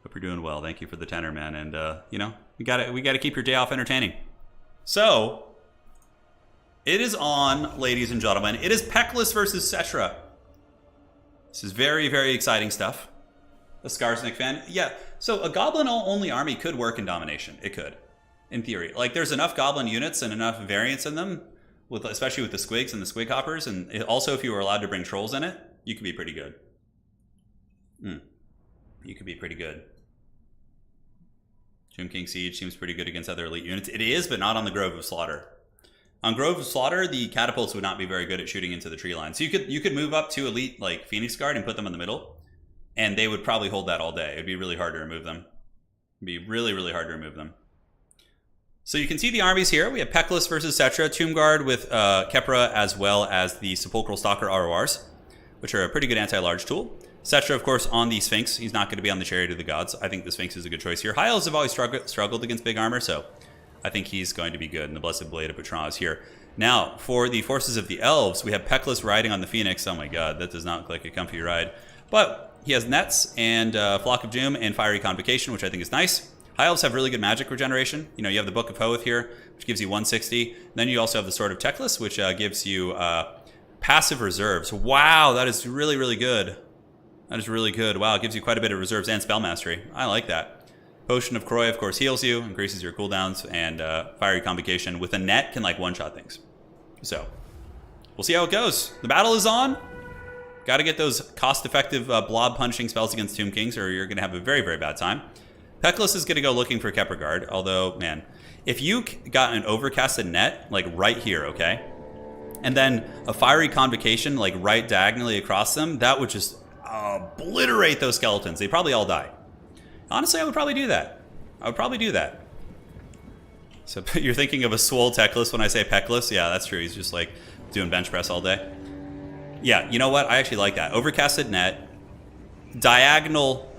Hope you're doing well. Thank you for the tenor, man. And, you know, we gotta keep your day off entertaining. So, it is on, ladies and gentlemen. It is Peckless versus Cetra. This is very, very exciting stuff. A Skarsnik fan. Yeah, so a Goblin-only army could work in Domination. It could, in theory. Like, there's enough Goblin units and enough variance in them, especially with the Squigs and the Squig Hoppers. And also, if you were allowed to bring Trolls in it, you could be pretty good. You could be pretty good. Tomb King Siege seems pretty good against other elite units. It is, but not on the Grove of Slaughter. On Grove of Slaughter, the catapults would not be very good at shooting into the tree line. So you could move up to elite like Phoenix Guard and put them in the middle, and they would probably hold that all day. It'd be really hard to remove them. It'd be really, really hard to remove them. So you can see the armies here. We have Peckless versus Cetra, Tomb Guard with Kepra, as well as the Sepulchral Stalker RORs, which are a pretty good anti-large tool. Cetra, of course, on the Sphinx. He's not going to be on the Chariot of the Gods. I think the Sphinx is a good choice here. High Elves have always struggled against big armor, so I think he's going to be good. And the Blessed Blade of Patron is here. Now, for the forces of the Elves, we have Peckless riding on the Phoenix. Oh my god, that does not look like a comfy ride. But he has Nets and Flock of Doom and Fiery Convocation, which I think is nice. High Elves have really good magic regeneration. You know, you have the Book of Hoeth here, which gives you 160. Then you also have the Sword of Teclis, which gives you passive reserves. Wow, that is really, really good. That is really good. Wow, it gives you quite a bit of reserves and spell mastery. I like that. Potion of Koroi, of course, heals you, increases your cooldowns, and Fiery Convocation with a net can like one-shot things. So, we'll see how it goes. The battle is on. Got to get those cost-effective blob punching spells against Tomb Kings, or you're going to have a very, very bad time. Peckless is going to go looking for Kepra Guard, although, man, if you got an overcasted net, like right here, okay, and then a Fiery Convocation, like right diagonally across them, that would just obliterate those skeletons. They probably all die. Honestly, I would probably do that. I would probably do that. So you're thinking of a swole Teclis when I say Peckless? Yeah, that's true. He's just like doing bench press all day. Yeah, you know what? I actually like that. Overcasted net, diagonal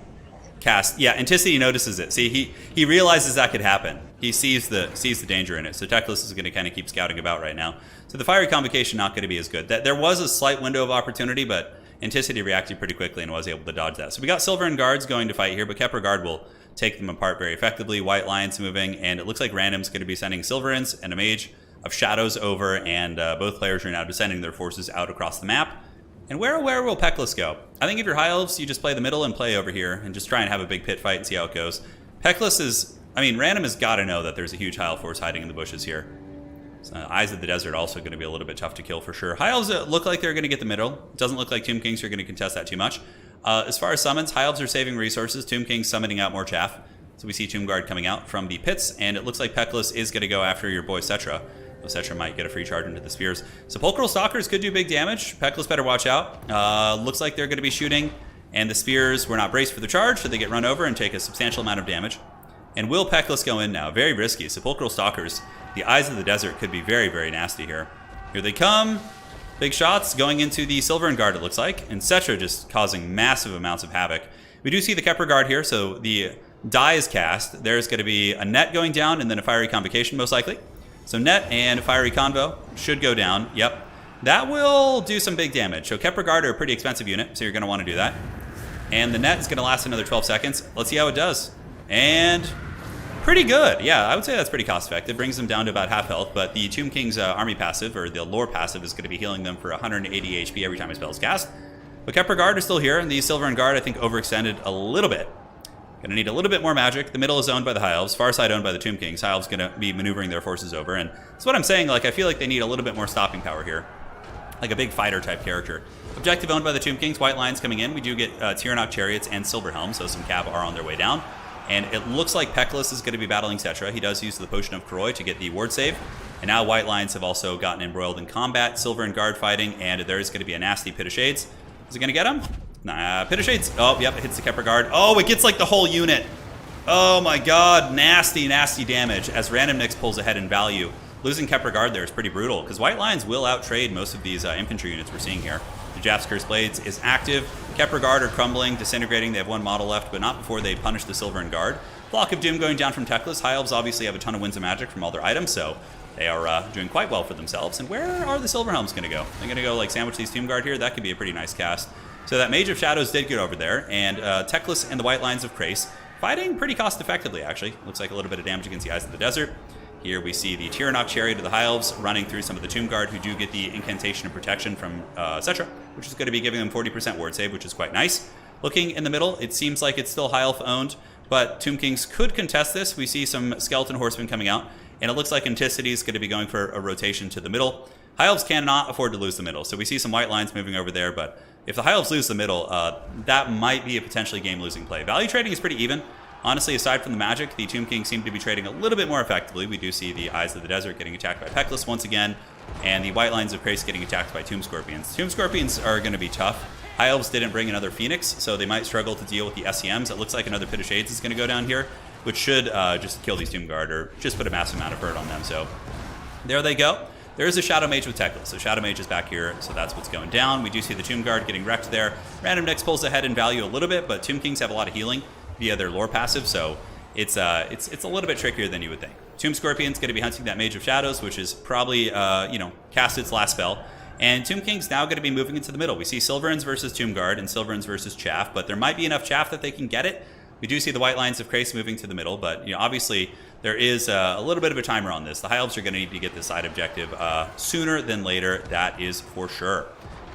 cast. Yeah, Anticity notices it. See, he realizes that could happen. He sees the danger in it. So Teclis is going to kind of keep scouting about right now. So the Fiery Convocation not going to be as good. There was a slight window of opportunity, but Anticity reacted pretty quickly and was able to dodge that. So we got Silverin Guards going to fight here, but Kepra Guard will take them apart very effectively. White Lions moving, and it looks like Random's going to be sending Silverins and a Mage of Shadows over, and both players are now descending their forces out across the map. And where will Peckless go? I think if you're High Elves, you just play the middle and play over here and just try and have a big pit fight and see how it goes. Peckless is... I mean, Random has got to know that there's a huge High Elf force hiding in the bushes here. So, Eyes of the Desert also going to be a little bit tough to kill for sure. High Elves look like they're going to get the middle. It doesn't look like Tomb Kings are going to contest that too much. As far as summons, High Elves are saving resources. Tomb Kings summoning out more chaff. So we see Tomb Guard coming out from the pits, and it looks like Peckless is going to go after your boy Cetra. So Cetra might get a free charge into the spears. Sepulchral Stalkers could do big damage. Peckless better watch out. Looks like they're going to be shooting, and the spears were not braced for the charge, so they get run over and take a substantial amount of damage. And will Peckless go in now? Very risky. Sepulchral Stalkers, the Eyes of the Desert, could be very, very nasty here. Here they come. Big shots going into the Silverin Guard, it looks like. And Cetra just causing massive amounts of havoc. We do see the Kepra Guard here, so the die is cast. There's going to be a net going down and then a Fiery Convocation, most likely. So net and Fiery Convo should go down. Yep. That will do some big damage. So Kepra Guard are a pretty expensive unit, so you're going to want to do that. And the net is going to last another 12 seconds. Let's see how it does. And pretty good. Yeah, I would say that's pretty cost effective. Brings them down to about half health, but the Tomb King's army passive, or the lore passive, is going to be healing them for 180 HP every time a spell is cast. But Kepra Guard is still here, and the Silverin Guard, I think, overextended a little bit. Gonna need a little bit more magic. The middle is owned by the High Elves, far side owned by the Tomb Kings. High Elves gonna be maneuvering their forces over, and that's what I'm saying. Like, I feel like they need a little bit more stopping power here, like a big fighter type character. Objective owned by the Tomb Kings. White Lions coming in. We do get Tyrannoc Chariots and Silverhelm, so some cav are on their way down. And it looks like Peklis is going to be battling Cetra. He does use the Potion of Koroi to get the ward save. And now White Lions have also gotten embroiled in combat, Silver and Guard fighting, and there is going to be a nasty Pit of Shades. Is it going to get him? Nah, Pit of Shades. Oh, yep, it hits the Kepler Guard. Oh, it gets like the whole unit. Oh my god, nasty, nasty damage as Random Nix pulls ahead in value. Losing Kepler Guard there is pretty brutal, because White Lions will outtrade most of these infantry units we're seeing here. The Japs Cursed Blades is active. Kepler Guard are crumbling, disintegrating. They have one model left, but not before they punish the Silver and Guard. Flock of Doom going down from Teclis. High Elves obviously have a ton of Winds of Magic from all their items, so they are doing quite well for themselves. And where are the Silverhelms going to go? They're going to go like sandwich these Tomb Guard here. That could be a pretty nice cast. So that Mage of Shadows did get over there, and Teclis and the White Lions of Krace fighting pretty cost effectively, actually. Looks like a little bit of damage against the Eyes of the Desert. Here we see the Tyrannoc Chariot of the High Elves running through some of the Tomb Guard, who do get the Incantation of Protection from Cetra, which is going to be giving them 40% ward save, which is quite nice. Looking in the middle, it seems like it's still High Elf owned, but Tomb Kings could contest this. We see some Skeleton Horsemen coming out, and it looks like Anticity is going to be going for a rotation to the middle. High Elves cannot afford to lose the middle, so we see some White Lions moving over there, but if the High Elves lose the middle, that might be a potentially game-losing play. Value trading is pretty even. Honestly, aside from the magic, the Tomb Kings seem to be trading a little bit more effectively. We do see the Eyes of the Desert getting attacked by Peklis once again, and the White Lions of Krace getting attacked by Tomb Scorpions. Tomb Scorpions are going to be tough. High Elves didn't bring another Phoenix, so they might struggle to deal with the SEMs. It looks like another Pit of Shades is going to go down here, which should just kill these Tomb Guard or just put a massive amount of hurt on them. So there they go. There is a Shadow Mage with Teclis, so Shadow Mage is back here, so that's what's going down. We do see the Tomb Guard getting wrecked there. Random Nix pulls ahead in value a little bit, but Tomb Kings have a lot of healing via their lore passive, so it's a little bit trickier than you would think. Tomb Scorpion's going to be hunting that Mage of Shadows, which is probably, cast its last spell. And Tomb King's now going to be moving into the middle. We see Silverins versus Tomb Guard and Silverins versus Chaff, but there might be enough Chaff that they can get it. We do see the White Lions of Krace moving to the middle, but obviously there is a little bit of a timer on this. The High Elves are going to need to get this side objective sooner than later, that is for sure.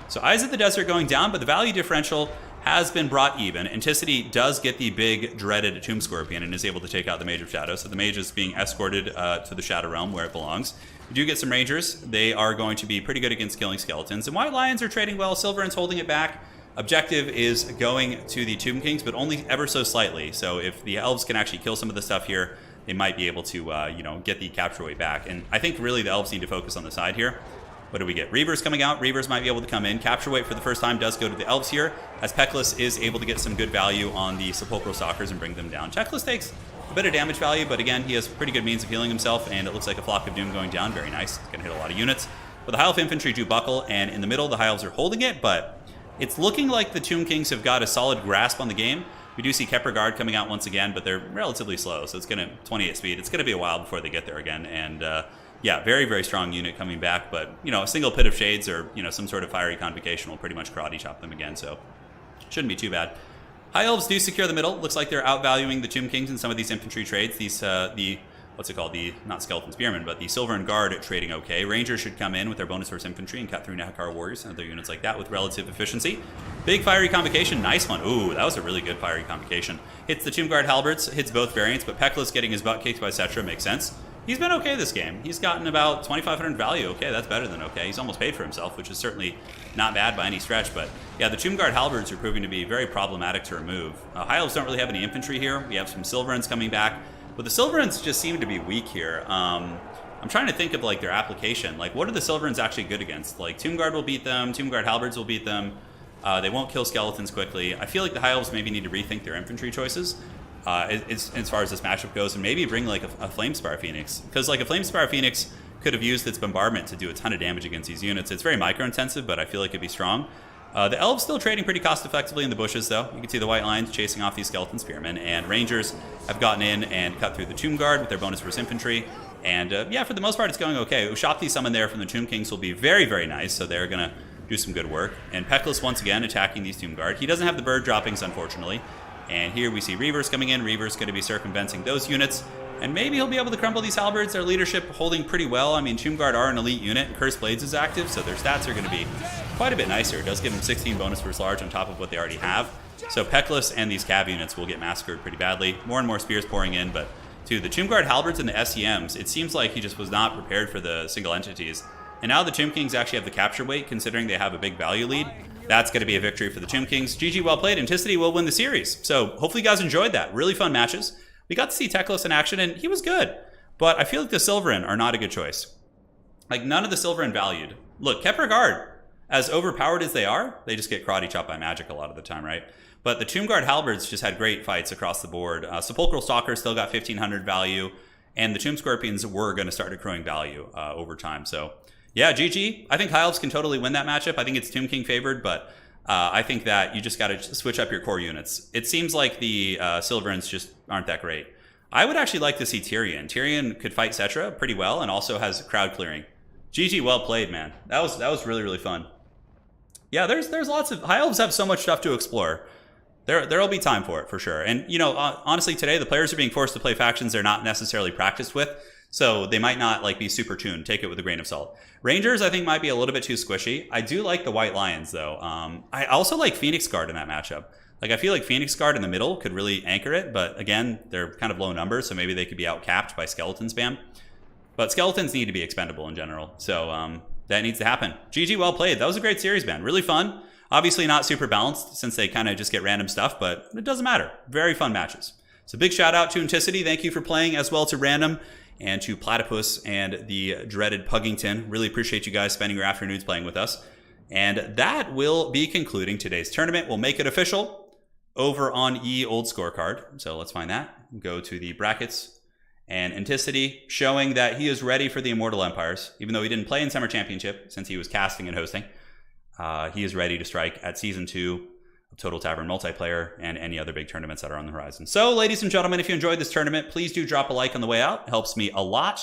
So Eyes of the Desert going down, but the value differential has been brought even. Anticity does get the big, dreaded Tomb Scorpion and is able to take out the Mage of Shadow, so the Mage is being escorted to the Shadow Realm where it belongs. We do get some Rangers. They are going to be pretty good against killing skeletons, and White Lions are trading well. Silverins holding it back. Objective is going to the Tomb Kings, but only ever so slightly. So if the Elves can actually kill some of the stuff here, they might be able to, get the capture weight back. And I think really the Elves need to focus on the side here. What do we get? Reavers coming out. Reavers might be able to come in. Capture weight for the first time does go to the Elves here, as Peklis is able to get some good value on the Sepulchral Stalkers and bring them down. Teclis takes a bit of damage value, but again, he has pretty good means of healing himself, and it looks like a Flock of Doom going down. Very nice. It's going to hit a lot of units. But the High Elf Infantry do buckle, and in the middle, the High Elves are holding it, but it's looking like the Tomb Kings have got a solid grasp on the game. We do see Kepler Guard coming out once again, but they're relatively slow, so it's going to 28 speed. It's going to be a while before they get there again, and yeah, very, very strong unit coming back, but a single Pit of Shades or some sort of Fiery Convocation will pretty much karate chop them again, so shouldn't be too bad. High Elves do secure the middle. Looks like they're outvaluing the Tomb Kings in some of these infantry trades. These what's it called? The not Skeleton Spearmen, but the Silver and Guard trading okay. Rangers should come in with their bonus force infantry and cut through Nahakar Warriors and other units like that with relative efficiency. Big Fiery Convocation, nice one. Ooh, that was a really good Fiery Convocation. Hits the Tomb Guard Halberds, hits both variants, but Peklis getting his butt kicked by Cetra makes sense. He's been okay this game. He's gotten about 2,500 value. Okay, that's better than okay. He's almost paid for himself, which is certainly not bad by any stretch. But yeah, the Tomb Guard Halberds are proving to be very problematic to remove. High Elves don't really have any infantry here. We have some Silverins coming back, but the Silverins just seem to be weak here. I'm trying to think of like their application. Like, what are the Silverins actually good against? Like, Tomb Guard will beat them. Tomb Guard Halberds will beat them. They won't kill skeletons quickly. I feel like the High Elves maybe need to rethink their infantry choices. As far as this matchup goes, and maybe bring like a Flamespire Phoenix, because like a Flamespire Phoenix could have used its bombardment to do a ton of damage against these units. It's very micro intensive, but I feel like it'd be strong. The Elves still trading pretty cost effectively in the bushes, though. You can see the White Lions chasing off these Skeleton Spearmen, and Rangers have gotten in and cut through the Tomb Guard with their bonus force infantry. And yeah, for the most part, it's going okay. Ushapti summon there from the Tomb Kings will be very, very nice, so they're gonna do some good work. And Peklis once again attacking these Tomb Guard. He doesn't have the bird droppings, unfortunately. And here we see Reavers coming in. Reavers going to be circumventing those units. And maybe he'll be able to crumble these Halberds. Their leadership holding pretty well. I mean, Tomb Guard are an elite unit. Cursed Blades is active, so their stats are going to be quite a bit nicer. It does give them 16 bonus versus large on top of what they already have. So Peckless and these cav units will get massacred pretty badly. More and more spears pouring in, but to the Tomb Guard Halberds and the SEMs, it seems like he just was not prepared for the single entities. And now the Tomb Kings actually have the capture weight, considering they have a big value lead. That's going to be a victory for the Tomb Kings. GG, well played. Anticity will win the series. So hopefully you guys enjoyed that. Really fun matches. We got to see Teclis in action, and he was good. But I feel like the Silverin are not a good choice. Like, none of the Silverin valued. Look, Kepler Guard, as overpowered as they are, they just get karate chopped by magic a lot of the time, right? But the Tomb Guard Halberds just had great fights across the board. Sepulchral Stalker still got 1,500 value, and the Tomb Scorpions were going to start accruing value over time. So, yeah, GG. I think High Elves can totally win that matchup. I think it's Tomb King favored, but I think that you just got to switch up your core units. It seems like the Silverins just aren't that great. I would actually like to see Tyrion. Tyrion could fight Cetra pretty well and also has crowd clearing. GG, well played, man. That was really, really fun. Yeah, there's lots of... High Elves have so much stuff to explore. There'll be time for it, for sure. And, you know, honestly, today, the players are being forced to play factions they're not necessarily practiced with, so they might not, like, be super tuned. Take it with a grain of salt. Rangers, I think, might be a little bit too squishy. I do like the White Lions, though. I also like Phoenix Guard in that matchup. Like, I feel like Phoenix Guard in the middle could really anchor it, but, again, they're kind of low numbers, so maybe they could be outcapped by Skeleton spam. But Skeletons need to be expendable in general, so that needs to happen. GG, well played. That was a great series, man. Really fun. Obviously not super balanced since they kind of just get random stuff, but it doesn't matter. Very fun matches. So big shout out to Anticity. Thank you for playing, as well to Random and to Platypus and the dreaded Puggington. Really appreciate you guys spending your afternoons playing with us. And that will be concluding today's tournament. We'll make it official over on Old Scorecard. So let's find that. Go to the brackets. And Anticity showing that he is ready for the Immortal Empires, even though he didn't play in Summer Championship since he was casting and hosting. He is ready to strike at Season 2 of Total Tavern Multiplayer and any other big tournaments that are on the horizon. So, ladies and gentlemen, if you enjoyed this tournament, please do drop a like on the way out. It helps me a lot.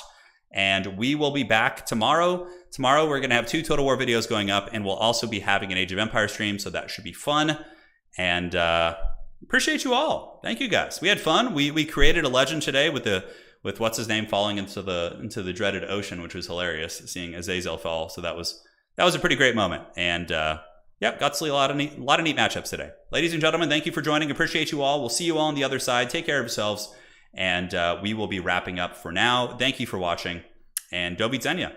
And we will be back tomorrow. Tomorrow, we're going to have 2 Total War videos going up, and we'll also be having an Age of Empires stream, so that should be fun. And appreciate you all. Thank you, guys. We had fun. We created a legend today with what's his name falling into the dreaded ocean, which was hilarious, seeing Azazel fall. So that was a pretty great moment. And yeah, got to see a lot of neat matchups today. Ladies and gentlemen, thank you for joining. Appreciate you all. We'll see you all on the other side. Take care of yourselves. And we will be wrapping up for now. Thank you for watching. And Dobi Zenya.